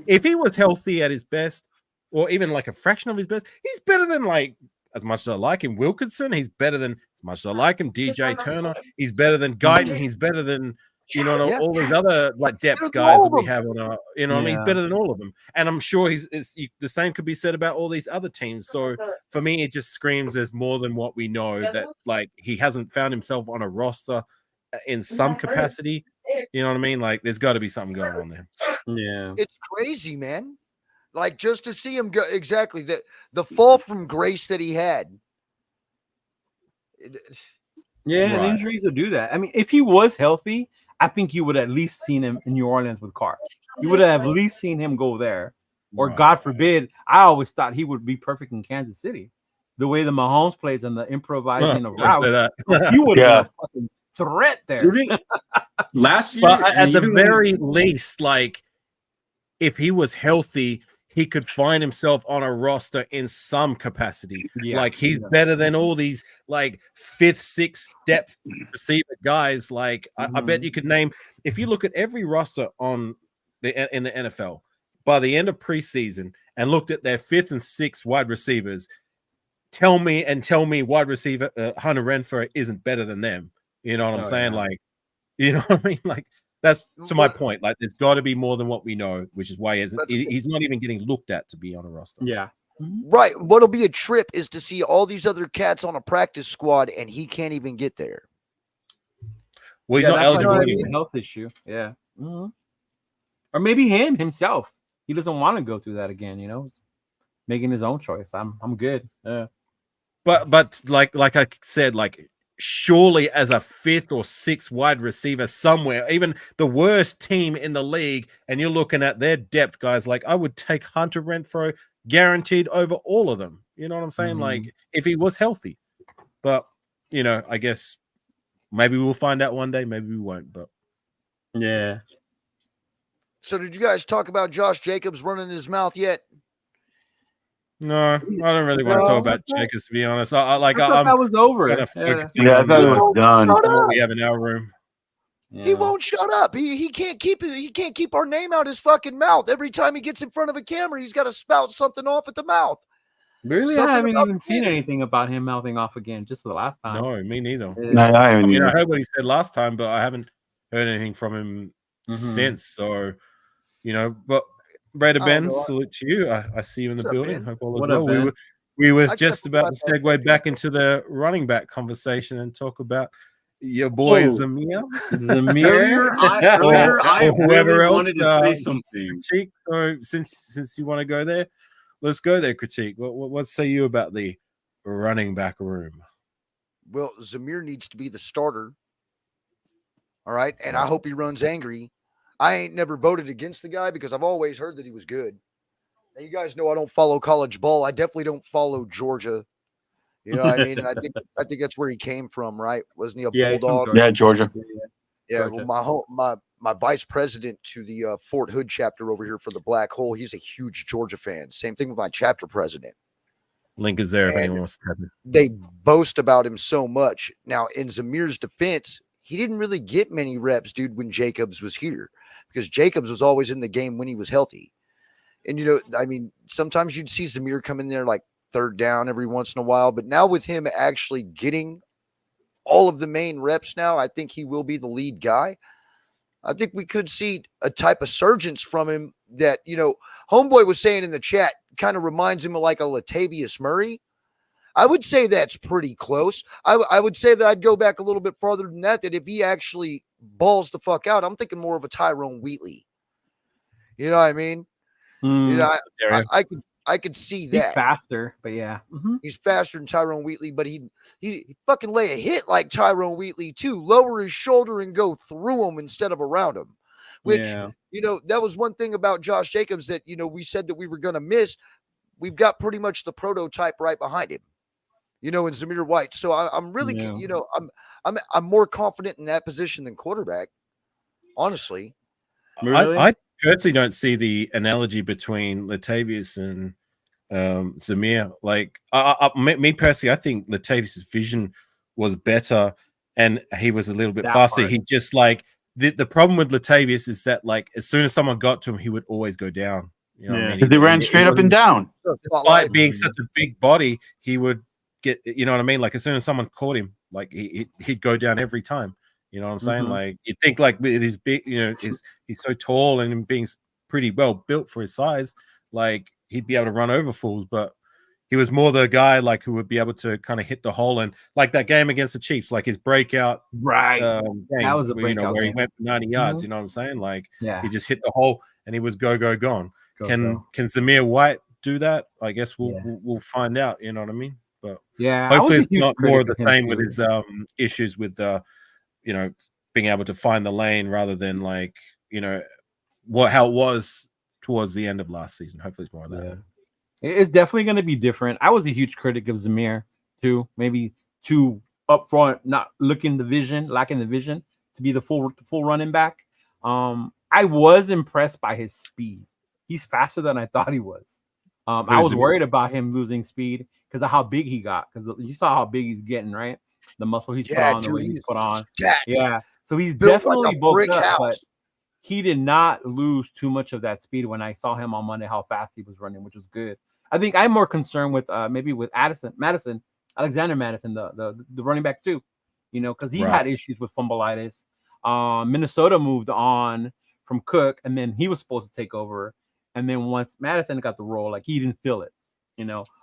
if he was healthy at his best, or even like a fraction of his best, he's better than, like, as much as I like him, Wilkinson. He's better than, as much as I like him, DJ Turner. He's better than Guyton. He's better than. All these other like depth guys that we have on our, I mean, he's better than all of them. And I'm sure the same could be said about all these other teams. So for me, it just screams there's more than what we know, that like he hasn't found himself on a roster in some capacity. You know what I mean? Like there's got to be something going on there. Yeah. It's crazy, man. Like just to see him go exactly the fall from grace that he had. And injuries will do that. I mean, if he was healthy, I think you would at least seen him in New Orleans with Carr. You would have at least seen him go there. Or God forbid, I always thought he would be perfect in Kansas City. The way the Mahomes plays and the improvising of routes, he would have been a fucking threat there. Last year, but at the very least, like if he was healthy, he could find himself on a roster in some capacity. Like he's better than all these like 5th, 6th depth receiver guys. Like I bet you could name, if you look at every roster in the NFL, by the end of preseason and looked at their 5th and 6th wide receivers, tell me wide receiver Hunter Renfrow isn't better than them. You know what I'm saying? Yeah. Like, you know what I mean? Like, that's to my point. Like, there's got to be more than what we know, which is why he's not even getting looked at to be on a roster. Yeah. Right. What'll be a trip is to see all these other cats on a practice squad, and he can't even get there. Well, he's not eligible Like anyway. a health issue. Yeah. Or maybe himself. He doesn't want to go through that again. You know, making his own choice. I'm good. Yeah. But like I said, like, surely as a 5th or 6th wide receiver somewhere, even the worst team in the league, and you're looking at their depth, guys, like, I would take Hunter Renfrow guaranteed over all of them. You know what I'm saying? Like, if he was healthy. But, you know, I guess maybe we'll find out one day. Maybe we won't. But yeah. So did you guys talk about Josh Jacobs running his mouth yet? no, I don't really want to talk about Jacobs, to be honest. I'm that was over. Yeah, I thought it was done. what we have in our room. Yeah. He won't shut up. He can't keep it. He can't keep our name out his fucking mouth. Every time he gets in front of a camera, he's got to spout something off at the mouth. Really, Something I haven't about even seen him. anything about him mouthing off again. Just the last time. No, me neither. No, I haven't I mean, I either. heard what he said last time, but I haven't heard anything from him since. So, you know, but Raider I Ben, don't know. salute to you. I see you in the What's up, building. Ben? Hope all is What up, well. Ben? We were I just got about to that. segue back into the running back conversation and talk about your boy Zamir. Zamir. Earlier, I or whoever really else, wanted to say something. Critique. So since you want to go there, let's go there. Critique. What say you about the running back room? Well, Zamir needs to be the starter. All right. And I hope he runs angry. I ain't never voted against the guy because I've always heard that he was good. Now, you guys know I don't follow college ball. I definitely don't follow Georgia. You know what I mean? And I think that's where he came from, right? Wasn't he a Yeah, he's from Bulldog? Georgia. Yeah, Georgia. Yeah, Georgia. well, my vice president to the Fort Hood chapter over here for the Black Hole, he's a huge Georgia fan. Same thing with my chapter president. Link is there if And anyone wants to type it. they boast about him so much. Now, in Zamir's defense, he didn't really get many reps, dude, when Jacobs was here, because Jacobs was always in the game when he was healthy. And, you know, I mean, sometimes you'd see Zamir come in there like third down every once in a while. But now with him actually getting all of the main reps now, I think he will be the lead guy. I think we could see a type of surgence from him that, you know, Homeboy was saying in the chat, kind of reminds him of like a Latavius Murray. I would say that's pretty close. I would say that I'd go back a little bit farther than that if he actually balls the fuck out, I'm thinking more of a Tyrone Wheatley. You know what I mean? You know, I could see that. He's faster, but yeah. He's faster than Tyrone Wheatley, but he fucking lay a hit like Tyrone Wheatley too. Lower his shoulder and go through him instead of around him. Which, you know, that was one thing about Josh Jacobs that, you know, we said that we were going to miss. We've got pretty much the prototype right behind him, you know, in Zamir White. So I'm really, you know, I'm more confident in that position than quarterback, honestly. Really? I personally don't see the analogy between Latavius and Zamir. Like, me personally, I think Latavius' vision was better and he was a little bit faster. He just like the problem with Latavius is that, like, as soon as someone got to him, he would always go down. You know what I mean? They ran straight up and down. Despite being such a big body, he would get, you know what I mean? Like, as soon as someone caught him, like he'd go down every time. You know what I'm saying? Like, you think like with his big, you know, he's so tall and being pretty well built for his size, like he'd be able to run over fools, but he was more the guy like who would be able to kind of hit the hole. And like that game against the Chiefs, like his breakout game, that was a breakout where he went for 90 yards. You know what I'm saying? Like, he just hit the hole and he was gone. Can Zamir White do that? I guess we'll find out. You know what I mean? But hopefully it's not more of the same with his issues with you know, being able to find the lane rather than like, you know, how it was towards the end of last season. Hopefully it's more of that. It's definitely going to be different. I was a huge critic of Zamir too, maybe too upfront, not lacking the vision to be the full running back. I was impressed by his speed. He's faster than I thought he was. I was worried about him losing speed because of how big he got. Because you saw how big he's getting, right? The muscle he's put on, the weight he's put on. Stacked. Yeah. So he's Built definitely like a bulked brick up. house. But he did not lose too much of that speed when I saw him on Monday, how fast he was running, which was good. I think I'm more concerned with maybe with Alexander Madison, the running back too, because he had issues with fumbleitis. Minnesota moved on from Cook, and then he was supposed to take over. And then once Madison got the role, like he didn't feel it.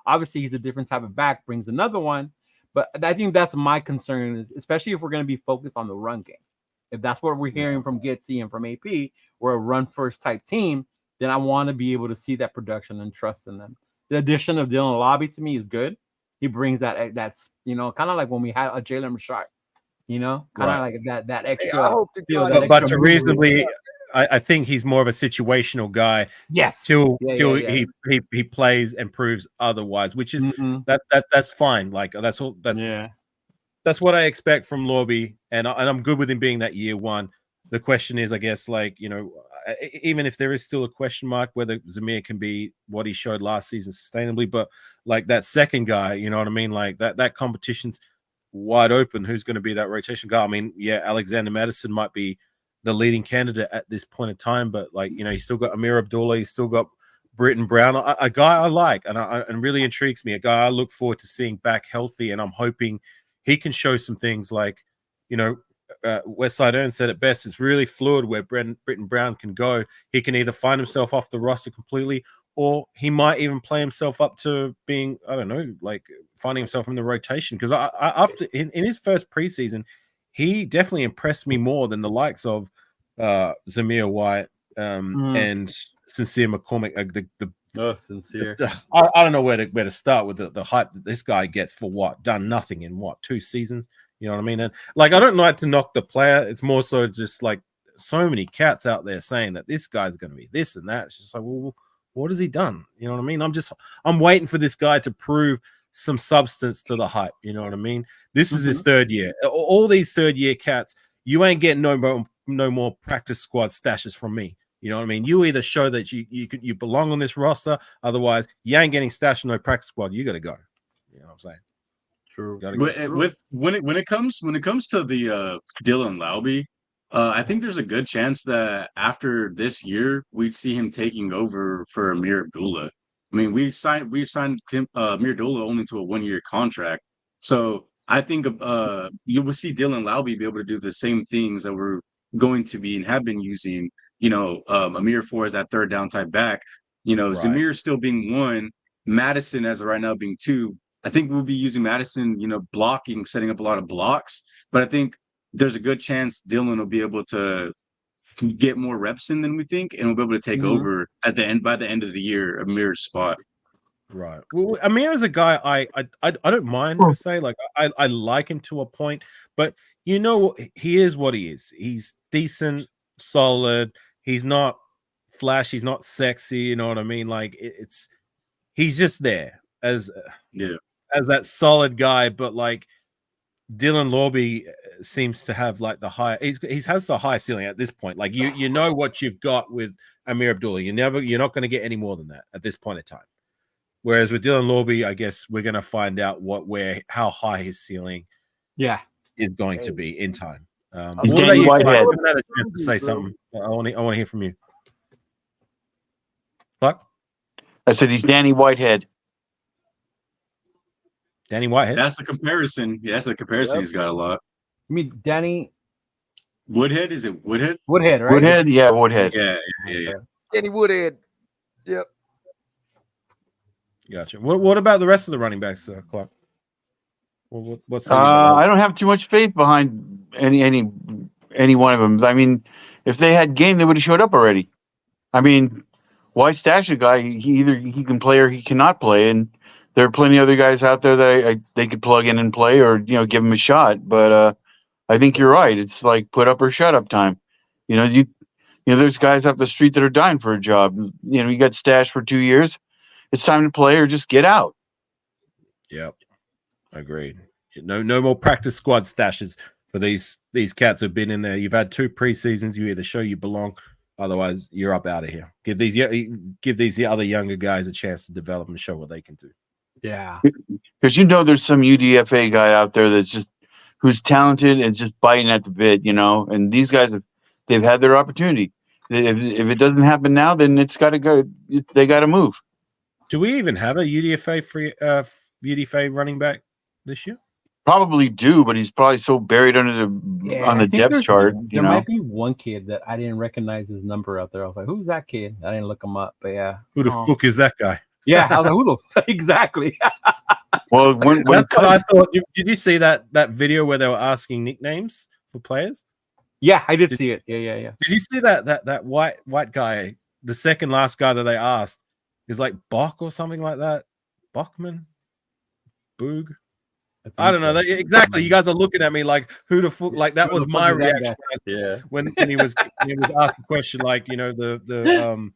Obviously he's a different type of back, brings another one. But I think that's my concern, is especially if we're going to be focused on the run game. If that's what we're hearing from Getsy and from AP, we're a run-first type team, then I want to be able to see that production and trust in them. The addition of Dylan Lobby to me is good. He brings that's kind of like when we had a Jalen Richard, kind of like that extra. I hope but to reasonably, I think he's more of a situational guy. Yes. Till he plays and proves otherwise, which is that's fine. Like that's all. That's what I expect from Lorby, and I'm good with him being that year one. The question is, I guess, like, even if there is still a question mark whether Zamir can be what he showed last season sustainably, but like that second guy, you know what I mean? Like that competition's wide open. Who's going to be that rotation guy? I mean, yeah, Alexander Madison might be the leading candidate at this point in time, but like, he's still got Amir Abdullah, he's still got Britton Brown, a guy I like and really intrigues me, a guy I look forward to seeing back healthy, and I'm hoping he can show some things like, Westside Earn said it best. It's really fluid where Britton Brown can go. He can either find himself off the roster completely, or he might even play himself up to being, I don't know, like finding himself in the rotation. Because after in his first preseason, he definitely impressed me more than the likes of Zamir White and Sincere McCormick. Sincere. I don't know where to start with the hype that this guy gets for done nothing in 2 seasons. You know what I mean? And like, I don't like to knock the player. It's more so just like so many cats out there saying that this guy's going to be this and that. It's just like, well, what has he done? You know what I mean? I'm waiting for this guy to prove some substance to the hype. You know what I mean? This is his third year. All these third year cats, you ain't getting no more practice squad stashes from me. You know what I mean? You either show that you belong on this roster, otherwise you ain't getting stashed in no practice squad. You got to go. You know what I'm saying? True. When it comes to the Dylan Lowby, I think there's a good chance that after this year we'd see him taking over for Amir Abdullah. I mean, we've signed Amir Abdullah only to a 1-year contract, so I think you will see Dylan Lowby be able to do the same things that we're going to be and have been using. Amir for as that third down type back. Zamir still being 1, Madison as of right now being 2. I think we'll be using Madison, blocking, setting up a lot of blocks. But I think there's a good chance Dylan will be able to get more reps in than we think, and we'll be able to take over by the end of the year, Amir's spot. Right. Well, Amir is a guy I don't mind per se. Like I like him to a point, but he is what he is. He's decent, solid. He's not flashy. He's not sexy. You know what I mean? Like he's just there as that solid guy. But like Dylan Lorby seems to have like the high. He has the high ceiling at this point. Like you know what you've got with Amir Abdullah. You're not going to get any more than that at this point in time. Whereas with Dylan Lorby, I guess we're going to find out how high his ceiling is going to be in time. Danny Whitehead. I had a chance to say something. I want to hear from you. Fuck. I said he's Danny Whitehead. Danny Whitehead. That's the comparison. Yeah, that's the comparison. Yep. He's got a lot. I mean, Danny Woodhead. Is it Woodhead? Woodhead, right? Woodhead. Yeah, Woodhead. Yeah. Danny Woodhead. Yep. Gotcha. What about the rest of the running backs, Clark? What's I don't have too much faith behind any one of them. I mean, if they had game, they would have showed up already. I mean, why stash a guy? He can play or he cannot play, and there are plenty of other guys out there that they could plug in and play, or give them a shot. But I think you're right. It's like put up or shut up time. There's guys up the street that are dying for a job. You got stashed for 2 years. It's time to play or just get out. Yep. Agreed. No more practice squad stashes for these cats have been in there. You've had 2 preseasons. You either show you belong, otherwise you're up out of here. Give these other younger guys a chance to develop and show what they can do. Yeah, because there's some UDFA guy out there who's talented and just biting at the bit, and these guys they've had their opportunity. If it doesn't happen now, then it's got to go. They got to move. Do we even have a UDFA running back this year? Probably do, but he's probably so buried under the on I the think depth chart. There might be one kid that I didn't recognize his number out there. I was like, "Who's that kid?" I didn't look him up, but yeah. Who the fuck is that guy? Yeah, I was like, "Who the exactly?" Well, when That's what I thought. Did you see that video where they were asking nicknames for players? Yeah, I did see it. Yeah. Did you see that white guy, the second last guy that they asked, is like Bach or something like that? Bachman? Boog? I don't know. Exactly. You guys are looking at me like, who the fuck? Like that was my reaction. When he was asked the question, like, you know, the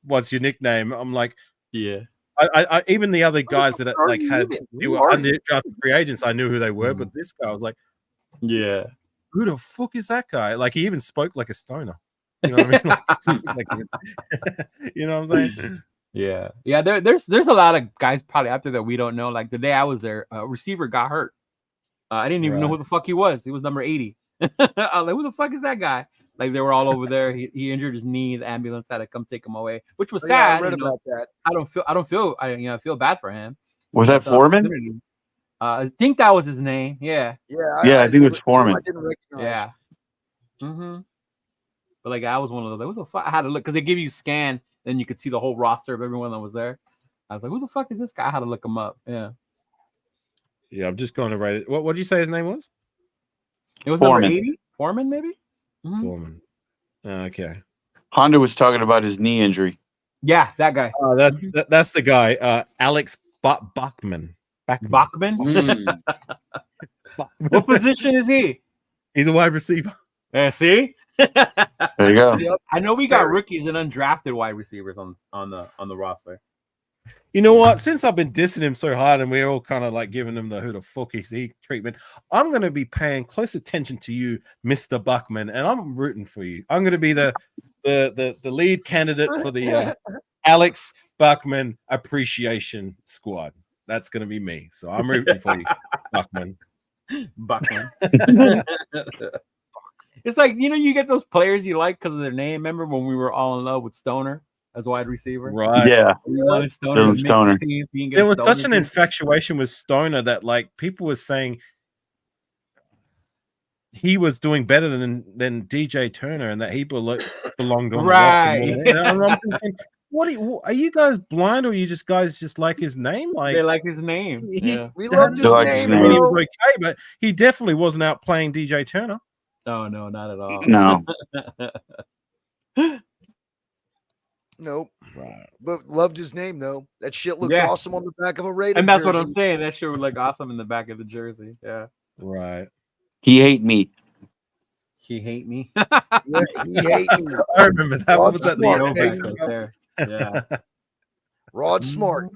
what's your nickname? I'm like, yeah. I even the other guys that like they were undrafted free agents, I knew who they were, but this guy was like, yeah, who the fuck is that guy? Like he even spoke like a stoner. You know what I mean? You know what I'm saying? Yeah. There's a lot of guys probably out there that we don't know. Like the day I was there, a receiver got hurt. I didn't even know who the fuck he was. He was number 80. I was like, who the fuck is that guy? Like they were all over there. He injured his knee. The ambulance had to come take him away, which was sad. I read about that. I feel bad for him. Was that Foreman? I think that was his name. Yeah. I think it was Foreman. I didn't recognize. Yeah. But like I was one of those. Like, what the fuck? I had to look because they give you a scan, then you could see the whole roster of everyone that was there. I was like, who the fuck is this guy? I had to look him up. Yeah. Yeah, I'm just going to write it. What did you say his name was? It was Foreman. number 80. Foreman, maybe. Foreman. Okay. Honda was talking about his knee injury. Yeah, that guy. Oh, that's the guy. Alex Bachman. Bachman. What position is he? He's a wide receiver. Yeah, see. There you go. Yep. I know we got rookies and undrafted wide receivers on the roster. You know what? Since I've been dissing him so hard and we're all kind of like giving him the who the fuck is he treatment, I'm going to be paying close attention to you, Mr. Buckman, and I'm rooting for you. I'm going to be the lead candidate for the Alex Buckman Appreciation Squad. That's going to be me. So I'm rooting for you, Buckman. It's like, you know, you get those players you like because of their name. Remember when we were all in love with Stoner as wide receiver? Right. Yeah. Stoner. There was such an infatuation with Stoner that like people were saying he was doing better than DJ Turner and that he belonged on the roster. I'm thinking, are you guys blind or are you guys just like his name? Like they like his name. We loved his name. He was okay, but he definitely wasn't outplaying DJ Turner. No, not at all. No. Nope. Right. But loved his name though. That shit looked awesome on the back of a Raider. And that's jersey. what I'm saying. That shit would look awesome in the back of the jersey. Yeah. Right. He hate me. He hate me. Yeah, he hate me. I remember that. What was that? Right there. Yeah. Rod Smart.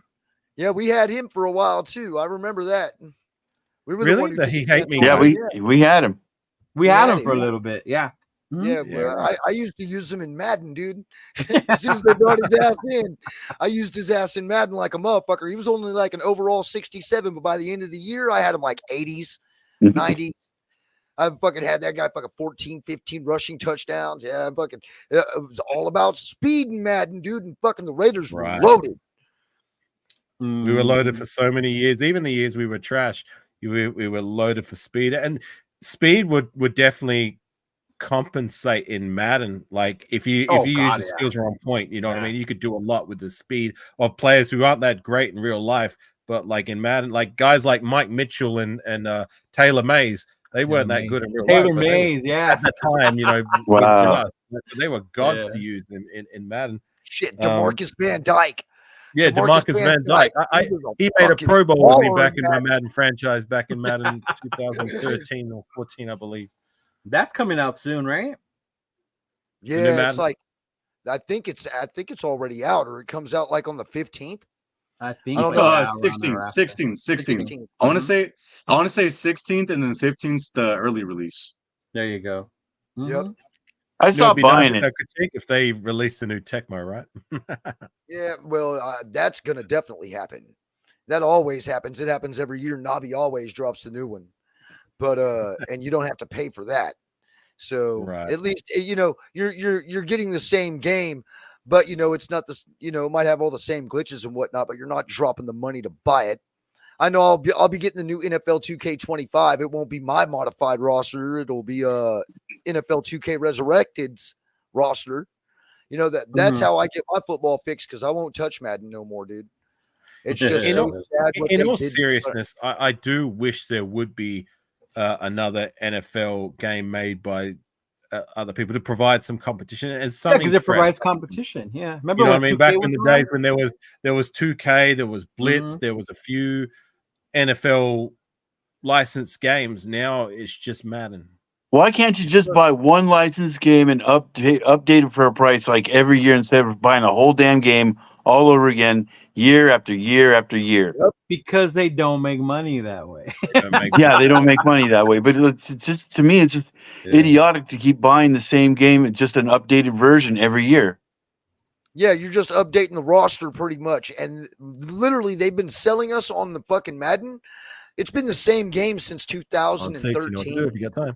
Yeah, we had him for a while too. I remember that. We were Really? the one who That took he the hate me? Yeah, we had him. We had him for a little bit. Yeah. Yeah, well, I used to use him in Madden, dude. As soon as they brought his ass in, I used his ass in Madden like a motherfucker. He was only like an overall 67, but by the end of the year, I had him like 80s, 90s. I fucking had that guy fucking 14, 15 rushing touchdowns. Yeah, fucking it was all about speed in Madden, dude. And fucking the Raiders were loaded. We were loaded for so many years. Even the years we were trash, we were loaded for speed. And speed would definitely compensate in Madden. Like if you use the skills are on point, you know what I mean? You could do a lot with the speed of players who aren't that great in real life. But like in Madden, like guys like Mike Mitchell and Taylor Mays, they weren't that good in real life. Taylor Mays, at the time, you know, they were gods to use in Madden. Shit, DeMarcus Van Dyke. Yeah, DeMarcus Van Dyke. He made a Pro Bowl with me back in my Madden franchise back in Madden 2013 or 14, I believe. That's coming out soon, right? Yeah, it's like I think it's already out, or it comes out like on the 15th. I think 16th. I want to say 16th, and then 15th the early release. There you go. Yep. I stopped buying it. If they release a new Tecmo, right? Yeah, well, that's gonna definitely happen. That always happens. It happens every year. Navi always drops the new one, but and you don't have to pay for that. So Right. at least you're getting the same game, but it's not this. It might have all the same glitches and whatnot, but you're not dropping the money to buy it. I know I'll be getting the new NFL 2K25. It won't be my modified roster. It'll be NFL 2K Resurrected's roster. That's how I get my football fixed because I won't touch Madden no more, dude. It's just In so all- sad what In they all did. seriousness, I do wish there would be another NFL game made by other people to provide some competition and Yeah, something because it fresh. provides competition. Yeah, remember You know what I when mean? 2K Back was in the around? days when there was 2K, there was Blitz, there was a few NFL licensed games. Now it's just Madden. Why can't you just buy one licensed game and update it for a price like every year instead of buying a whole damn game all over again year after year after year? Because they don't make money that way. Yeah, they don't make money that way. But it's just, to me, it's just idiotic to keep buying the same game and just an updated version every year. Yeah, you're just updating the roster pretty much. And literally, they've been selling us on the fucking Madden. It's been the same game since On six, you know what to 2013. do if you got time.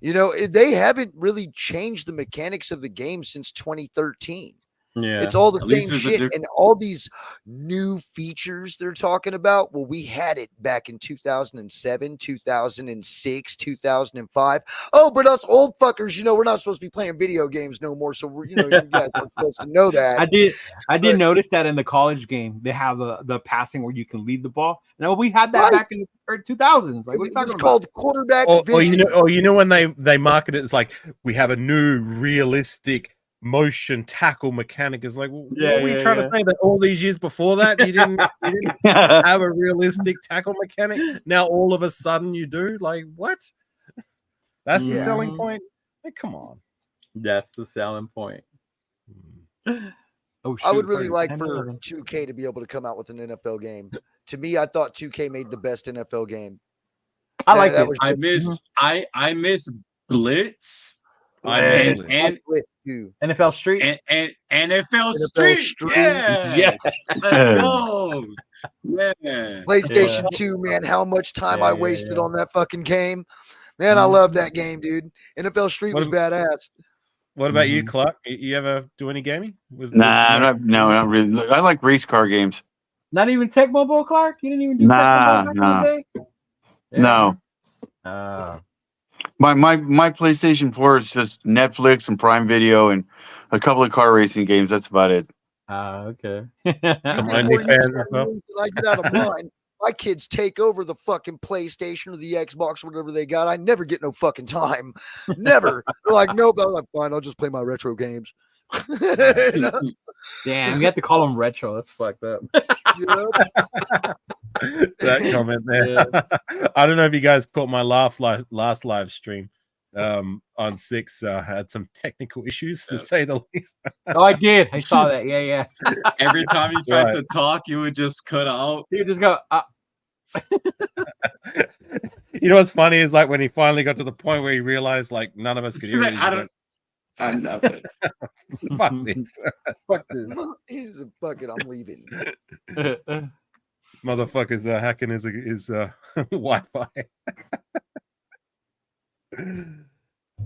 They haven't really changed the mechanics of the game since 2013. Yeah, It's all the At least same there's a shit. And all these new features they're talking about, well, we had it back in 2007, 2006, 2005. Oh, but us old fuckers, we're not supposed to be playing video games no more. So, you guys aren't supposed to know that. I did notice that in the college game they have the passing where you can lead the ball. No, we had that Right. back in the 2000s. Like, what are you It's talking about? called quarterback Or vision. when they market it, it's like we have a new realistic motion tackle mechanic. Is like, what were you trying to say that all these years before that you didn't have a realistic tackle mechanic? Now all of a sudden you do? Like, what? That's the selling point? Like, come on. That's the selling point. Oh, shoot, I would really sorry. like for 2K to be able to come out with an NFL game. To me, I thought 2K made the best NFL game. I like that it. was I just- miss I miss Blitz. I Yeah. miss and With you. NFL Street. and NFL NFL Street. Street. Yes. Let's go. Yeah. PlayStation Yeah. 2, man, how much time Yeah, I yeah, wasted yeah. on that fucking game. Man, I love that game, dude. NFL Street What was badass. What about you, Clark? You ever do any gaming? Nah, not really. I like race car games. Not even Tecmo Bowl, Clark. You didn't even do Nah, Tecmo Bowl back nah. in the day. No. My PlayStation 4 is just Netflix and Prime Video and a couple of car racing games. That's about it. Okay. Some Before you OnlyFans start as well? moves that I get out of mine, my kids take over the fucking PlayStation or the Xbox or whatever they got. I never get no fucking time. Never. They're like, nope. I'm like, fine. I'll just play my retro games. You know? Damn, you have to call them retro. That's fucked up. That comment there. I don't know if you guys caught my last live stream on 6. Had some technical issues to say the least. Oh, I did. I saw that. Yeah. Every time you tried to talk, you would just cut out. You just go. You know what's funny is like when he finally got to the point where he realized like none of us could hear He's it. like, I don't. I'm nothing. Fuck this. Fuck this. He's a fucking, I'm leaving. Motherfuckers hacking his Wi-Fi.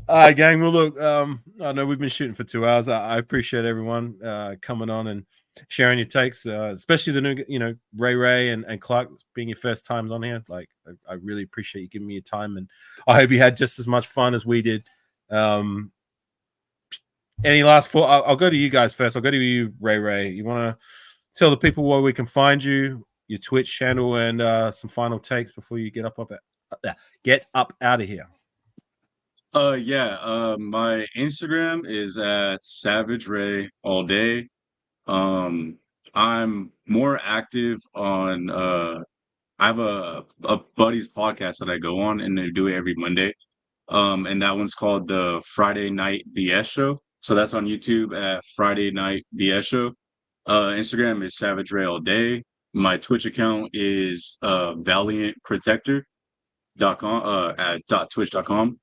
All right, gang. Well, look, I know we've been shooting for 2 hours. I appreciate everyone coming on and sharing your takes, especially the new, Ray and Clark being your first times on here. Like, I really appreciate you giving me your time, and I hope you had just as much fun as we did. Any last thought? I'll go to you guys first. I'll go to you, Ray. You want to tell the people where we can find you, your Twitch channel, and some final takes before you get up out of here? My Instagram is at Savage Ray all day. I'm more active on I have a buddy's podcast that I go on, and they do it every Monday. And that one's called the Friday Night BS Show. So that's on YouTube at Friday Night BS Show. Instagram is Savage Ray all day. My Twitch account is valiantprotector.com at .twitch.com.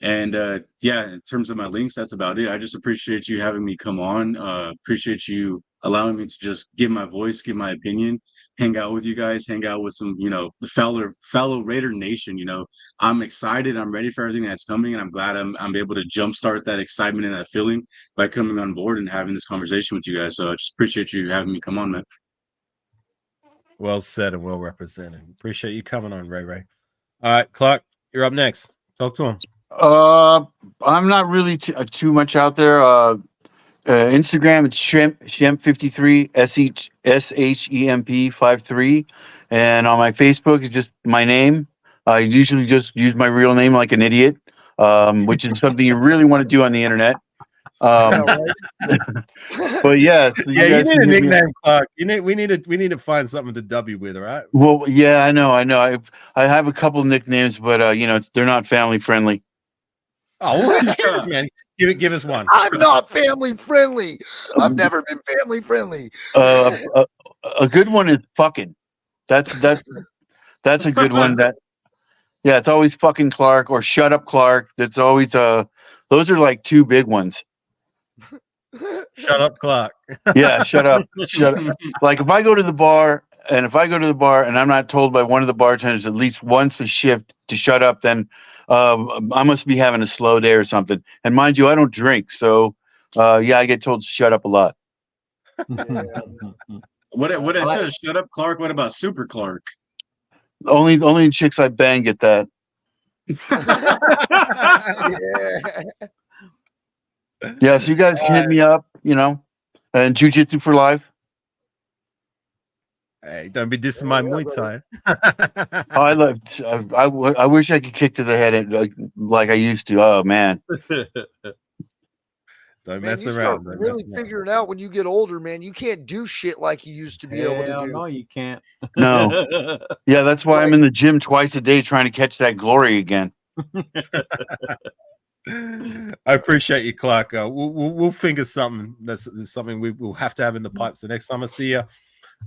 And in terms of my links, that's about it. I just appreciate you having me come on. Appreciate you allowing me to just give my voice, give my opinion, hang out with you guys, hang out with some, the fellow Raider Nation. I'm excited. I'm ready for everything that's coming, and I'm glad I'm able to jumpstart that excitement and that feeling by coming on board and having this conversation with you guys. So I just appreciate you having me come on, man. Well said and well represented. Appreciate you coming on, Ray Ray. All right, Clark, you're up next. Talk to him. I'm not really too much out there. Instagram, it's Shemp53, SHEMP53. And on my Facebook, it's just my name. I usually just use my real name like an idiot, which is something you really want to do on the internet. But yeah, so you need a nickname, Clark. We need to find something to dub you with, all right? Well, yeah, I know. I have a couple of nicknames, but they're not family friendly. Oh, well, man, give us one. I'm not family friendly. I've never been family friendly. A good one is fucking. That's a good one. It's always fucking Clark or shut up Clark. That's always those are like two big ones. Shut up, Clark. Yeah, shut up. Like if I go to the bar and I'm not told by one of the bartenders at least once a shift to shut up, then I must be having a slow day or something. And mind you, I don't drink, so I get told to shut up a lot. Yeah. What I said is shut up, Clark. What about Super Clark? Only chicks I bang get that. Yeah, so you guys can hit me up, and Jiu-Jitsu for life. Hey, don't be dissing my Muay Thai. I wish I could kick to the head like I used to. Oh man. Don't Man, mess you around. start really figuring out when you get older, man. You can't do shit like you used to be able to do. No, you can't. No. Yeah, that's why I'm in the gym twice a day trying to catch that glory again. I appreciate you, Clark. We'll figure something. That's something we'll have to have in the pipes. The next time I see you,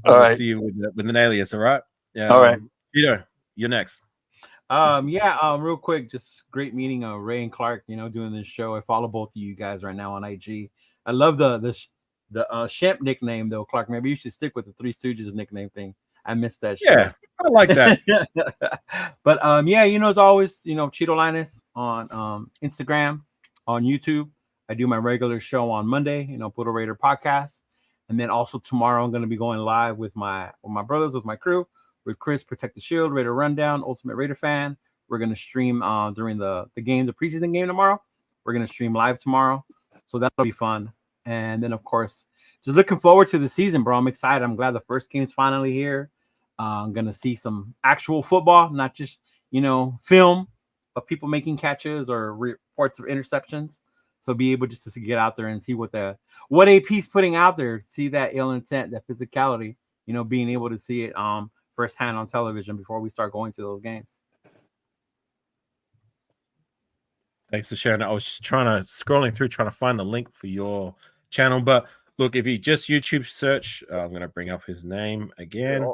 I'll see you with an alias. All right. Yeah. All right. Peter, you're next. Real quick, just great meeting Ray and Clark, doing this show. I follow both of you guys right now on IG. I love the Shemp nickname though, Clark. Maybe you should stick with the Three Stooges nickname thing. I missed that shit. Yeah, I like that. But as always, Cheeto Linus on Instagram, on YouTube. I do my regular show on Monday, Puerto Raider podcast. And then also tomorrow I'm gonna be going live with my brothers, with my crew. With Chris, Protect the Shield, Raider Rundown, Ultimate Raider Fan. We're going to stream during the game, the preseason game tomorrow. We're going to stream live tomorrow. So that'll be fun. And then, of course, just looking forward to the season, bro. I'm excited. I'm glad the first game's finally here. I'm going to see some actual football, not just, film of people making catches or reports of interceptions. So be able just to get out there and see what AP's putting out there, see that ill intent, that physicality, being able to see it firsthand on television before we start going to those games. Thanks for sharing. I was scrolling through trying to find the link for your channel, but look, if you just YouTube search, I'm going to bring up his name again,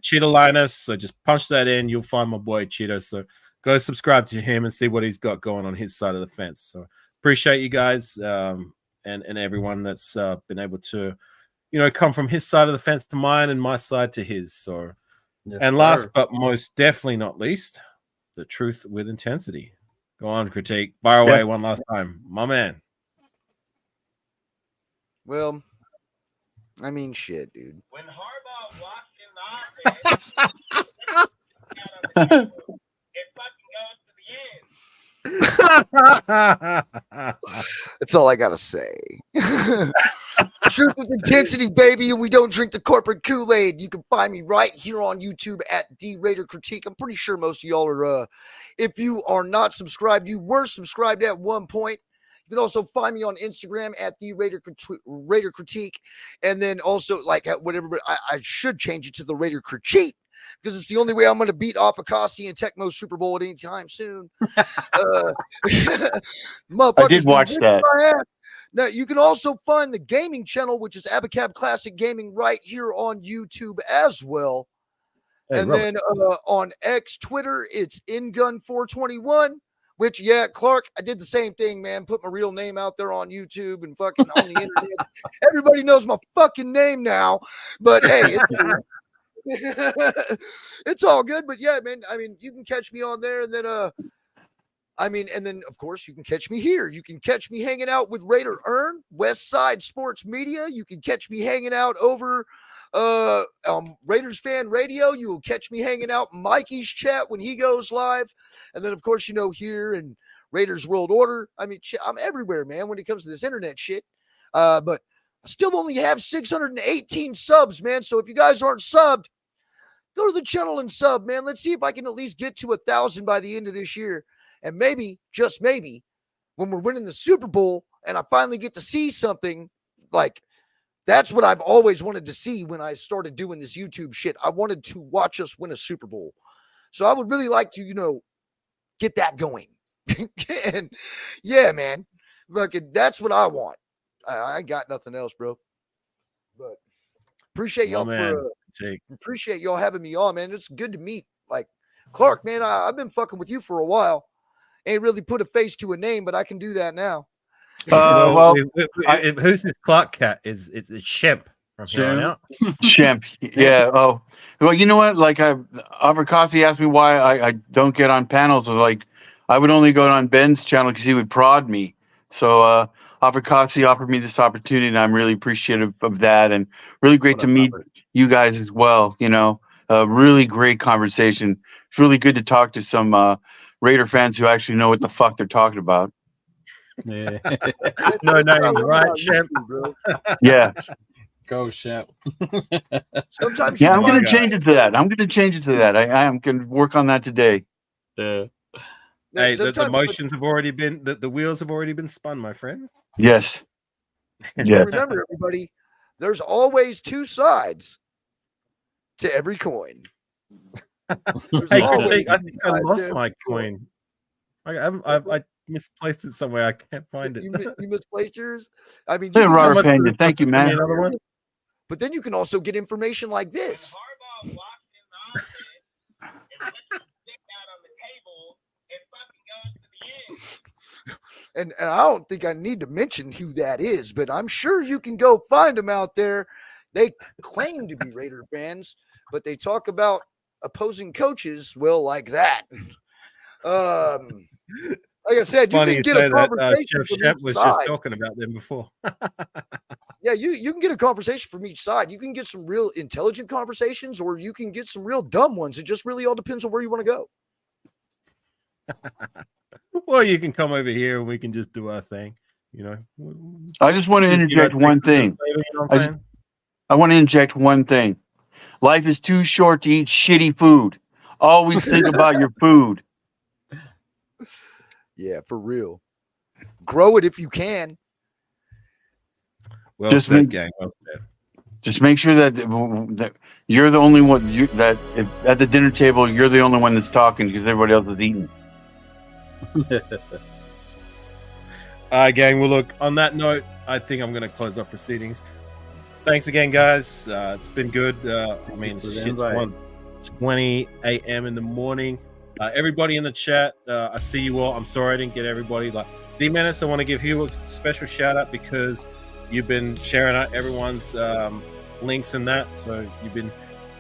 Cheetah Linus. So just punch that in, you'll find my boy Cheetah. So go subscribe to him and see what he's got going on his side of the fence. So appreciate you guys and everyone that's been able to, come from his side of the fence to mine and my side to his. So. Yes, and last but most definitely not least, the truth with intensity. Go on, Critique. Fire away one last time. My man. Well, I mean, shit, dude. When Harbaugh walks in the office, it fucking goes to the end. That's all I got to say. Truth with intensity, baby, and we don't drink the corporate Kool-Aid. You can find me right here on YouTube at The Raider Critique. I'm pretty sure most of y'all are, if you are not subscribed, you were subscribed at one point. You can also find me on Instagram at The Raider Critique. And then also, like, whatever, I should change it to The Raider Critique because it's the only way I'm going to beat Afakasi and Tecmo Super Bowl at any time soon. I did watch that. Now, you can also find the gaming channel, which is Abacab Classic Gaming, right here on YouTube as well. Hey, and Robert. Then on X, Twitter, it's InGun421, Which, yeah, Clark, I did the same thing, man. Put my real name out there on YouTube and fucking on the internet. Everybody knows my fucking name now. But hey, it's all good. But yeah, man, I mean, you can catch me on there, and then and then of course you can catch me here. You can catch me hanging out with Raider Earn, West Side Sports Media. You can catch me hanging out over Raiders Fan Radio. You will catch me hanging out in Mikey's chat when he goes live. And then of course, here in Raiders World Order. I mean, I'm everywhere, man, when it comes to this internet shit. But I still only have 618 subs, man. So if you guys aren't subbed, go to the channel and sub, man. Let's see if I can at least get to 1,000 by the end of this year. And maybe, just maybe, when we're winning the Super Bowl and I finally get to see something, like, that's what I've always wanted to see when I started doing this YouTube shit. I wanted to watch us win a Super Bowl. So I would really like to, get that going. And yeah, man, that's what I want. I ain't got nothing else, bro. But appreciate y'all appreciate y'all having me on, man. It's good to meet. Like, Clark, man, I've been fucking with you for a while. Ain't really put a face to a name, but I can do that now. Who's this Clark cat? It's Shemp from here on out. Shemp, yeah. Oh, well, you know what? Like, Afakasi asked me why I don't get on panels. Like, I would only go on Ben's channel because he would prod me. So Afakasi offered me this opportunity, and I'm really appreciative of that. And really great to meet you guys as well. Really great conversation. It's really good to talk to some Raider fans who actually know what the fuck they're talking about. Yeah. No names, right, Shemp? Yeah. Go, Shemp. Sometimes, I'm going to change it to that. I am going to work on that today. Yeah. Hey, the motions have already been, the wheels have already been spun, my friend. Yes. Yes. Remember, everybody, there's always two sides to every coin. Hey, Critique, I think I lost my coin. I misplaced it somewhere. I can't find it. You misplaced yours? I mean, hey, Robert opinion. Thank you, man. Another one? But then you can also get information like this. And I don't think I need to mention who that is, but I'm sure you can go find them out there. They claim to be Raider fans, but they talk about opposing coaches, well, like that. Like I said, you can get a conversation from Shep each was side. just talking about them before. Yeah, you can get a conversation from each side. You can get some real intelligent conversations, or you can get some real dumb ones. It just really all depends on where you want to go. Well, you can come over here and we can just do our thing. I just want to interject one thing. I want to inject one thing. Life is too short to eat shitty food. Always think about your food. Yeah, for real. Grow it if you can. Well said, gang. Well said. Just make sure that you're the only one that at the dinner table you're the only one that's talking because everybody else is eating. All right, gang. Well, look, on that note, I think I'm going to close off proceedings. Thanks again, guys. It's been good. It's 1:20 a.m. in the morning. Everybody in the chat, I see you all. I'm sorry I didn't get everybody. Like D-Menace, I want to give you a special shout out because you've been sharing out everyone's links and that. So you've been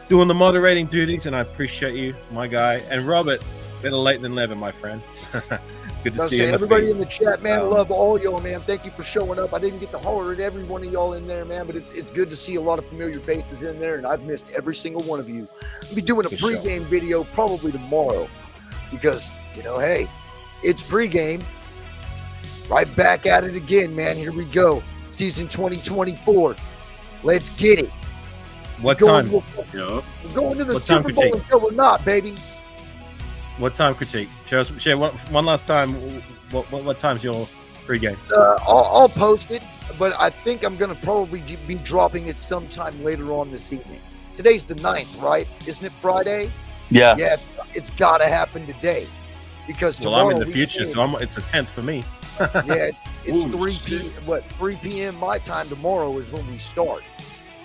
doing the moderating duties, and I appreciate you, my guy. And Robert, better late than never, my friend. It's good to see you. Everybody in the chat, man, I love all y'all, man. Thank you for showing up. I didn't get to holler at every one of y'all in there, man, but it's good to see a lot of familiar faces in there, and I've missed every single one of you. I'll be doing a pregame video probably tomorrow because, hey, it's pregame. Right back at it again, man. Here we go. Season 2024. Let's get it. What time? We're going to the Super Bowl until we're not, baby. What time, Critique? Share one last time. What time's your pregame? I'll post it, but I think I'm going to probably be dropping it sometime later on this evening. Today's the 9th, right? Isn't it Friday? Yeah. Yeah, it's got to happen today because tomorrow. Well, I'm in the future, so it's the 10th for me. Yeah, it's 3 p.m. my time tomorrow is when we start.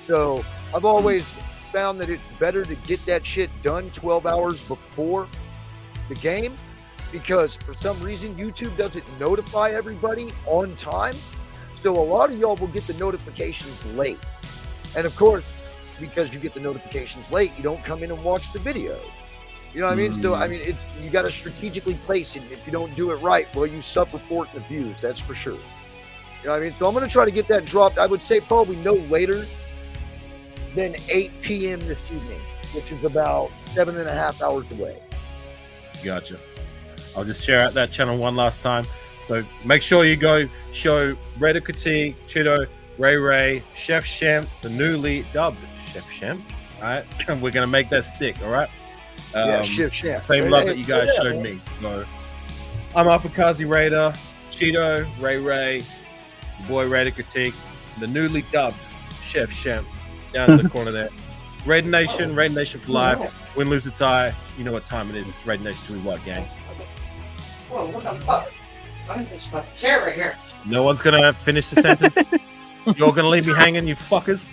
So I've always found that it's better to get that shit done 12 hours before the game because for some reason YouTube doesn't notify everybody on time. So a lot of y'all will get the notifications late. And of course, because you get the notifications late, you don't come in and watch the videos. You know what I mean? So, I mean, it's, you got to strategically place it. If you don't do it right, well, you suffer for it in the views. That's for sure. You know what I mean? So I'm going to try to get that dropped. I would say probably no later than 8 p.m. this evening, which is about 7.5 hours away. Gotcha. I'll just share out that channel one last time. So make sure you go show Raider Critique, Cheeto, Ray, Chef Shemp, the newly dubbed Chef Shemp. All right, and we're gonna make that stick. All right. Yeah, Chef Shemp. Same love that you guys showed me. So I'm Afakasi Raider, Cheeto, Ray, your boy Raider Critique, the newly dubbed Chef Shemp down in the corner there. Raider Nation for life. Win, lose, or tie. You know what time it is. It's Raider Nation 2 what, gang? Whoa, what the fuck? Why is this fucking chair right here? No one's gonna finish the sentence. You're gonna leave me hanging, you fuckers.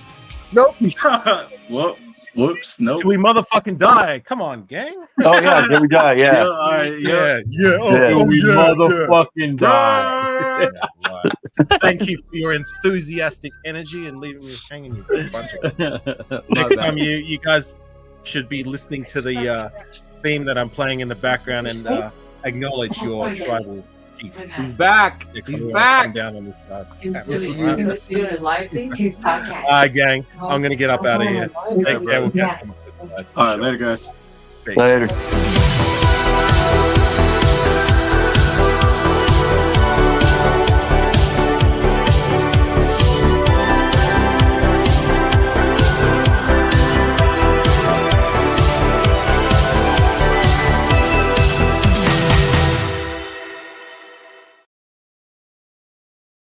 Nope. Whoops. Nope. Till we motherfucking die. Come on, gang. Oh yeah, there we go. Yeah. All right. Yeah. Motherfucking die. Yeah, right. Thank you for your enthusiastic energy and leaving me hanging, you bunch of next time you guys should be listening to the theme that I'm playing in the background and acknowledge your tribal chief. He's back. He's back. Down on this side. He's doing his live thing. He's podcast. All right, gang. I'm gonna get up out of here. Take care. We'll catch you on the flip side. All right. Later, guys. Peace. Later.